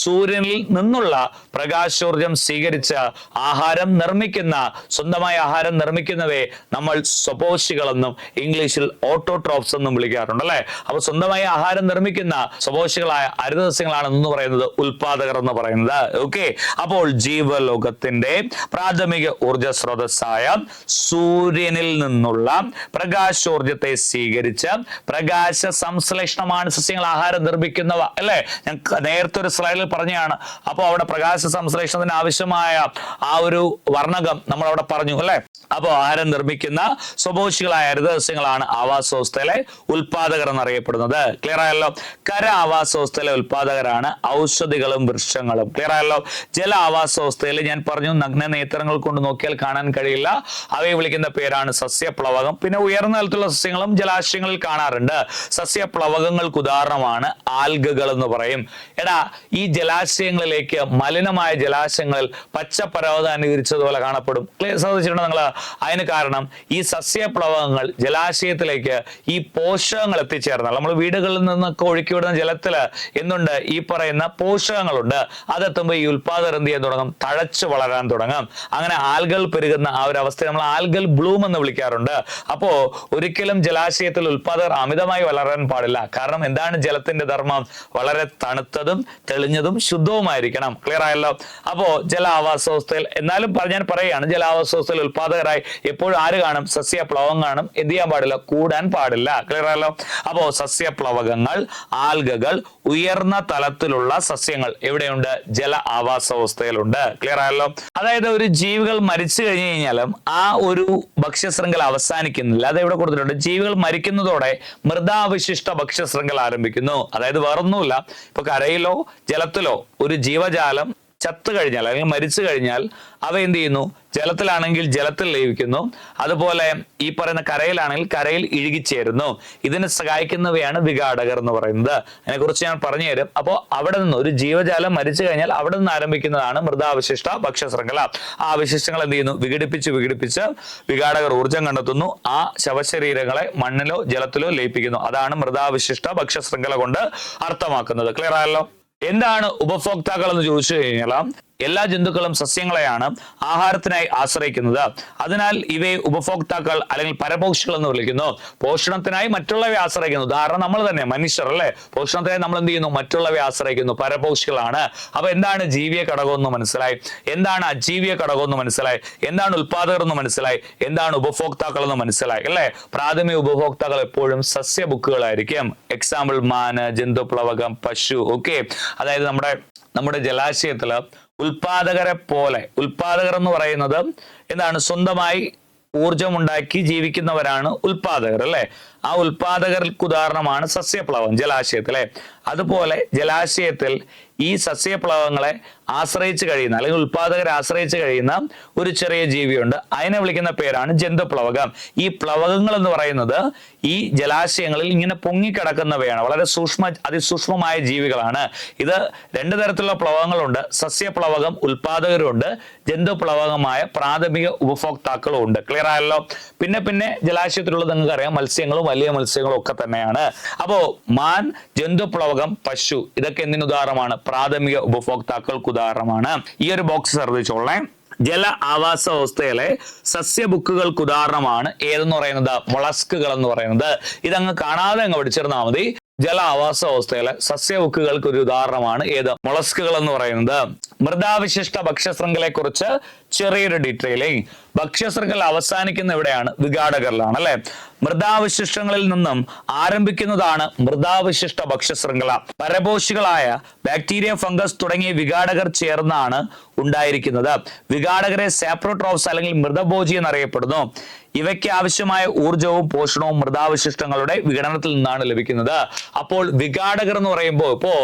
സൂര്യനിൽ നിന്നുള്ള പ്രകാശോർജം സ്വീകരിച്ച് ആഹാരം നിർമ്മിക്കുന്ന, സ്വന്തമായ ആഹാരം നിർമ്മിക്കുന്നവയെ നമ്മൾ സ്വപോഷികളെന്നും ഇംഗ്ലീഷിൽ ഓട്ടോട്രോപ്സ് എന്നും വിളിക്കാറുണ്ട് അല്ലെ? അപ്പൊ സ്വന്തമായി ആഹാരം നിർമ്മിക്കുന്ന സ്വപോഷികളായ ഹരിതസസ്യങ്ങളാണ് എന്ന് പറയുന്നത് ഉൽപാദകർ എന്ന് പറയുന്നത്. ഓക്കെ, അപ്പോൾ ജീവലോകത്തിന്റെ പ്രാഥമിക ഊർജ സ്രോതസ്സായ സൂര്യനിൽ നിന്നുള്ള പ്രകാശോർജത്തെ സ്വീകരിച്ച് പ്രകാശ സംശ്ലേഷണമാണ് സസ്യങ്ങൾ ആഹാരം നിർമ്മിക്കുന്നവ അല്ലെ? ഞാൻ നേരത്തെ ഒരു സ്ലൈഡിൽ പറഞ്ഞാണ്. അപ്പൊ അവിടെ പ്രകാശ സംശ്ലേഷണത്തിന് ആവശ്യമായ ആ ഒരു വർണ്ണകം നമ്മൾ അവിടെ പറഞ്ഞു അല്ലെ? അപ്പൊ ആഹാരം നിർമ്മിക്കുന്ന സ്വപോഷികളായ ഹരിതസസ്യങ്ങളാണ് ആവാസ വ്യവസ്ഥയിലെ ഉൽപാദകർ എന്നറിയപ്പെടുന്നത്. ക്ലിയർ ആയല്ലോ? കര ആവാസ വ്യവസ്ഥയിലെ ഉൽപാദകരാണ് ഔഷധികളും വൃക്ഷങ്ങളും. ക്ലിയർ ആയല്ലോ? ജല ആവാസ വ്യവസ്ഥയിൽ ഞാൻ പറഞ്ഞു നഗ്ന നേത്രങ്ങൾ കൊണ്ട് നോക്കിയാൽ കാണാൻ കഴിയില്ല. അവയെ വിളിക്കുന്ന പേരാണ് സസ്യപ്ലവകം. പിന്നെ ഉയർന്ന തലത്തിലുള്ള സസ്യങ്ങളും ജലാശയങ്ങളിൽ കാണാറുണ്ട്. സസ്യപ്ലവകങ്ങൾക്ക് ഉദാഹരണമാണ് ആൽഗകൾ എന്ന് പറയും. എടാ, ഈ ജലാശയങ്ങളിലേക്ക് മലിനമായ ജലാശയങ്ങളിൽ പച്ച പരവതാനി വിരിച്ചതുപോലെ കാണപ്പെടും. ശ്രദ്ധിച്ചിട്ടുണ്ടോ നിങ്ങൾ? അതിന് കാരണം ഈ സസ്യപ്ലവകങ്ങൾ ജലാശയത്തിലേക്ക് ഈ പോഷകങ്ങൾ എത്തിച്ചേർന്നാൽ, നമ്മൾ വീടുകളിൽ നിന്നൊക്കെ ഒഴുക്കിവിടുന്ന ജലത്തില് എന്തുണ്ട്? ഈ പറയുന്ന പോഷകങ്ങളുണ്ട്. അതെത്തുമ്പോൾ ഈ ഉൽപാദകർ എന്ത് ചെയ്യാൻ തുടങ്ങും? തഴച്ചു വളരാൻ തുടങ്ങും. അങ്ങനെ ആൽഗകൾ പെരുകുന്ന ആ ഒരു അവസ്ഥയെ നമ്മൾ ആൽഗൽ ബ്ലൂം എന്ന് വിളിക്കാറുണ്ട്. അപ്പോ ഒരിക്കലും ജലാശയത്തിൽ ഉൽപാദകർ അമിതമായി വളരാൻ പാടില്ല. കാരണം എന്താണ് ജലത്തിന്റെ ധർമ്മം? വളരെ തണുത്തതും തെളിഞ്ഞതും ശുദ്ധവുമായിരിക്കണം. ക്ലിയർ ആയല്ലോ? അപ്പോ ജല ആവാസ വ്യവസ്ഥയിൽ എന്നാലും ഞാൻ പറയുകയാണ്, ജലാവാസ വ്യവസ്ഥയിൽ ഉൽപാദകരായി എപ്പോഴും ആര് കാണും? സസ്യപ്ലവകം കാണും. എന്ത് ചെയ്യാൻ പാടില്ല? കൂടാൻ പാടില്ല. ക്ലിയർ ആയല്ലോ? അപ്പോ സസ്യപ്ലവകങ്ങൾ, ആൽഗകൾ, ഉയർന്ന തലത്തിലുള്ള സസ്യങ്ങൾ എവിടെയുണ്ട്? ജല ആവാസ വ്യവസ്ഥയിലുണ്ട്. ക്ലിയർ ആയല്ലോ? അതായത് ഒരു ജീവികൾ മരിച്ചു കഴിഞ്ഞു കഴിഞ്ഞാലും ആ ഒരു ഭക്ഷ്യശൃംഖല അവസാനിക്കുന്നില്ല. അത് എവിടെ കൊടുത്തിട്ടുണ്ട്? ജീവികൾ മരിക്കുന്നതോടെ മൃതാവശിഷ്ട ഭക്ഷ്യശൃംഖല ആരംഭിക്കുന്നു. അതായത് വേറൊന്നുമില്ല, ഇപ്പൊ കരയിലോ ജലത്തിലോ ഒരു ജീവജാലം ചത്തു കഴിഞ്ഞാൽ അല്ലെങ്കിൽ മരിച്ചു കഴിഞ്ഞാൽ അവ എന്ത് ചെയ്യുന്നു? ജലത്തിലാണെങ്കിൽ ജലത്തിൽ ലയിക്കുന്നു. അതുപോലെ ഈ പറയുന്ന കരയിലാണെങ്കിൽ കരയിൽ ഇഴുകിച്ചേരുന്നു. ഇതിനെ സഹായിക്കുന്നവയാണ് വിഘാടകർ എന്ന് പറയുന്നത്. അതിനെക്കുറിച്ച് ഞാൻ പറഞ്ഞു തരും. അപ്പോൾ അവിടെ നിന്ന് ഒരു ജീവജാലം മരിച്ചു കഴിഞ്ഞാൽ അവിടെ നിന്ന് ആരംഭിക്കുന്നതാണ് മൃതാവശിഷ്ട ഭക്ഷ്യശൃംഖല. ആ അവശിഷ്ടങ്ങൾ എന്ത് ചെയ്യുന്നു? വിഘടിപ്പിച്ച് വിഘാടകർ ഊർജം കണ്ടെത്തുന്നു. ആ ശവശരീരങ്ങളെ മണ്ണിലോ ജലത്തിലോ ലയിപ്പിക്കുന്നു. അതാണ് മൃതാവശിഷ്ട ഭക്ഷ്യശൃംഖല കൊണ്ട് അർത്ഥമാക്കുന്നത്. ക്ലിയർ ആയല്ലോ? എന്താണ് ഉപഭോക്താക്കൾ എന്ന് ചോദിച്ചു കഴിഞ്ഞാൽ എല്ലാ ജന്തുക്കളും സസ്യങ്ങളെയാണ് ആഹാരത്തിനായി ആശ്രയിക്കുന്നത്. അതിനാൽ ഇവയെ ഉപഭോക്താക്കൾ അല്ലെങ്കിൽ പരപോഷികൾ എന്ന് വിളിക്കുന്നു. പോഷണത്തിനായി മറ്റുള്ളവയെ ആശ്രയിക്കുന്നു. ഉദാഹരണം നമ്മൾ തന്നെ മനുഷ്യർ അല്ലെ, പോഷണത്തിനായി നമ്മൾ എന്ത് ചെയ്യുന്നു? മറ്റുള്ളവയെ ആശ്രയിക്കുന്നു, പരപോഷികളാണ്. അപ്പൊ എന്താണ് ജീവിയ ഘടകം എന്ന് മനസ്സിലായി, എന്താണ് അജീവിയ ഘടകം എന്ന് മനസ്സിലായി, എന്താണ് ഉൽപാദകർ എന്ന് മനസ്സിലായി, എന്താണ് ഉപഭോക്താക്കൾ എന്ന് മനസ്സിലായി അല്ലെ. പ്രാഥമിക ഉപഭോക്താക്കൾ എപ്പോഴും സസ്യബുക്കുകളായിരിക്കും. എക്സാമ്പിൾ മാന്, ജന്തുപ്ലവകം, പശു. ഓക്കെ, അതായത് നമ്മുടെ ജലാശയത്തില് ഉൽപാദകരെ പോലെ, ഉൽപാദകർ എന്ന് പറയുന്നത് എന്താണ്? സ്വന്തമായി ഊർജമുണ്ടാക്കി ജീവിക്കുന്നവരാണ് ഉൽപാദകർ അല്ലെ. ആ ഉൽപാദകർക്ക് ഉദാഹരണമാണ് സസ്യപ്ലവം ജലാശയത്തിലെ. അതുപോലെ ജലാശയത്തിൽ ഈ സസ്യപ്ലവങ്ങളെ ആശ്രയിച്ച് കഴിയുന്ന അല്ലെങ്കിൽ ഉൽപാദകരെ ആശ്രയിച്ച് കഴിയുന്ന ഒരു ചെറിയ ജീവിയുണ്ട്. അതിനെ വിളിക്കുന്ന പേരാണ് ജന്തുപ്ലവകം. ഈ പ്ലവകങ്ങൾ എന്ന് പറയുന്നത് ഈ ജലാശയങ്ങളിൽ ഇങ്ങനെ പൊങ്ങിക്കിടക്കുന്നവയാണ്. വളരെ അതിസൂക്ഷ്മമായ ജീവികളാണ്. ഇത് രണ്ട് തരത്തിലുള്ള പ്ലവകങ്ങളുണ്ട്. സസ്യപ്ലവകം ഉൽപാദകരുണ്ട്, ജന്തുപ്ലവകമായ പ്രാഥമിക ഉപഭോക്താക്കളും ഉണ്ട്. ക്ലിയർ ആയല്ലോ. പിന്നെ ജലാശയത്തിലുള്ളത് നിങ്ങൾക്ക് അറിയാം, മത്സ്യങ്ങളും വലിയ മത്സ്യങ്ങളും ഒക്കെ തന്നെയാണ്. അപ്പോ മാൻ, ജന്തുപ്ലവകം, പശു ഇതൊക്കെ എന്തിനു ഉദാഹരണമാണ്? പ്രാഥമിക ഉപഭോക്താക്കൾക്ക് ഉദാഹരണമാണ്. ഈ ഒരു ബോക്സ് ശ്രദ്ധിച്ചോളേ. ജല ആവാസ വ്യവസ്ഥയിലെ സസ്യബുക്കുകൾക്ക് ഉദാഹരണമാണ് ഏതെന്ന് പറയുന്നത്? മൊളസ്കുകൾ എന്ന് പറയുന്നത്. ഇതങ്ങ് കാണാതെ അങ്ങ് പഠിച്ചിരുന്നാൽ മതി. ജല ആവാസ വ്യവസ്ഥയിലെ സസ്യബുക്കുകൾക്ക് ഒരു ഉദാഹരണമാണ് ഏത്? മൊളസ്കുകൾ എന്ന് പറയുന്നത്. മൃദാവിശിഷ്ട ഭക്ഷ്യശൃംഖലയെ കുറിച്ച് ചെറിയൊരു ഡീറ്റെയിലിംഗ്. ഭക്ഷ്യശൃംഖല അവസാനിക്കുന്ന എവിടെയാണ്? വിഘാടകരിലാണ് അല്ലെ. മൃദാവശിഷ്ടങ്ങളിൽ നിന്നും ആരംഭിക്കുന്നതാണ് മൃദാവിശിഷ്ട ഭക്ഷ്യശൃംഖല. പരപോഷികളായ ബാക്ടീരിയ, ഫംഗസ് തുടങ്ങിയ വിഘാടകർ ചേർന്നാണ് ഉണ്ടായിരിക്കുന്നത്. വിഘാടകരെ സാപ്രോട്രോപ്സ് അല്ലെങ്കിൽ മൃതഭോജി എന്നറിയപ്പെടുന്നു. ഇവയ്ക്ക് ആവശ്യമായ ഊർജവും പോഷണവും മൃദാവശിഷ്ടങ്ങളുടെ വിഘടനത്തിൽ നിന്നാണ് ലഭിക്കുന്നത്. അപ്പോൾ വിഘാടകർ എന്ന് പറയുമ്പോൾ ഇപ്പോ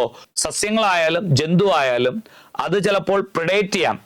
സസ്യങ്ങളായാലും ജന്തു ആയാലും അത് ചിലപ്പോൾ പ്രിഡേറ്റ് ചെയ്യാം.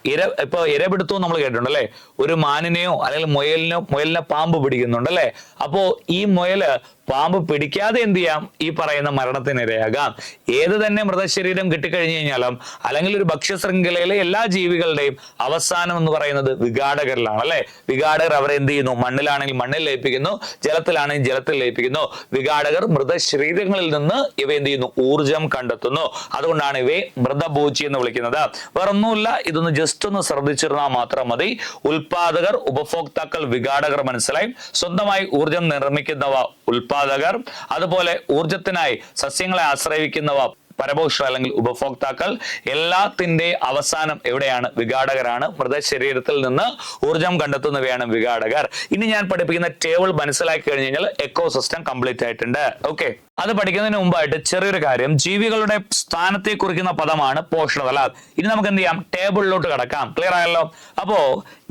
ഇപ്പൊ ഇരപിടുത്തവും നമ്മൾ കേട്ടിട്ടുണ്ട് അല്ലെ. ഒരു മാനിനെയോ അല്ലെങ്കിൽ മുയലിനെ പാമ്പ് പിടിക്കുന്നുണ്ട്. അപ്പോ ഈ മുയല് പാമ്പ് പിടിക്കാതെ എന്ത് ചെയ്യാം? ഈ പറയുന്ന മരണത്തിന് ഇരയാകാം. ഏത് തന്നെ മൃതശരീരം കിട്ടിക്കഴിഞ്ഞു കഴിഞ്ഞാലും അല്ലെങ്കിൽ ഒരു ഭക്ഷ്യശൃംഖലയിലെ എല്ലാ ജീവികളുടെയും അവസാനം എന്ന് പറയുന്നത് വിഘാടകരിലാണ് അല്ലെ. വിഘാടകർ അവരെ എന്ത് ചെയ്യുന്നു? മണ്ണിലാണെങ്കിൽ മണ്ണിൽ ലയിപ്പിക്കുന്നു, ജലത്തിലാണെങ്കിൽ ജലത്തിൽ ലയിപ്പിക്കുന്നു. വിഘാടകർ മൃതശരീരങ്ങളിൽ നിന്ന് ഇവ എന്ത് ചെയ്യുന്നു? ഊർജം കണ്ടെത്തുന്നു. അതുകൊണ്ടാണ് ഇവയെ മൃതഭോജി എന്ന് വിളിക്കുന്നത്. വേറൊന്നുമില്ല, ഇതൊന്ന് ജസ്റ്റ് ഒന്ന് ശ്രദ്ധിച്ചിരുന്നാൽ മാത്രം മതി. ഉൽപാദകർ, ഉപഭോക്താക്കൾ, വിഘാടകർ മനസ്സിലായി. സ്വന്തമായി ഊർജം നിർമ്മിക്കുന്നവ ഉൽപാദകർ, അതുപോലെ ഊർജത്തിനായി സസ്യങ്ങളെ ആശ്രയിക്കുന്നവ പരപോഷികൾ അല്ലെങ്കിൽ ഉപഭോക്താക്കൾ. എല്ലാത്തിന്റെ അവസാനം എവിടെയാണ്? വിഘാടകരാണ്. മൃതശരീരത്തിൽ നിന്ന് ഊർജം കണ്ടെത്തുന്നവയാണ് വിഘാടകർ. ഇനി ഞാൻ പഠിപ്പിക്കുന്ന ടേബിൾ മനസ്സിലാക്കി കഴിഞ്ഞു കഴിഞ്ഞാൽ എക്കോസിസ്റ്റം കംപ്ലീറ്റ് ആയിട്ടുണ്ട്. ഓക്കെ, അത് പഠിക്കുന്നതിന് മുമ്പായിട്ട് ചെറിയൊരു കാര്യം. ജീവികളുടെ സ്ഥാനത്തെ കുറിക്കുന്ന പദമാണ് പോഷണതല. ഇനി നമുക്ക് എന്ത് ചെയ്യാം? ടേബിളിലോട്ട് കടക്കാം. ക്ലിയർ ആയല്ലോ. അപ്പോ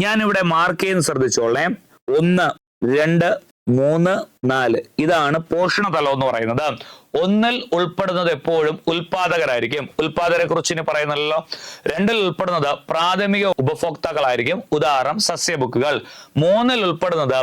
ഞാൻ ഇവിടെ മാർക്ക് ചെയ്യുന്ന ശ്രദ്ധിച്ചോളേ. 1, 2, 3, 4 ഇതാണ് പോഷണതലം എന്ന് പറയുന്നത്. 1-ൽ ഉൾപ്പെടുന്നത് എപ്പോഴും ഉൽപാദകരായിരിക്കും. ഉൽപാദകരെ കുറിച്ച് ഇനി പറയുന്നല്ലോ. 2-ൽ ഉൾപ്പെടുന്നത് പ്രാഥമിക ഉപഭോക്താക്കളായിരിക്കും. ഉദാഹരണം സസ്യബുക്കുകൾ. 3-ൽ ഉൾപ്പെടുന്നത്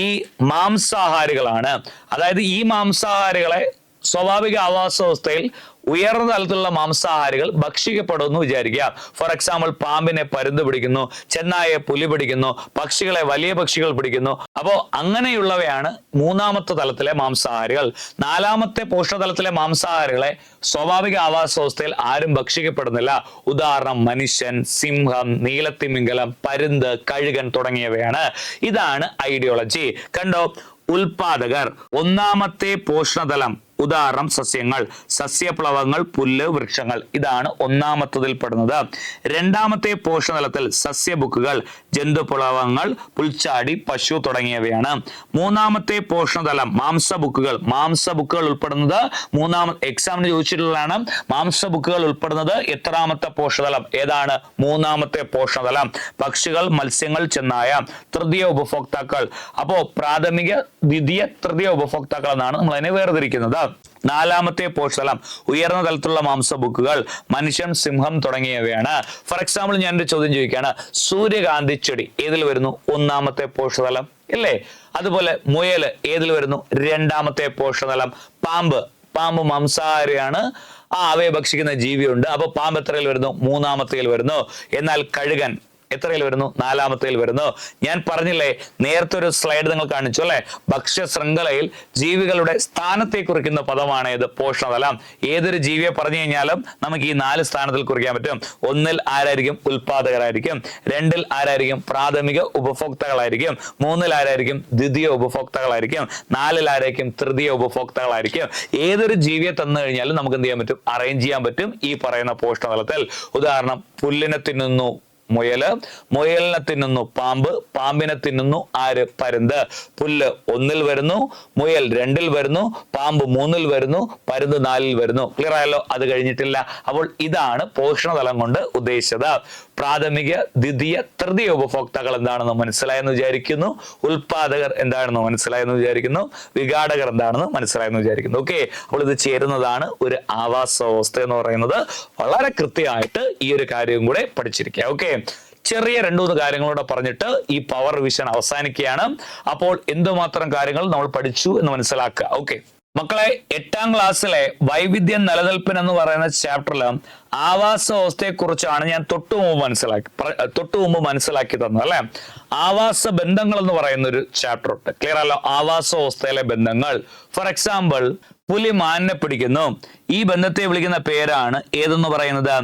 ഈ മാംസാഹാരികളാണ്. അതായത് ഈ മാംസാഹാരികളെ സ്വാഭാവിക ആവാസ വ്യവസ്ഥയിൽ ഉയർന്ന തലത്തിലുള്ള മാംസാഹാരികൾ ഭക്ഷിക്കപ്പെടുമെന്ന് വിചാരിക്കുക. ഫോർ എക്സാമ്പിൾ, പാമ്പിനെ പരുന്ത് പിടിക്കുന്നു, ചെന്നായെ പുലി പിടിക്കുന്നു, പക്ഷികളെ വലിയ പക്ഷികൾ പിടിക്കുന്നു. അപ്പോ അങ്ങനെയുള്ളവയാണ് 3-ാമത്തെ തലത്തിലെ മാംസാഹാരികൾ. 4-ാമത്തെ പോഷണതലത്തിലെ മാംസാഹാരികളെ സ്വാഭാവിക ആവാസ വ്യവസ്ഥയിൽ ആരും ഭക്ഷിക്കപ്പെടുന്നില്ല. ഉദാഹരണം മനുഷ്യൻ, സിംഹം, നീലത്തിമിംഗലം, പരുന്ത്, കഴുകൻ തുടങ്ങിയവയാണ്. ഇതാണ് ഐഡിയോളജി. കണ്ടോ? ഉൽപാദകർ 1-ാമത്തെ പോഷണതലം. ഉദാഹരണം സസ്യങ്ങൾ, സസ്യപ്ലവങ്ങൾ, പുല്ല്, വൃക്ഷങ്ങൾ. ഇതാണ് 1-ാമത്തതിൽ പെടുന്നത്. 2-ാമത്തെ പോഷണതലത്തിൽ സസ്യബുക്കുകൾ, ജന്തുപ്ലവങ്ങൾ, പുൽച്ചാടി, പശു തുടങ്ങിയവയാണ്. 3-ാമത്തെ പോഷണതലം മാംസബുക്കുകൾ. മാംസബുക്കുകൾ ഉൾപ്പെടുന്നത് എക്സാമിന് ചോദിച്ചിട്ടുള്ളതാണ്. മാംസബുക്കുകൾ ഉൾപ്പെടുന്നത് എത്രാമത്തെ പോഷണതലം? ഏതാണ്? 3-ാമത്തെ പോഷണതലം. പക്ഷികൾ, മത്സ്യങ്ങൾ, ചെന്നായ. തൃതീയ ഉപഭോക്താക്കൾ. അപ്പോ പ്രാഥമിക, ദ്വിതീയ, തൃതീയ ഉപഭോക്താക്കൾ എന്നാണ് നമ്മൾ അതിനെ വേർതിരിക്കുന്നത്. 4-ാമത്തെ പോഷതലം ഉയർന്ന തലത്തിലുള്ള മാംസബുക്കുകൾ, മനുഷ്യൻ, സിംഹം തുടങ്ങിയവയാണ്. ഫോർ എക്സാമ്പിൾ, ഞാനൊരു ചോദ്യം ചോദിക്കുകയാണ്. സൂര്യകാന്തി ചെടി ഏതിൽ വരുന്നു? 1-ാമത്തെ പോഷതലം അല്ലേ. അതുപോലെ മുയല് ഏതിൽ വരുന്നു? 2-ാമത്തെ പോഷതലം. പാമ്പ് മാംസാഹാരിയാണ്. അവയെ ഭക്ഷിക്കുന്ന ജീവിയുണ്ട്. അപ്പൊ പാമ്പ് എത്രയിൽ വരുന്നു? 3-ാമത്തേൽ വരുന്നു. എന്നാൽ കഴുകൻ എത്രയിൽ വരുന്നു? നാലാമത്തേൽ വരുന്നു. ഞാൻ പറഞ്ഞില്ലേ, നേരത്തെ ഒരു സ്ലൈഡ് നിങ്ങൾ കാണിച്ചു അല്ലെ, ഭക്ഷ്യ ശൃംഖലയിൽ ജീവികളുടെ സ്ഥാനത്തെ കുറിക്കുന്ന പദമാണ് ഏത്? പോഷണതലം. ഏതൊരു ജീവിയെ പറഞ്ഞു കഴിഞ്ഞാലും നമുക്ക് ഈ 4 സ്ഥാനത്തിൽ കുറിക്കാൻ പറ്റും. 1-ൽ ആരായിരിക്കും? ഉൽപാദകരായിരിക്കും. 2-ൽ ആരായിരിക്കും? പ്രാഥമിക ഉപഭോക്താക്കളായിരിക്കും. 3-ൽ ആരായിരിക്കും? ദ്വിതീയ ഉപഭോക്താക്കളായിരിക്കും. 4-ൽ ആരായിരിക്കും? തൃതീയ ഉപഭോക്താക്കളായിരിക്കും. ഏതൊരു ജീവിയെ തന്നു കഴിഞ്ഞാലും നമുക്ക് എന്ത് ചെയ്യാൻ പറ്റും? അറേഞ്ച് ചെയ്യാൻ പറ്റും ഈ പറയുന്ന പോഷണതലത്തിൽ. ഉദാഹരണം, പുല്ലിനെ തിന്നുന്നു മുയല്, മുയലിനെ തിന്നുന്നു പാമ്പ്, പാമ്പിനെ തിന്നുന്നു ആര്? പരുന്ത്. പുല്ല് 1-ൽ വരുന്നു, മുയൽ 2-ൽ വരുന്നു, പാമ്പ് 3-ൽ വരുന്നു, പരുന്ത് 4-ൽ വരുന്നു. ക്ലിയർ ആയല്ലോ? അത് കഴിഞ്ഞിട്ടില്ല. അപ്പോൾ ഇതാണ് പോഷണതലം കൊണ്ട് ഉദ്ദേശിച്ചത്. പ്രാഥമിക, ദ്വിതീയ, തൃതീയ ഉപഭോക്താക്കൾ എന്താണെന്ന് മനസ്സിലായെന്ന് വിചാരിക്കുന്നു. ഉൽപാദകർ എന്താണെന്ന് മനസ്സിലായെന്ന് വിചാരിക്കുന്നു. വിഘാടകർ എന്താണെന്ന് മനസ്സിലായെന്ന് വിചാരിക്കുന്നു. ഓക്കെ, അപ്പോൾ ഇത് ചേരുന്നതാണ് ഒരു ആവാസ വ്യവസ്ഥ എന്ന് പറയുന്നത്. വളരെ കൃത്യമായിട്ട് ഈ ഒരു കാര്യം കൂടെ പഠിച്ചിരിക്കുക. ഓക്കെ, ചെറിയ 2-3 കാര്യങ്ങളോടെ പറഞ്ഞിട്ട് ഈ പവർ റിവിഷൻ അവസാനിക്കുകയാണ്. അപ്പോൾ എന്തുമാത്രം കാര്യങ്ങൾ നമ്മൾ പഠിച്ചു എന്ന് മനസ്സിലാക്കുക. ഓക്കെ മക്കളെ, 8ാം ക്ലാസ്സിലെ വൈവിധ്യം നിലനിൽപ്പിനെന്ന് പറയുന്ന ചാപ്റ്ററിൽ ആവാസ വ്യവസ്ഥയെ കുറിച്ചാണ് ഞാൻ തൊട്ടു മുമ്പ് മനസ്സിലാക്കി തന്നത് അല്ലെ. ആവാസ ബന്ധങ്ങൾ എന്ന് പറയുന്ന ഒരു ചാപ്റ്റർ ഉണ്ട്. ക്ലിയർ അല്ലോ? ആവാസ വ്യവസ്ഥയിലെ ബന്ധങ്ങൾ. ഫോർ എക്സാമ്പിൾ, പുലി മാനിനെ പിടിക്കുന്നു. ഈ ബന്ധത്തെ വിളിക്കുന്ന പേരാണ് ഏതെന്ന് പറയുന്നത്?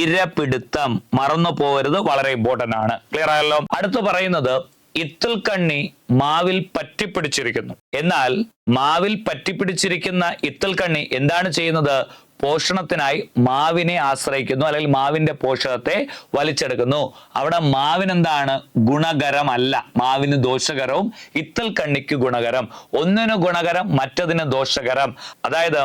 ഇരപിടുത്തം. മറന്നു പോകരുത്, വളരെ ഇമ്പോർട്ടന്റ് ആണ്. ക്ലിയർ ആയല്ലോ? അടുത്ത് പറയുന്നത്, ഇത്തിൽക്കണ്ണി മാവിൽ പറ്റിപ്പിടിച്ചിരിക്കുന്നു. എന്നാൽ മാവിൽ പറ്റിപ്പിടിച്ചിരിക്കുന്ന ഇത്തിൽക്കണ്ണി എന്താണ് ചെയ്യുന്നത്? പോഷണത്തിനായി മാവിനെ ആശ്രയിക്കുന്നു, അല്ലെങ്കിൽ മാവിന്റെ പോഷകത്തെ വലിച്ചെടുക്കുന്നു. അവിടെ മാവിനെന്താണ്? ഗുണകരമല്ല, മാവിന് ദോഷകരവും ഇത്തിൽക്കണ്ണിക്ക് ഗുണകരം. ഒന്നിന് ഗുണകരം, മറ്റതിന് ദോഷകരം. അതായത്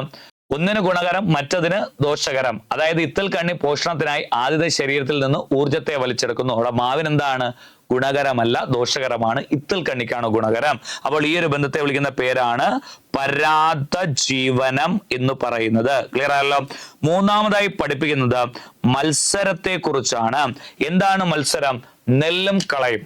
ഒന്നിന് ഗുണകരം, മറ്റതിന് ദോഷകരം. അതായത് ഇത്തിൽക്കണ്ണി പോഷണത്തിനായി ആദ്യത്തെ ശരീരത്തിൽ നിന്ന് ഊർജത്തെ വലിച്ചെടുക്കുന്നു. അവിടെ മാവിനെന്താണ്? ഗുണകരമല്ല, ദോഷകരമാണ്. ഇത്തിൽക്കണ്ണിക്കാണ് ഗുണകരം. അപ്പോൾ ഈ ഒരു ബന്ധത്തെ വിളിക്കുന്ന പേരാണ് പരാദജീവനം എന്ന് പറയുന്നത്. ക്ലിയർ ആയല്ലോ? മൂന്നാമതായി പഠിപ്പിക്കുന്നത് മത്സരത്തെ കുറിച്ചാണ്. എന്താണ് മത്സരം? നെല്ലും കളയും.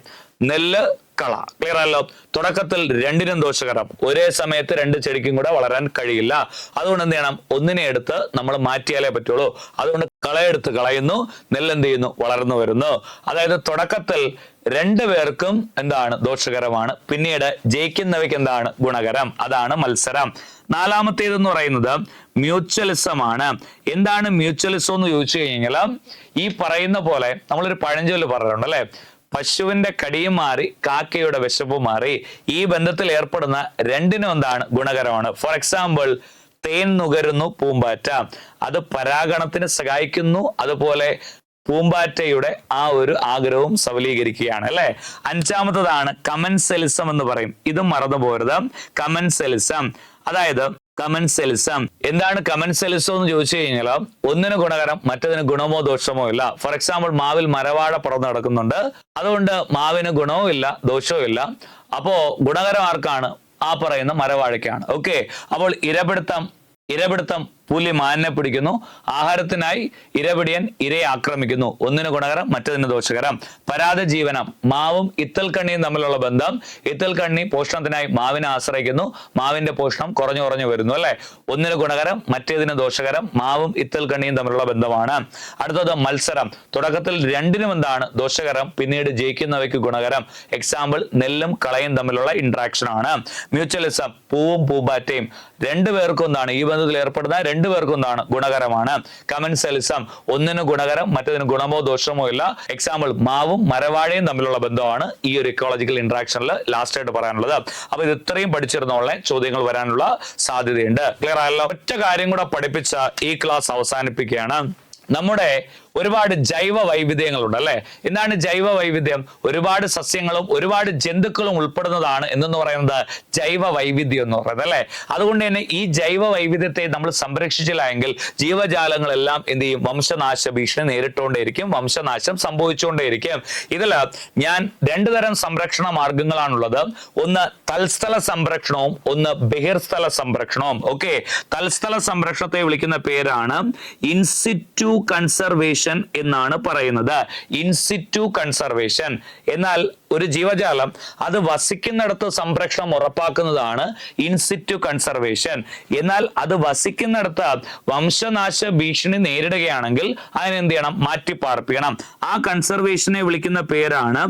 നെല്ല്, കള. ക്ലിയർ ആയല്ലോ? തുടക്കത്തിൽ രണ്ടിനും ദോഷകരം. ഒരേ സമയത്ത് 2 ചെടിക്കും കൂടെ വളരാൻ കഴിയില്ല. അതുകൊണ്ട് എന്ത് ചെയ്യണം? ഒന്നിനെ എടുത്ത് നമ്മൾ മാറ്റിയാലേ പറ്റുള്ളൂ. അതുകൊണ്ട് കളയെടുത്ത് കളയുന്നു, നെല്ലെന്ത് ചെയ്യുന്നു? വളർന്നു വരുന്നു. അതായത് തുടക്കത്തിൽ 2 പേർക്കും എന്താണ്? ദോഷകരമാണ്. പിന്നീട് ജയിക്കുന്നവയ്ക്ക് എന്താണ്? ഗുണകരം. അതാണ് മത്സരം. നാലാമത്തേതെന്ന് പറയുന്നത് മ്യൂച്വലിസം ആണ്. എന്താണ് മ്യൂച്വലിസം എന്ന് ചോദിച്ചു കഴിഞ്ഞാൽ, ഈ പറയുന്ന പോലെ നമ്മളൊരു പഴഞ്ചൊല്ല് പറഞ്ഞിട്ടുണ്ട് അല്ലെ, പശുവിന്റെ കടിയും മാറി കാക്കയുടെ വിശപ്പും മാറി. ഈ ബന്ധത്തിൽ ഏർപ്പെടുന്ന 2നും എന്താണ്? ഗുണകരമാണ്. ഫോർ എക്സാമ്പിൾ, തേൻ നുകരുന്നു പൂമ്പാറ്റ, അത് പരാഗണത്തിന് സഹായിക്കുന്നു. അതുപോലെ പൂമ്പാറ്റയുടെ ആ ഒരു ആഗ്രഹവും സബലീകരിക്കുകയാണ് അല്ലെ. 5ാമത്തതാണ് കമൻസെലിസം എന്ന് പറയും. ഇതും മറന്നു പോരുത്. കമൻസെലിസം, അതായത് കമൻസെലിസം. എന്താണ് കമൻസെലിസം എന്ന് ചോദിച്ചു കഴിഞ്ഞാൽ, ഒന്നിന് ഗുണകരം, മറ്റതിന് ഗുണമോ ദോഷമോ ഇല്ല. ഫോർ എക്സാമ്പിൾ, മാവിൽ മരവാഴ പറന്ന് നടക്കുന്നുണ്ട്. അതുകൊണ്ട് മാവിന് ഗുണവും ഇല്ല, ദോഷവും ഇല്ല. അപ്പോ ഗുണകരം ആർക്കാണ്? ആ പറയുന്ന മരവാഴയ്ക്കാണ്. ഓക്കെ, അപ്പോൾ ഇരപിടുത്തം പുലി മാനിനെ പിടിക്കുന്നു. ആഹാരത്തിനായി ഇരപിടിയൻ ഇരയെ ആക്രമിക്കുന്നു. ഒന്നിന് ഗുണകരം, മറ്റതിന് ദോഷകരം. പരാദജീവനം, മാവും ഇത്തിൽക്കണ്ണിയും തമ്മിലുള്ള ബന്ധം. ഇത്തിൽക്കണ്ണി പോഷണത്തിനായി മാവിനെ ആശ്രയിക്കുന്നു. മാവിന്റെ പോഷണം കുറഞ്ഞു വരുന്നു അല്ലെ. ഒന്നിന് ഗുണകരം, മറ്റേതിന് ദോഷകരം. മാവും ഇത്തിൽക്കണ്ണിയും തമ്മിലുള്ള ബന്ധമാണ്. അടുത്തത് മത്സരം. തുടക്കത്തിൽ 2നും എന്താണ്? ദോഷകരം. പിന്നീട് ജയിക്കുന്നവയ്ക്ക് ഗുണകരം. എക്സാമ്പിൾ, നെല്ലും കളയും തമ്മിലുള്ള ഇന്ററാക്ഷൻ ആണ്. മ്യൂച്വലിസം, പൂവും പൂമ്പാറ്റയും 2 പേർക്കും എന്താണ്? ഈ ബന്ധത്തിൽ ഏർപ്പെടുന്ന 2 പേർക്കും എന്താണ്? ഗുണകരമാണ്. കമൻസെലിസം, ഒന്നിന് ഗുണകരം, മറ്റതിന് ഗുണമോ ദോഷമോ ഇല്ല. എക്സാമ്പിൾ, മാവും മരവാഴയും തമ്മിലുള്ള ബന്ധമാണ് ഈ ഒരു ഇക്കോളജിക്കൽ ഇന്ററാക്ഷനിൽ ലാസ്റ്റ് ആയിട്ട് പറയാനുള്ളത്. അപ്പൊ ഇത് ഇത്രയും പഠിച്ചിരുന്നോളെ ചോദ്യങ്ങൾ വരാനുള്ള സാധ്യതയുണ്ട്. ക്ലിയർ ആയല്ലോ? ഒറ്റ കാര്യം കൂടെ പഠിപ്പിച്ച ഈ ക്ലാസ് അവസാനിപ്പിക്കുകയാണ്. നമ്മുടെ ഒരുപാട് ജൈവ വൈവിധ്യങ്ങളുണ്ട് അല്ലെ. എന്താണ് ജൈവ വൈവിധ്യം? ഒരുപാട് സസ്യങ്ങളും ഒരുപാട് ജന്തുക്കളും ഉൾപ്പെടുന്നതാണ് എന്ന് പറയുന്നത് ജൈവ വൈവിധ്യം എന്ന് പറയുന്നത് അല്ലെ. അതുകൊണ്ട് തന്നെ ഈ ജൈവ വൈവിധ്യത്തെ നമ്മൾ സംരക്ഷിച്ചില്ല എങ്കിൽ ജീവജാലങ്ങളെല്ലാം എന്ത് ചെയ്യും? വംശനാശ ഭീഷണി നേരിട്ടുകൊണ്ടേയിരിക്കും, വംശനാശം സംഭവിച്ചുകൊണ്ടേയിരിക്കും. ഇതില് ഞാൻ 2 തരം സംരക്ഷണ മാർഗങ്ങളാണുള്ളത്. ഒന്ന് തൽസ്ഥല സംരക്ഷണവും ഒന്ന് ബഹിർസ്ഥല സംരക്ഷണവും. ഓക്കെ, തൽസ്ഥല സംരക്ഷണത്തെ വിളിക്കുന്ന പേരാണ് ഇൻസിറ്റു കൺസർവേഷൻ കൺസർവേഷൻ എന്നാണ് പറയുന്നത്. In situ conservation. എന്നാൽ ഒരു ജീവജാലം അത് വസിക്കുന്നിടത്ത് സംരക്ഷണം ഉറപ്പാക്കുന്നതാണ് ഇൻസിറ്റു കൺസർവേഷൻ. എന്നാൽ അത് വസിക്കുന്നിടത്ത് വംശനാശ ഭീഷണി നേരിടുകയാണെങ്കിൽ അതിനെന്ത് ചെയ്യണം? മാറ്റിപ്പാർപ്പിക്കണം. ആ കൺസർവേഷനെ വിളിക്കുന്ന പേരാണ്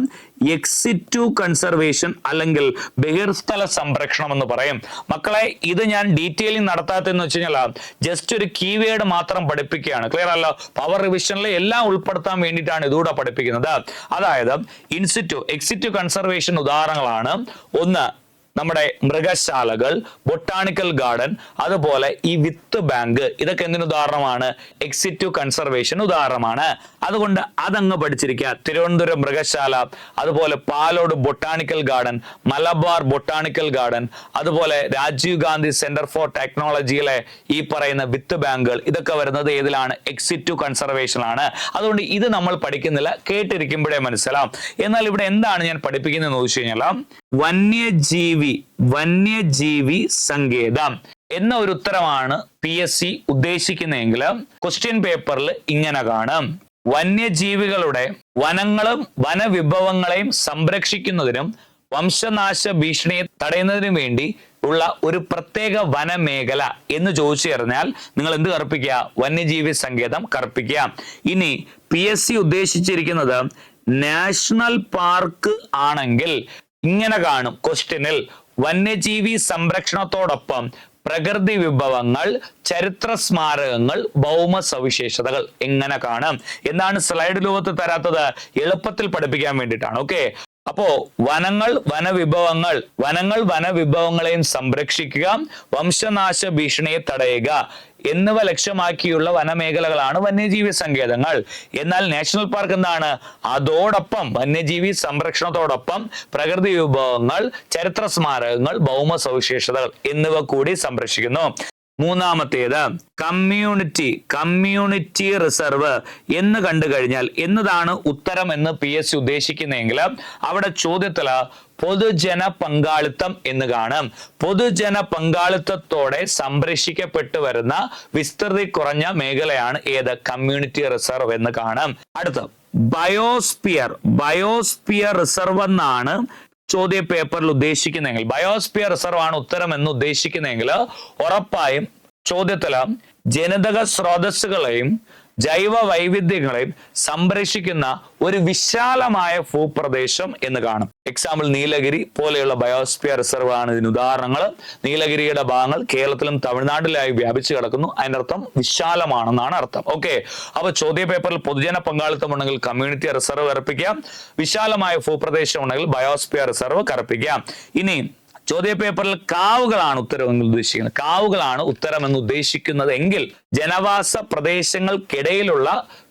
എക്സിറ്റു കൺസർവേഷൻ അല്ലെങ്കിൽ ബഹിർസ്ഥല സംരക്ഷണം എന്ന് പറയും. മക്കളെ, ഇത് ഞാൻ ഡീറ്റെയിലിംഗ് നടത്താത്തെന്ന് വെച്ച് കഴിഞ്ഞാൽ ജസ്റ്റ് ഒരു കീവേഡ് മാത്രം പഠിപ്പിക്കുകയാണ്. ക്ലിയർ അല്ലോ? പവർ റിവിഷനിൽ എല്ലാം ഉൾപ്പെടുത്താൻ വേണ്ടിയിട്ടാണ് ഇതുകൂടെ പഠിപ്പിക്കുന്നത്. അതായത് ഇൻസിറ്റു എക്സിറ്റു കൺസർവേഷൻ ഉദാഹരണങ്ങളാണ്: ഒന്ന്, നമ്മുടെ മൃഗശാലകൾ, ബൊട്ടാണിക്കൽ ഗാർഡൻ, അതുപോലെ ഈ വിത്ത് ബാങ്ക്. ഇതൊക്കെ എന്തിനു ഉദാഹരണമാണ്? എക്സിറ്റു കൺസർവേഷൻ ഉദാഹരണമാണ്. അതുകൊണ്ട് അതങ്ങ് പഠിച്ചിരിക്കുക. തിരുവനന്തപുരം മൃഗശാല, അതുപോലെ Palode botanical garden, Malabar botanical garden, അതുപോലെ രാജീവ് ഗാന്ധി സെന്റർ ഫോർ ടെക്നോളജിയിലെ ഈ പറയുന്ന വിത്ത് ബാങ്കുകൾ, ഇതൊക്കെ വരുന്നത് ഏതിലാണ്? എക്സിറ്റു കൺസർവേഷനിലാണ്. അതുകൊണ്ട് ഇത് നമ്മൾ പഠിക്കുന്നില്ല, കേട്ടിരിക്കുമ്പോഴേ മനസ്സിലാവും. എന്നാൽ ഇവിടെ എന്താണ് ഞാൻ പഠിപ്പിക്കുന്നതെന്ന് ചോദിച്ചു കഴിഞ്ഞാൽ വന്യജീവി സങ്കേതം എന്ന ഒരു ഉത്തരമാണ് PSC ഉദ്ദേശിക്കുന്നതെങ്കിൽ ക്വസ്റ്റ്യൻ പേപ്പറിൽ ഇങ്ങനെ കാണും: വന്യജീവികളുടെ വനങ്ങളും വനവിഭവങ്ങളെയും സംരക്ഷിക്കുന്നതിനും വംശനാശ ഭീഷണിയെ തടയുന്നതിനും വേണ്ടി ഉള്ള ഒരു പ്രത്യേക വനമേഖല എന്ന് ചോദിച്ചു കഴിഞ്ഞാൽ നിങ്ങൾ എന്ത് കറുപ്പിക്കുക? വന്യജീവി സങ്കേതം കറുപ്പിക്കുക. ഇനി PSC ഉദ്ദേശിച്ചിരിക്കുന്നത് നാഷണൽ പാർക്ക് ആണെങ്കിൽ ഇങ്ങനെ കാണും ക്വസ്റ്റ്യനിൽ: വന്യജീവി സംരക്ഷണത്തോടൊപ്പം പ്രകൃതി വിഭവങ്ങൾ, ചരിത്ര സ്മാരകങ്ങൾ, ഭൗമ സവിശേഷതകൾ എങ്ങനെ കാണും. എന്താണ് സ്ലൈഡ് രൂപത്തിൽ തരാത്തത്? എളുപ്പത്തിൽ പഠിപ്പിക്കാൻ വേണ്ടിയിട്ടാണ്. ഓക്കെ, അപ്പോ വനങ്ങൾ വനവിഭവങ്ങളെയും സംരക്ഷിക്കുക, വംശനാശ ഭീഷണിയെ തടയുക എന്നിവ ലക്ഷ്യമാക്കിയുള്ള വനമേഖലകളാണ് വന്യജീവി സങ്കേതങ്ങൾ. എന്നാൽ നാഷണൽ പാർക്ക് എന്താണ്? അതോടൊപ്പം വന്യജീവി സംരക്ഷണത്തോടൊപ്പം പ്രകൃതി വിഭവങ്ങൾ, ചരിത്ര സ്മാരകങ്ങൾ, ഭൗമ സവിശേഷതകൾ എന്നിവ കൂടി സംരക്ഷിക്കുന്നു. മൂന്നാമത്തേത് കമ്മ്യൂണിറ്റി റിസർവ് എന്ന് കണ്ടു കഴിഞ്ഞാൽ എന്നതാണ് ഉത്തരം എന്ന് PSC ഉദ്ദേശിക്കുന്നെങ്കിൽ അവിടെ ചോദ്യത്തില് പൊതുജന പങ്കാളിത്തം എന്ന് കാണും. പൊതുജന പങ്കാളിത്തത്തോടെ സംരക്ഷിക്കപ്പെട്ടു വരുന്ന വിസ്തൃതി കുറഞ്ഞ മേഖലയാണ് ഏത്? കമ്മ്യൂണിറ്റി റിസർവ് എന്ന് കാണും. അടുത്ത ബയോസ്ഫിയർ റിസർവ് എന്നാണ് ചോദ്യ പേപ്പറിൽ ഉദ്ദേശിക്കുന്നെങ്കിൽ, ബയോസ്ഫിയർ റിസർവ് ആണ് ഉത്തരം എന്ന് ഉദ്ദേശിക്കുന്നെങ്കിൽ ഉറപ്പായും ചോദ്യത്തില് ജനിതക സ്രോതസ്സുകളെയും ജൈവ വൈവിധ്യങ്ങളെയും സംരക്ഷിക്കുന്ന ഒരു വിശാലമായ ഭൂപ്രദേശം എന്ന് കാണും. എക്സാമ്പിൾ നീലഗിരി പോലെയുള്ള ബയോസ്ഫിയർ റിസർവ് ആണ് ഇതിന് ഉദാഹരണങ്ങൾ. നീലഗിരിയുടെ ഭാഗങ്ങൾ കേരളത്തിലും തമിഴ്നാട്ടിലായി വ്യാപിച്ചു കിടക്കുന്നു. അതിന്റെ അർത്ഥം വിശാലമാണെന്നാണ് അർത്ഥം. ഓക്കെ, അപ്പൊ ചോദ്യ പേപ്പറിൽ പൊതുജന പങ്കാളിത്തം ഉണ്ടെങ്കിൽ കമ്മ്യൂണിറ്റി റിസർവ് കറുപ്പിക്കാം, വിശാലമായ ഭൂപ്രദേശം ഉണ്ടെങ്കിൽ ബയോസ്ഫിയർ റിസർവ് കറുപ്പിക്കാം. ഇനി ചോദ്യ പേപ്പറിൽ കാവുകളാണ് ഉത്തരം എന്ന് ഉദ്ദേശിക്കുന്നത്. കാവുകളാണ് ഉത്തരം എന്ന് ഉദ്ദേശിക്കുന്നത് എങ്കിൽ ജനവാസ പ്രദേശങ്ങൾക്കിടയിലുള്ള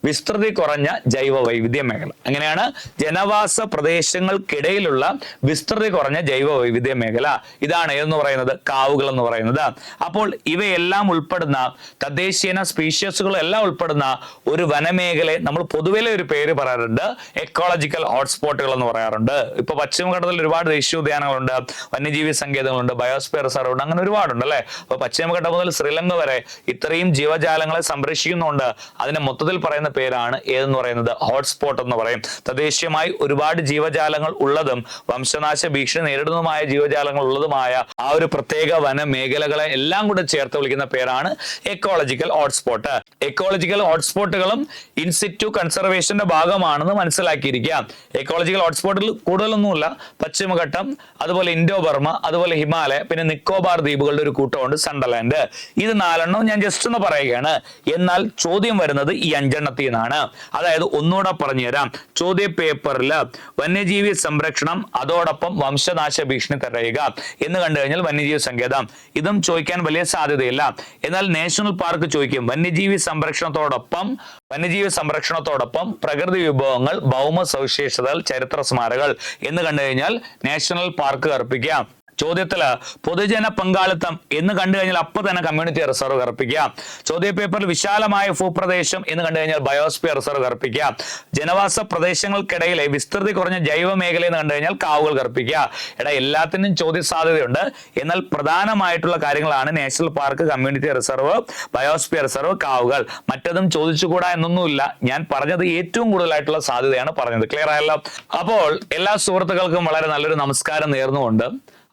വിസ്തൃതി കുറഞ്ഞ ജൈവ വൈവിധ്യ മേഖല. അങ്ങനെയാണ് ജനവാസ പ്രദേശങ്ങൾക്കിടയിലുള്ള വിസ്തൃതി കുറഞ്ഞ ജൈവ വൈവിധ്യ മേഖല. ഇതാണ് ഏതെന്ന് പറയുന്നത്? കാവുകൾ എന്ന് പറയുന്നത്. അപ്പോൾ ഇവയെല്ലാം ഉൾപ്പെടുന്ന തദ്ദേശീയന സ്പീഷ്യസുകൾ എല്ലാം ഉൾപ്പെടുന്ന ഒരു വനമേഖലയെ നമ്മൾ പൊതുവിലെ ഒരു പേര് പറയാറുണ്ട്, എക്കോളജിക്കൽ ഹോട്ട്സ്പോട്ടുകൾ എന്ന് പറയാറുണ്ട്. ഇപ്പൊ പശ്ചിമഘട്ടത്തിൽ ഒരുപാട് ദേശീയോദ്യാനങ്ങളുണ്ട്, വന്യജീവി സങ്കേതങ്ങളുണ്ട്, ബയോസ്ഫിയർ റിസർവ് ഉണ്ട്, അങ്ങനെ ഒരുപാടുണ്ട് അല്ലെ. അപ്പൊ പശ്ചിമഘട്ടം മുതൽ ശ്രീലങ്ക വരെ ഇത്രയും ജീവജാലങ്ങളെ സംരക്ഷിക്കുന്നുണ്ട്. അതിനെ മൊത്തത്തിൽ പറയുന്ന പേരാണ് ഏതെന്ന് പറയുന്നത്? ഹോട്ട്സ്പോട്ട് എന്ന് പറയും. തദ്ദേശീയമായി ഒരുപാട് ജീവജാലങ്ങൾ ഉള്ളതും വംശനാശ ഭീഷണി നേരിടുന്നതുമായ ജീവജാലങ്ങൾ ഉള്ളതുമായ ആ ഒരു പ്രത്യേക വന മേഖലകളെ എല്ലാം കൂടെ ചേർത്ത് വിളിക്കുന്ന പേരാണ് എക്കോളജിക്കൽ ഹോട്ട്സ്പോട്ട്. എക്കോളജിക്കൽ ഹോട്ട്സ്പോട്ടുകളും ഇൻസിറ്റു കൺസർവേഷന്റെ ഭാഗമാണെന്ന് മനസ്സിലാക്കിയിരിക്കുക. എക്കോളജിക്കൽ ഹോട്ട്സ്പോട്ടിൽ കൂടുതലൊന്നുമില്ല, പശ്ചിമഘട്ടം, അതുപോലെ ഇൻഡോ ബർമ, അതുപോലെ ഹിമാലയ, പിന്നെ നിക്കോബാർ ദ്വീപുകളുടെ ഒരു കൂട്ടമുണ്ട്, സണ്ടർലാൻഡ്. ഇത് 4 ഞാൻ ജസ്റ്റ് ഒന്ന് പറയുകയാണ്. എന്നാൽ ചോദ്യം വരുന്നത് ഈ 5 നിന്നാണ്. അതായത് ഒന്നുകൂടെ പറഞ്ഞുതരാം. ചോദ്യ പേപ്പറിൽ വന്യജീവി സംരക്ഷണം അതോടൊപ്പം വംശനാശ ഭീഷണി തടയുക എന്ന് കണ്ടു കഴിഞ്ഞാൽ വന്യജീവി സങ്കേതം, ഇതും ചോദിക്കാൻ വലിയ സാധ്യതയില്ല. എന്നാൽ നാഷണൽ പാർക്ക് ചോദിക്കും. വന്യജീവി സംരക്ഷണത്തോടൊപ്പം പ്രകൃതി വിഭവങ്ങൾ, ഭൗമ സവിശേഷതകൾ, ചരിത്ര സ്മാരകങ്ങൾ എന്ന് കണ്ടു കഴിഞ്ഞാൽ നാഷണൽ പാർക്ക് കറുപ്പിക്കാം. ചോദ്യത്തില് പൊതുജന പങ്കാളിത്തം എന്ന് കണ്ടു കഴിഞ്ഞാൽ അപ്പൊ തന്നെ കമ്മ്യൂണിറ്റി റിസർവ് കറുപ്പിക്കുക. ചോദ്യ പേപ്പറിൽ വിശാലമായ ഭൂപ്രദേശം എന്ന് കണ്ടു കഴിഞ്ഞാൽ ബയോസ്ഫിയർ റിസർവ് കറുപ്പിക്കുക. ജനവാസ പ്രദേശങ്ങൾക്കിടയിലെ വിസ്തൃതി കുറഞ്ഞ ജൈവ മേഖല എന്ന് കണ്ടു കഴിഞ്ഞാൽ കാവുകൾ കറുപ്പിക്കുക. എല്ലാത്തിനും ചോദ്യ സാധ്യതയുണ്ട്. എന്നാൽ പ്രധാനമായിട്ടുള്ള കാര്യങ്ങളാണ് national park, community reserve, biosphere reserve, കാവുകൾ. മറ്റതും ചോദിച്ചുകൂടാ എന്നൊന്നുമില്ല. ഞാൻ പറഞ്ഞത് ഏറ്റവും കൂടുതലായിട്ടുള്ള സാധ്യതയാണ് പറഞ്ഞത്. ക്ലിയർ ആയല്ലോ? അപ്പോൾ എല്ലാ സുഹൃത്തുക്കൾക്കും വളരെ നല്ലൊരു നമസ്കാരം നേർന്നുകൊണ്ട്,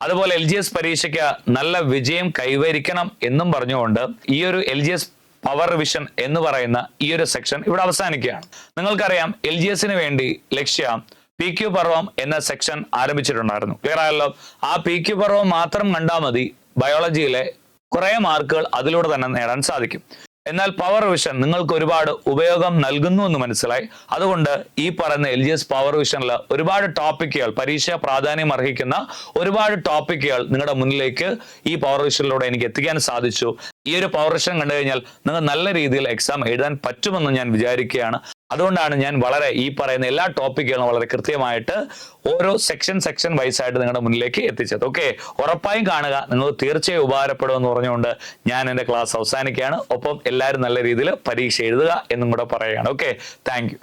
അതുപോലെ LGS പരീക്ഷയ്ക്ക് നല്ല വിജയം കൈവരിക്കണം എന്നും പറഞ്ഞുകൊണ്ട് ഈ ഒരു LGS പവർ റിവിഷൻ എന്ന് പറയുന്ന ഈ ഒരു സെക്ഷൻ ഇവിടെ അവസാനിക്കുകയാണ്. നിങ്ങൾക്കറിയാം LGSന് വേണ്ടി ലക്ഷ്യം PQ പർവം എന്ന സെക്ഷൻ ആരംഭിച്ചിട്ടുണ്ടായിരുന്നു. ക്ലിയർ ആയല്ലോ? ആ PQ പർവം മാത്രം കണ്ടാൽ മതി, ബയോളജിയിലെ കുറെ മാർക്കുകൾ അതിലൂടെ തന്നെ നേടാൻ സാധിക്കും. എന്നാൽ പവർ റിവിഷൻ നിങ്ങൾക്ക് ഒരുപാട് ഉപയോഗം നൽകുന്നു എന്ന് മനസ്സിലായി. അതുകൊണ്ട് ഈ പറയുന്ന LGS പവർ റിവിഷനിൽ ഒരുപാട് ടോപ്പിക്കുകൾ, പരീക്ഷ പ്രാധാന്യം അർഹിക്കുന്ന ഒരുപാട് ടോപ്പിക്കുകൾ നിങ്ങളുടെ മുന്നിലേക്ക് ഈ പവർ റിവിഷനിലൂടെ എനിക്ക് എത്തിക്കാൻ സാധിച്ചു. ഈ ഒരു പവർ റിവിഷൻ കണ്ടു കഴിഞ്ഞാൽ നിങ്ങൾ നല്ല രീതിയിൽ എക്സാം എഴുതാൻ പറ്റുമെന്ന് ഞാൻ വിചാരിക്കുകയാണ്. അതുകൊണ്ടാണ് ഞാൻ വളരെ ഈ പറയുന്ന എല്ലാ ടോപ്പിക്കുകളും വളരെ കൃത്യമായിട്ട് ഓരോ സെക്ഷൻ വൈസ് ആയിട്ട് നിങ്ങളുടെ മുന്നിലേക്ക് എത്തിച്ചത്. ഓക്കെ, ഉറപ്പായും കാണുക, നിങ്ങൾ തീർച്ചയായും ഉപകാരപ്പെടുമെന്ന് പറഞ്ഞുകൊണ്ട് ഞാൻ എൻ്റെ ക്ലാസ് അവസാനിക്കുകയാണ്. ഒപ്പം എല്ലാവരും നല്ല രീതിയിൽ പരീക്ഷ എഴുതുക എന്നും കൂടെ പറയുകയാണ്. Okay, thank you.